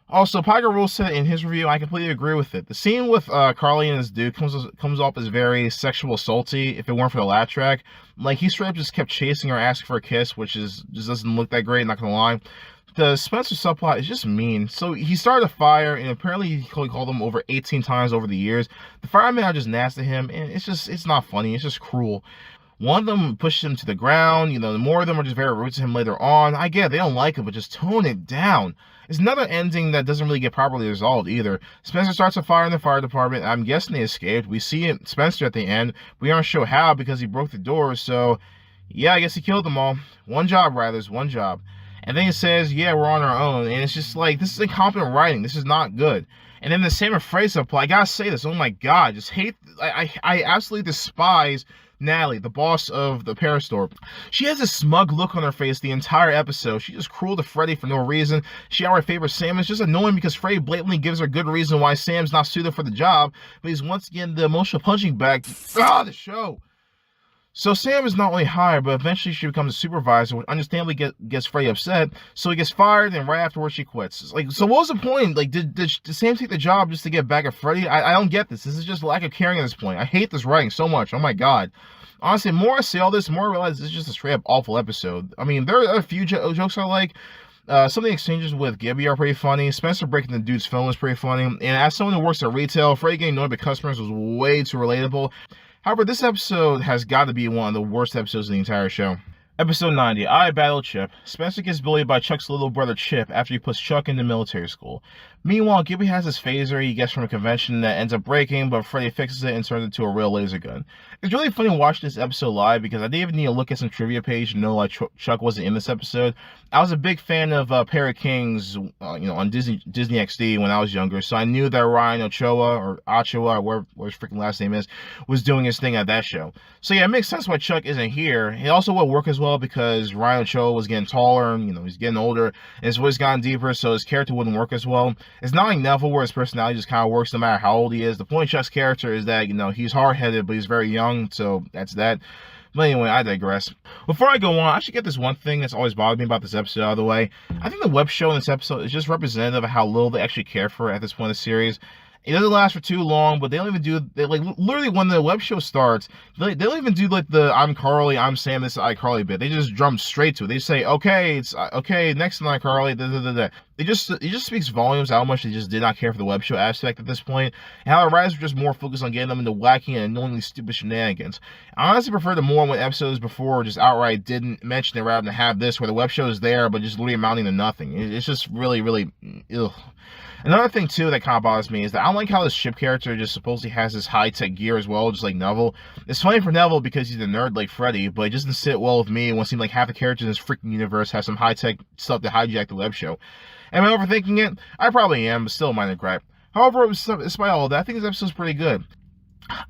Also, Piker Rule said in his review, I completely agree with it. The scene with Carly and his dude comes off as very sexual assaulty if it weren't for the laugh track. Like, he straight up just kept chasing her, asking for a kiss, which just doesn't look that great, not gonna lie. The Spencer subplot is just mean. So he started a fire, and apparently he called him over 18 times over the years. The firemen are just nasty to him, and it's not funny. It's just cruel. One of them pushes him to the ground. The more of them are just very rude to him later on. I get it, they don't like it, but just tone it down. It's another ending that doesn't really get properly resolved either. Spencer starts a fire in the fire department. I'm guessing they escaped. We see it, Spencer at the end. We aren't sure how because he broke the doors, so yeah, I guess he killed them all. One job, Riders, one job. And then he says, yeah, we're on our own. And it's just like, this is incompetent writing. This is not good. And then the same phrase apply. I gotta say this. Oh my god, just hate. I absolutely despise Natalie, the boss of the Paris store. She has a smug look on her face the entire episode. She's just cruel to Freddy for no reason. She outright favors Sam. It's just annoying because Freddy blatantly gives her good reason why Sam's not suited for the job. But he's once again the emotional punching bag. The show. So Sam is not only hired, but eventually she becomes a supervisor, which understandably gets Freddy upset. So he gets fired, and right afterwards she quits. It's like, so what was the point? Like, did Sam take the job just to get back at Freddy? I don't get this. This is just lack of caring at this point. I hate this writing so much. Oh my god. Honestly, the more I say all this, the more I realize this is just a straight up awful episode. I mean, there are a few jokes I like. Some of the exchanges with Gibby are pretty funny. Spencer breaking the dude's phone was pretty funny. And as someone who works at retail, Freddy getting annoyed by customers was way too relatable. However, this episode has got to be one of the worst episodes of the entire show. Episode 90, I Battle Chip. Spencer gets bullied by Chuck's little brother Chip after he puts Chuck into military school. Meanwhile, Gibby has his phaser he gets from a convention that ends up breaking, but Freddy fixes it and turns it into a real laser gun. It's really funny watching this episode live because I didn't even need to look at some trivia page to know why Chuck wasn't in this episode. I was a big fan of Pair of Kings, on Disney XD when I was younger, so I knew that Ryan Ochoa, or Ochoa, or whatever his freaking last name is, was doing his thing at that show. So yeah, it makes sense why Chuck isn't here. It also will work as well because Ryan Ochoa was getting taller, and he's getting older, and his voice gotten deeper, so his character wouldn't work as well. It's not like Neville where his personality just kind of works no matter how old he is. The point of Chuck's character is that, he's hard-headed, but he's very young, so that's that. But anyway, I digress. Before I go on, I should get this one thing that's always bothered me about this episode out of the way. I think the web show in this episode is just representative of how little they actually care for at this point in the series. It doesn't last for too long, but they don't even do, literally when the web show starts, they don't even do the I'm Carly, I'm Sam, this is iCarly bit. They just jump straight to it. They say, okay, it's okay, next to iCarly, da da da da. It just speaks volumes how much they just did not care for the web show aspect at this point, and how the writers were just more focused on getting them into wacky and annoyingly stupid shenanigans. I honestly prefer the more when episodes before just outright didn't mention it rather than have this where the web show is there but just literally amounting to nothing. It's just really, really, ugh. Another thing, too, that kind of bothers me is that I don't like how this Chip character just supposedly has this high-tech gear as well, just like Neville. It's funny for Neville because he's a nerd like Freddy, but it doesn't sit well with me when it seems like half the characters in this freaking universe have some high-tech stuff to hijack the web show. Am I overthinking it? I probably am, but still a minor gripe. However, despite all of that, I think this episode's pretty good.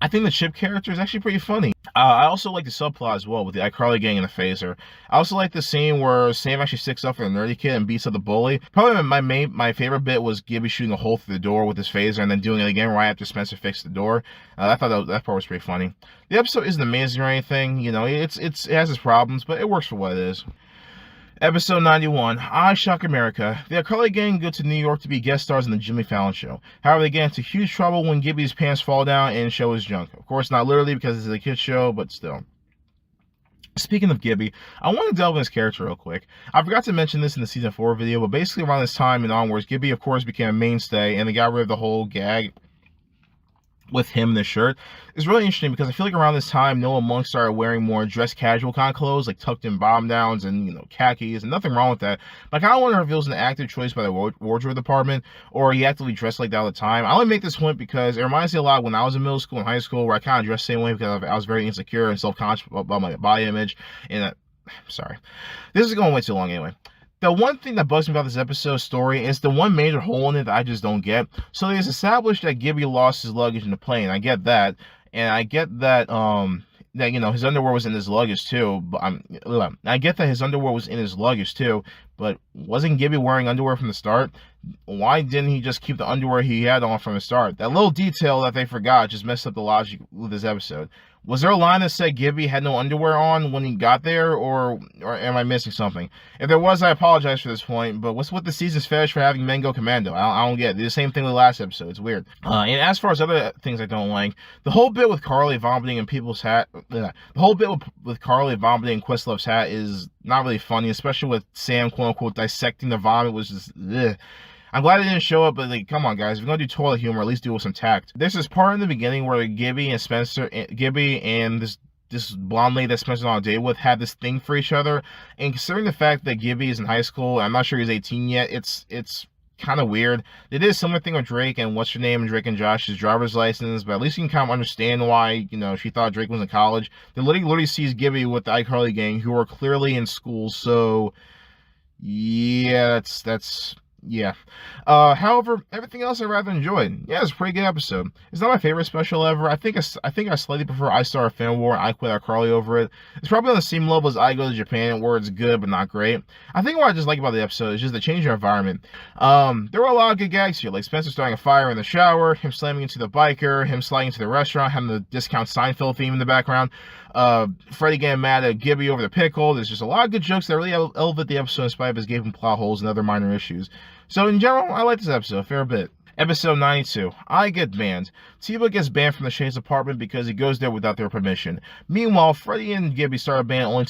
I think the Chip character is actually pretty funny. I also like the subplot as well with the iCarly gang and the phaser. I also like the scene where Sam actually sticks up for the nerdy kid and beats up the bully. Probably my favorite bit was Gibby shooting a hole through the door with his phaser and then doing it again right after Spencer fixed the door. I thought that part was pretty funny. The episode isn't amazing or anything. It has its problems, but it works for what it is. Episode 91, I Shock America. The iCarly gang go to New York to be guest stars in the Jimmy Fallon show. However, they get into huge trouble when Gibby's pants fall down and show his junk. Of course, not literally because it's a kid's show, but still. Speaking of Gibby, I want to delve in his character real quick. I forgot to mention this in the Season 4 video, but basically around this time and onwards, Gibby, of course, became a mainstay, and they got rid of the whole gag with him in the shirt. It's really interesting because I feel like around this time, Noah Monk started wearing more dress casual kind of clothes, like tucked in bomb downs and, khakis, and nothing wrong with that. But I kind of wonder if it was an active choice by the wardrobe department, or he actively dressed like that all the time. I only make this point because it reminds me a lot when I was in middle school and high school, where I kind of dressed the same way because I was very insecure and self-conscious about my body image. And sorry, this is going way too long anyway. The one thing that bugs me about this episode's story is the one major hole in it that I just don't get. So it's established that Gibby lost his luggage in the plane. I get that. And I get that, his underwear was in his luggage too. But I get that his underwear was in his luggage too. But wasn't Gibby wearing underwear from the start? Why didn't he just keep the underwear he had on from the start? That little detail that they forgot just messed up the logic with this episode. Was there a line that said Gibby had no underwear on when he got there, or am I missing something? If there was, I apologize for this point, but what's with the season's fetish for having men go commando? I don't get it. The same thing with the last episode. It's weird. And as far as other things I don't like, the whole bit with Carly vomiting in people's hat, the whole bit with Carly vomiting in Questlove's hat is not really funny, especially with Sam, quote-unquote, dissecting the vomit, was just, ugh. I'm glad it didn't show up, but come on, guys. If you're gonna do toilet humor, at least do it with some tact. There's this part in the beginning where Gibby and this blonde lady that Spencer's on a date with had this thing for each other. And considering the fact that Gibby is in high school, I'm not sure he's 18 yet, it's kind of weird. They did a similar thing with Drake and what's her name, and Drake and Josh's driver's license, but at least you can kind of understand why, she thought Drake was in college. They literally sees Gibby with the iCarly gang, who are clearly in school, so yeah, that's yeah. However, everything else I rather enjoyed. Yeah, it's a pretty good episode. It's not my favorite special ever. I think I slightly prefer I Star Fan War and I Quit iCarly over it. It's probably on the same level as I Go to Japan, where it's good but not great. I think what I just like about the episode is just the change of environment. There were a lot of good gags here, like Spencer starting a fire in the shower, him slamming into the biker, him sliding into the restaurant, having the discount Seinfeld theme in the background. Freddy getting mad at Gibby over the pickle. There's just a lot of good jokes that really elevate the episode in spite of his gaping plot holes and other minor issues. So in general, I like this episode a fair bit. Episode 92, I Get Banned. Tebow gets banned from the Shays' apartment because he goes there without their permission. Meanwhile, Freddy and Gibby start a band only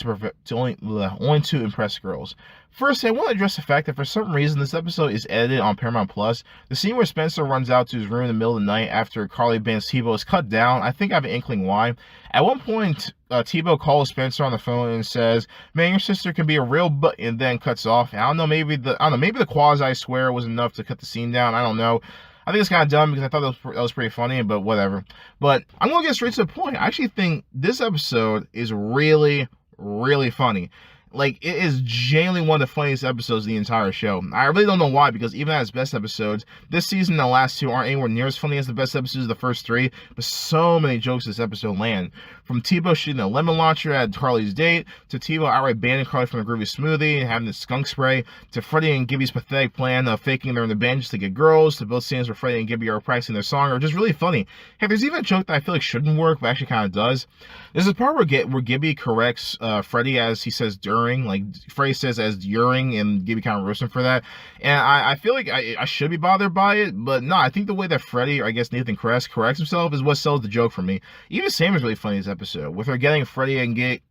to impress girls. First, I want to address the fact that for some reason this episode is edited on Paramount Plus. The scene where Spencer runs out to his room in the middle of the night after Carly bans Tebow is cut down. I think I have an inkling why. At one point, Tebow calls Spencer on the phone and says, "Man, your sister can be a real butt," and then cuts off. I don't know, maybe the quasi swear was enough to cut the scene down. I don't know. I think it's kind of dumb because I thought that was pretty funny, but whatever. But I'm going to get straight to the point. I actually think this episode is really, really funny. Like, it is genuinely one of the funniest episodes of the entire show. I really don't know why, because even at its best episodes, this season the last two aren't anywhere near as funny as the best episodes of the first three, but so many jokes this episode land. From Tebow shooting a lemon launcher at Carly's date, to Tebow outright banning Carly from the groovy smoothie and having the skunk spray, to Freddie and Gibby's pathetic plan of faking they're in the band just to get girls, to both scenes where Freddie and Gibby are practicing their song are just really funny. Heck, there's even a joke that I feel like shouldn't work, but actually kind of does. There's a part where Gibby corrects Freddie as he says during, like Freddie says as during, and Gibby kind of roasts him for that. And I feel like I should be bothered by it, but no, I think the way that Freddie, or I guess Nathan Kress, corrects himself is what sells the joke for me. Even Sam is really funny this episode, with her getting Freddie and Gibby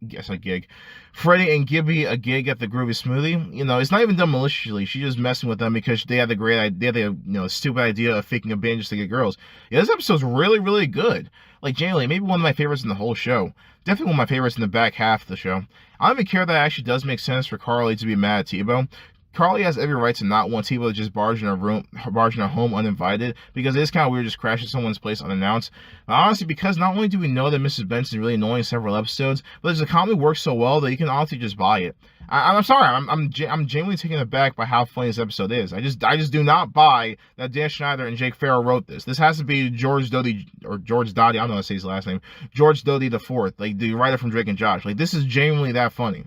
a gig at the groovy smoothie. It's not even done maliciously. She's just messing with them because they had the great idea, the stupid idea of faking a band just to get girls. Yeah, this episode's really, really good. Like, genuinely, maybe one of my favorites in the whole show. Definitely one of my favorites in the back half of the show. I don't even care that it actually does make sense for Carly to be mad at Tebow. Carly has every right to not want Tebow to just barge in her home uninvited, because it is kind of weird just crashing someone's place unannounced. But honestly, because not only do we know that Mrs. Benson is really annoying in several episodes, but the comedy works so well that you can honestly just buy it. I'm sorry, I'm genuinely taken aback by how funny this episode is. I just do not buy that Dan Schneider and Jake Farrell wrote this. This has to be George Doty, I don't know how to say his last name, George Doty IV, like the writer from Drake and Josh. Like, this is genuinely that funny.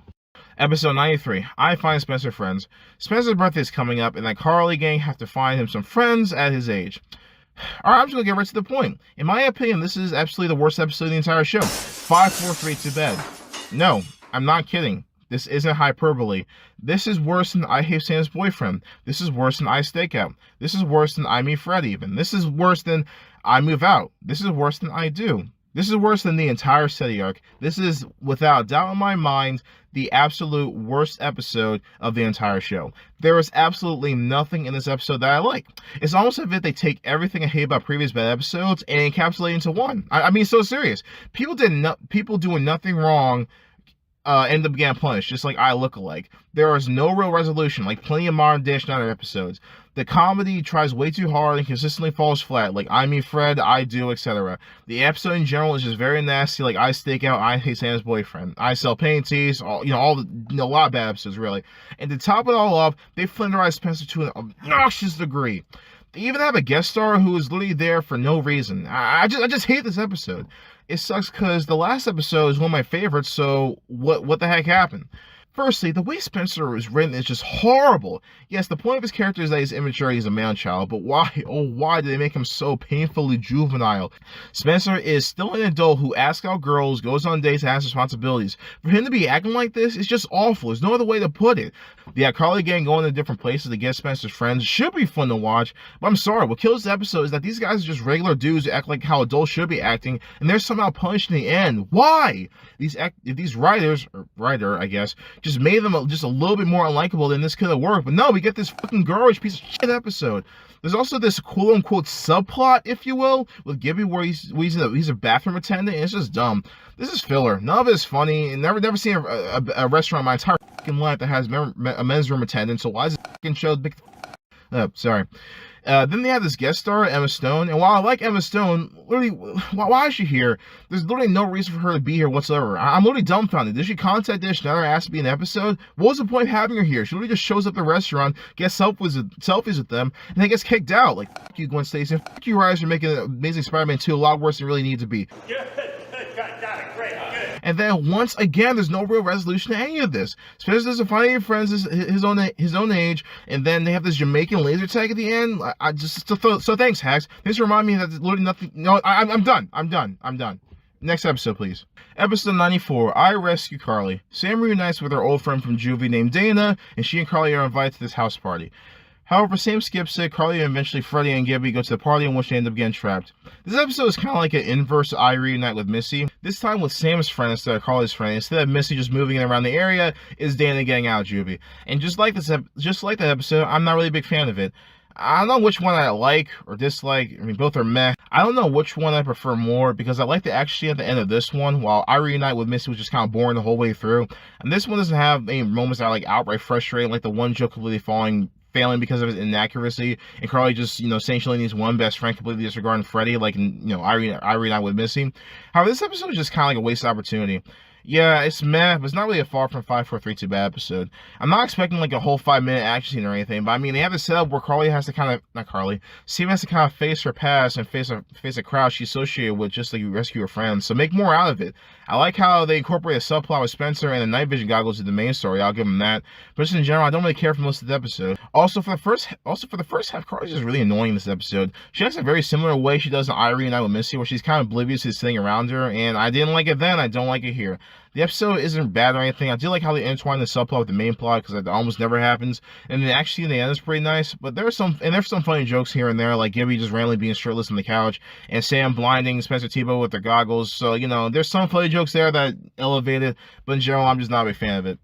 Episode 93, I Find Spencer Friends. Spencer's birthday is coming up, and the Carly gang have to find him some friends at his age. Alright, I'm just going to get right to the point. In my opinion, this is absolutely the worst episode of the entire show. 5, 4, 3 to bed. No, I'm not kidding. This isn't hyperbole. This is worse than I Hate Sam's Boyfriend. This is worse than I Stakeout. This is worse than I Meet Fred even. This is worse than I Move Out. This is worse than I Do. This is worse than the entire SETI arc. This is, without doubt in my mind, the absolute worst episode of the entire show. There is absolutely nothing in this episode that I like. It's almost as if they take everything I hate about previous bad episodes and encapsulate it into one. I mean, so serious. People doing nothing wrong end up getting punished, just like I Look Alike. There is no real resolution, like plenty of modern Dash Schneider episodes. The comedy tries way too hard and consistently falls flat, like I Meet Fred, I Do, etc. The episode in general is just very nasty, like I Stake Out, I Hate Sam's Boyfriend, I Sell Panties, a lot of bad episodes, really. And to top it all off, they flinderize Spencer to an obnoxious degree. They even have a guest star who is literally there for no reason. I just hate this episode. It sucks because the last episode is one of my favorites, so what the heck happened? Firstly, the way Spencer is written is just horrible. Yes, the point of his character is that he's immature, he's a man-child, but why, oh why did they make him so painfully juvenile? Spencer is still an adult who asks out girls, goes on dates, and has responsibilities. For him to be acting like this is just awful. There's no other way to put it. The iCarly gang going to different places to get Spencer's friends should be fun to watch, but I'm sorry, what kills the episode is that these guys are just regular dudes who act like how adults should be acting, and they're somehow punished in the end. Why? These writers, or writer, I guess, just made them just a little bit more unlikable, then this could have worked. But no, we get this fucking garbage piece of shit episode. There's also this quote-unquote subplot, if you will, with Gibby where he's a bathroom attendant, and it's just dumb. This is filler. None of it is funny, and never seen a restaurant in my entire fucking life that has a men's room attendant, so why is this fucking show big? Sorry. Then they have this guest star, Emma Stone, and while I like Emma Stone, literally, why is she here? There's literally no reason for her to be here whatsoever. I'm literally dumbfounded. Did she contact Dish and asked to be in an episode? What was the point of having her here? She literally just shows up at the restaurant, gets selfies with them, and then gets kicked out. Like, fuck you, Gwen Stacy. Fuck you, Rise, for making Amazing Spider-Man 2 a lot worse than it really needs to be. Got it, great, good. And then once again, there's no real resolution to any of this. Spencer doesn't find any friends his own age, and then they have this Jamaican laser tag at the end. So thanks, Hacks. This remind me that there's literally nothing. No, I'm done. Next episode, please. Episode 94, I Rescue Carly. Sam reunites with her old friend from juvie named Dana, and she and Carly are invited to this house party. However, Sam skips it. Carly and eventually Freddie and Gibby go to the party in which they end up getting trapped. This episode is kind of like an inverse I Reunite with Missy. This time with Sam's friend instead of Carly's friend. Instead of Missy just moving around the area, is Dana getting out of juvie. And just like that episode, I'm not really a big fan of it. I don't know which one I like or dislike. I mean, both are meh. I don't know which one I prefer more because I like the action scene at the end of this one, while I Reunite with Missy was just kind of boring the whole way through. And this one doesn't have any moments that are like outright frustrating, like the one joke completely failing because of his inaccuracy, and Carly just, saying she only needs one best friend, completely disregarding Freddie, like, I Reunite with Missy. However, this episode is just kind of like a wasted opportunity. Yeah, it's meh, but it's not really a far from 5, 4, 3, 2 bad episode. I'm not expecting like a whole 5-minute action scene or anything, but I mean, they have a setup where Sam has to kind of face her past and face a crowd she's associated with just like rescue her friends, so make more out of it. I like how they incorporate a subplot with Spencer and the night vision goggles to the main story, I'll give them that. But just in general, I don't really care for most of the episode. Also for the first half, Carly's just really annoying this episode. She acts a very similar way she does in I Reunite with Missy, where she's kind of oblivious to this thing around her, and I didn't like it then, I don't like it here. The episode isn't bad or anything. I do like how they intertwine the subplot with the main plot because that almost never happens. And the action in the end is pretty nice. But there's some funny jokes here and there, like Gibby just randomly being shirtless on the couch and Sam blinding Spencer Tebow with their goggles. So there's some funny jokes there that elevate it. But in general, I'm just not a big fan of it.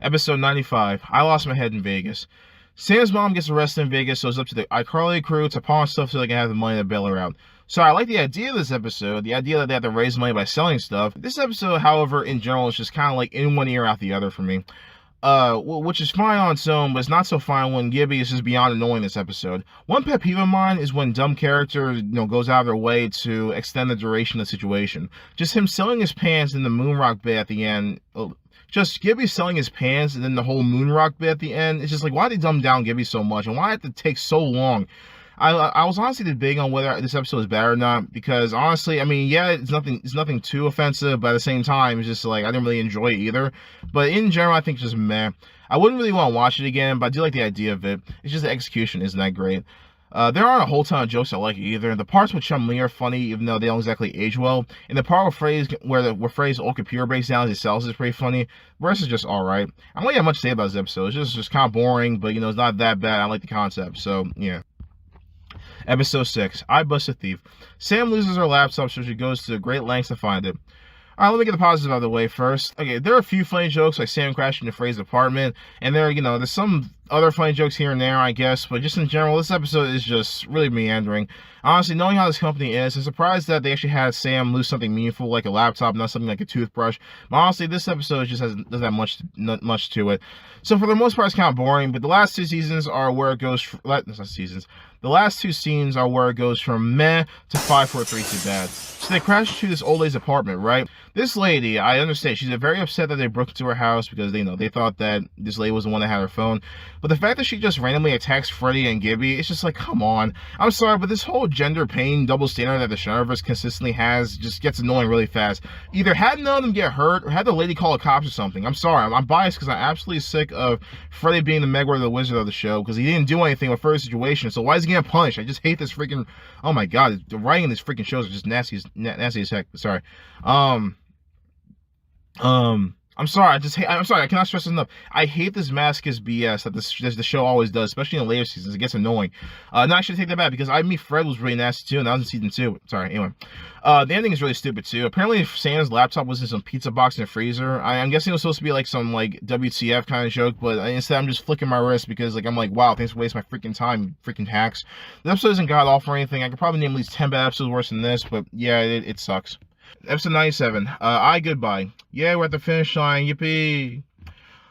Episode 95. I lost my head in Vegas. Sam's mom gets arrested in Vegas, so it's up to the iCarly crew to pawn stuff so they can have the money to bail her out. So I like the idea of this episode, the idea that they have to raise money by selling stuff. This episode, however, in general, is just kind of like in one ear, out the other for me. Which is fine on its own, but it's not so fine when Gibby is just beyond annoying this episode. One pet peeve of mine is when dumb characters, goes out of their way to extend the duration of the situation. Just him selling his pants in the moonrock bit at the end. Just Gibby selling his pants and then the whole moonrock bit at the end. It's just like, why did they dumb down Gibby so much? And why did it take so long? I was honestly debating on whether this episode is bad or not, because honestly, I mean, yeah, it's nothing too offensive, but at the same time, it's just like I didn't really enjoy it either. But in general, I think it's just meh. I wouldn't really want to watch it again, but I do like the idea of it. It's just the execution isn't that great. There aren't a whole ton of jokes I like either. The parts with Chum Lee are funny, even though they don't exactly age well. And the part where phrase old computer breaks down as it sells is pretty funny. The rest is just alright. I don't really have much to say about this episode. It's just kind of boring, but it's not that bad. I like the concept, so yeah. Episode 6, I Bust a Thief. Sam loses her laptop, so she goes to great lengths to find it. Alright, let me get the positive out of the way first. Okay, there are a few funny jokes, like Sam crashing into Frey's apartment, and there's some other funny jokes here and there, I guess, but just in general, this episode is just really meandering. Honestly, knowing how this company is, I'm surprised that they actually had Sam lose something meaningful like a laptop, not something like a toothbrush. But honestly, this episode just doesn't have much to it. So for the most part, it's kind of boring, but the last two seasons are where it goes. The last two scenes are where it goes from meh to 5, 4, 3, 2 bad. So they crash into this old lady's apartment, right? This lady, I understand, she's very upset that they broke into her house because they thought that this lady was the one that had her phone. But the fact that she just randomly attacks Freddie and Gibby, it's just like, come on. I'm sorry, but this whole gender pain double standard that the Shondaverse consistently has just gets annoying really fast. Either had none of them get hurt or had the lady call the cops or something. I'm sorry, I'm biased because I'm absolutely sick of Freddie being the Megward the Wizard of the show because he didn't do anything with Freddie's situation. So why is he getting punished? I just hate this freaking. Oh my god, the writing in these freaking shows are just nasty as heck. Sorry. I'm sorry. I'm sorry. I cannot stress this enough. I hate this masochist BS that the show always does, especially in later seasons. It gets annoying. No, I should take that back because I mean Fred was really nasty too, and that was in season 2. Sorry. Anyway, the ending is really stupid too. Apparently, Sam's laptop was in some pizza box in the freezer. I'm guessing it was supposed to be like some like WTF kind of joke, but instead I'm just flicking my wrist because like I'm like, wow, thanks for wasting my freaking time, freaking hacks. The episode isn't god awful or anything. I could probably name at least 10 bad episodes worse than this, but yeah, it sucks. Episode 97. Goodbye. Yeah, we're at the finish line. Yippee.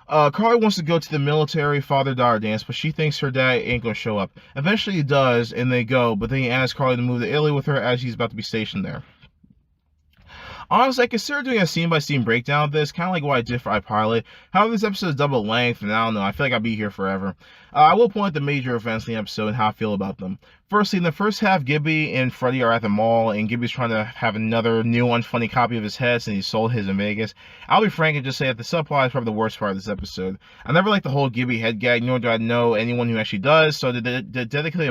Carly wants to go to the military father-daughter dance, but she thinks her dad ain't gonna show up. Eventually he does, and they go, but then he asks Carly to move to Italy with her as he's about to be stationed there. Honestly, I consider doing a scene-by-scene breakdown of this, kind of like what I did for iPilot. However, this episode is double length, and I don't know, I feel like I'll be here forever. I will point out the major events in the episode and how I feel about them. Firstly, in the first half, Gibby and Freddy are at the mall, and Gibby's trying to have another new, unfunny copy of his head since he sold his in Vegas. I'll be frank and just say that the subplot is probably the worst part of this episode. I never liked the whole Gibby head gag, nor do I know anyone who actually does, so to dedicate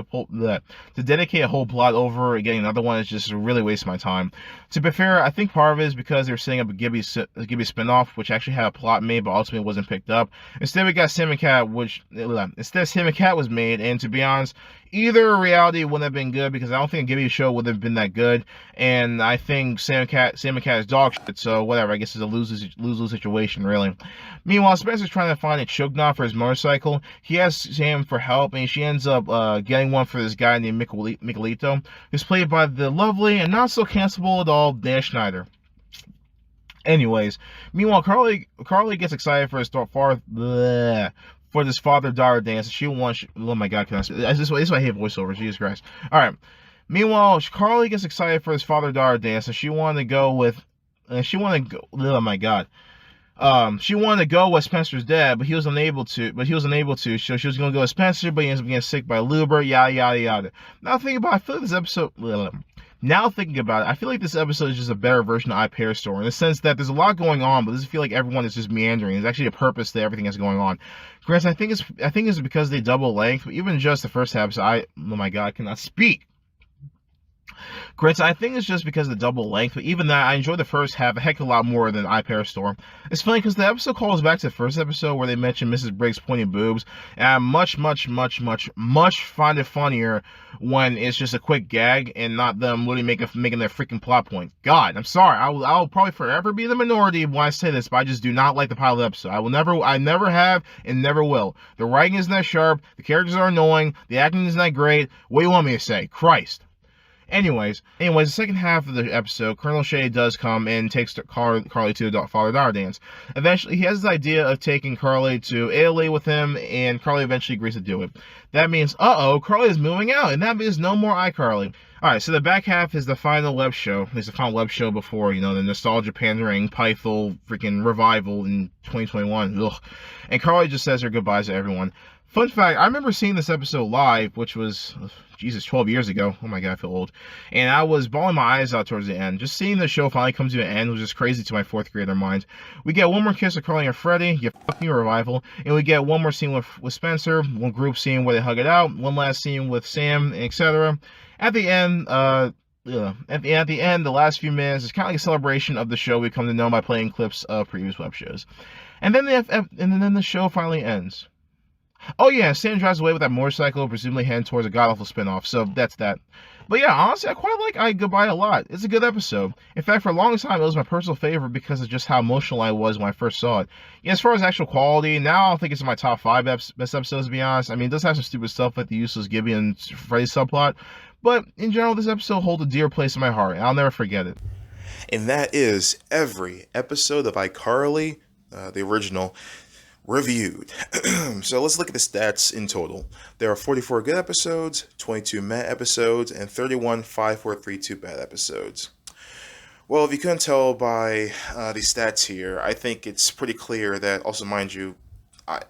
a whole plot over getting another one is just really wasting my time. To be fair, I think part of it is because they were setting up a Gibby spinoff, which actually had a plot made, but ultimately wasn't picked up. Instead, we got Sam and Cat, was made, and to be honest, either reality wouldn't have been good because I don't think a Gibby show would have been that good, and I think Sam and Cat is dog shit, so whatever, I guess it's a lose-lose situation, really. Meanwhile, Spencer's trying to find a choke knot for his motorcycle. He asks Sam for help, and she ends up getting one for this guy named Michelito, who's played by the lovely and not so cancelable at all Dan Schneider. Anyways, meanwhile, Carly gets excited for this father-daughter dance. She wants. Oh my God! This is why I hate voiceover. Jesus Christ! All right. Meanwhile, Carly gets excited for this father-daughter dance, and she wanted to go with. Oh my God! She wanted to go with Spencer's dad, but he was unable to. So she was going to go with Spencer, but he ends up getting sick by Luber. Yada yada yada. Now thinking about, I feel like this episode. Now thinking about it, I feel like this episode is just a better version of iPair Store in the sense that there's a lot going on, but it doesn't feel like everyone is just meandering. There's actually a purpose to everything that's going on. Granted, I think it's because they double length, but even just the first half, oh my God, I cannot speak. Granted, I think it's just because of the double length, but even that, I enjoyed the first half a heck of a lot more than iPair Store. It's funny because the episode calls back to the first episode where they mentioned Mrs. Briggs' pointy boobs, and I much find it funnier when it's just a quick gag and not them literally making their freaking plot point. God, I'm sorry, I'll probably forever be the minority when I say this, but I just do not like the pilot episode. I never have and never will. The writing isn't that sharp, the characters are annoying, the acting isn't that great. What do you want me to say? Christ. Anyways, the second half of the episode, Colonel Shea does come and takes Carly to the father-daughter dance. Eventually, he has this idea of taking Carly to Italy with him, and Carly eventually agrees to do it. That means, Carly is moving out, and that means no more iCarly. Alright, so the back half is the final web show. It's the final web show before, the nostalgia pandering, Pythol freaking revival in 2021. Ugh. And Carly just says her goodbyes to everyone. Fun fact, I remember seeing this episode live, which was, 12 years ago. Oh my God, I feel old. And I was bawling my eyes out towards the end. Just seeing the show finally come to an end was just crazy to my fourth grader mind. We get one more kiss with Carly and Freddy, you fuck me revival, and we get one more scene with Spencer, one group scene where they hug it out, one last scene with Sam, etc. At the end, the last few minutes is kind of like a celebration of the show we come to know by playing clips of previous web shows. And then the show finally ends. Oh yeah, Sam drives away with that motorcycle, presumably heading towards a god-awful spinoff, so that's that. But yeah, honestly, I quite like Goodbye a lot. It's a good episode. In fact, for a long time, it was my personal favorite because of just how emotional I was when I first saw it. Yeah, as far as actual quality, now I don't think it's in my top 5 best episodes, to be honest. I mean, it does have some stupid stuff like the useless Gibby and Freddy subplot, but in general, this episode holds a dear place in my heart, and I'll never forget it. And that is every episode of iCarly, the original, reviewed. So let's look at the stats in total. There are 44 good episodes, 22 meh episodes, and 31 5, 4, 3, 2 bad episodes. Well, if you couldn't tell by these stats here, I think it's pretty clear that, also mind you,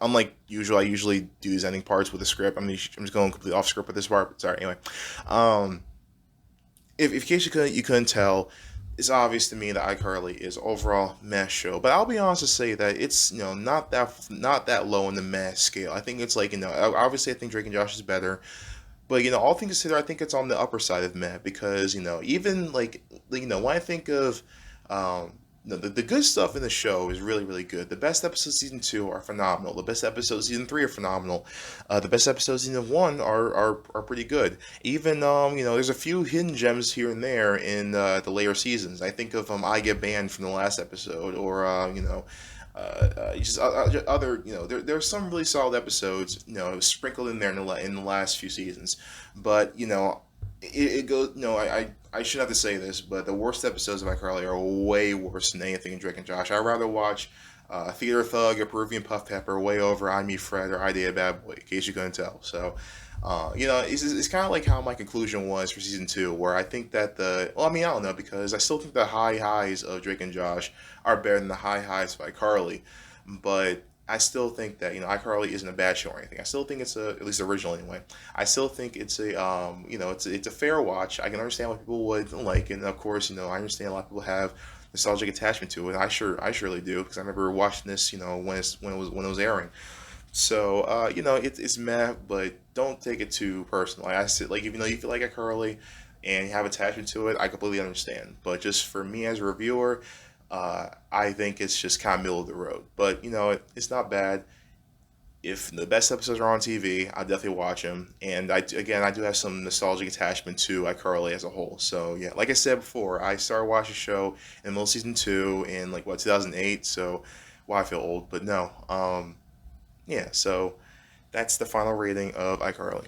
unlike usual, I usually do these ending parts with a script. I'm just going completely off script with this part, but sorry, anyway. If in case you couldn't tell, it's obvious to me that iCarly is overall meh show, but I'll be honest to say that it's not that low in the meh scale. I think it's like obviously I think Drake and Josh is better, but all things considered, I think it's on the upper side of meh because even like when I think of no, the good stuff in the show is really, really good. The best episodes of season 2 are phenomenal. The best episodes of season 3 are phenomenal. The best episodes of season 1 are pretty good. Even there's a few hidden gems here and there in the later seasons. I think of I Get Banned from the last episode, or just other there's some really solid episodes sprinkled in there in the last few seasons, but it goes. No, I shouldn't have to say this, but the worst episodes of iCarly are way worse than anything in Drake and Josh. I'd rather watch Theater Thug or Peruvian Puff Pepper way over I Me Fred or I Date a Bad Boy, in case you couldn't tell. So, it's kind of like how my conclusion was for season 2, where I think that I don't know, because I still think the high highs of Drake and Josh are better than the high highs of iCarly, but I still think that iCarly isn't a bad show or anything. I still think it's at least original anyway. I still think it's a it's a fair watch. I can understand why people would like it, and of course I understand a lot of people have nostalgic attachment to it. I surely do, because I remember watching this when it was airing. So it's meh, but don't take it too personal. Like I said, like if you feel like iCarly and you have attachment to it, I completely understand. But just for me as a reviewer, I think it's just kind of middle of the road. But it's not bad. If the best episodes are on TV, I'll definitely watch them. And I do have some nostalgic attachment to iCarly as a whole. So yeah, like I said before, I started watching the show in the middle of season 2 in 2008. So I feel old, but no. Yeah. So that's the final rating of iCarly.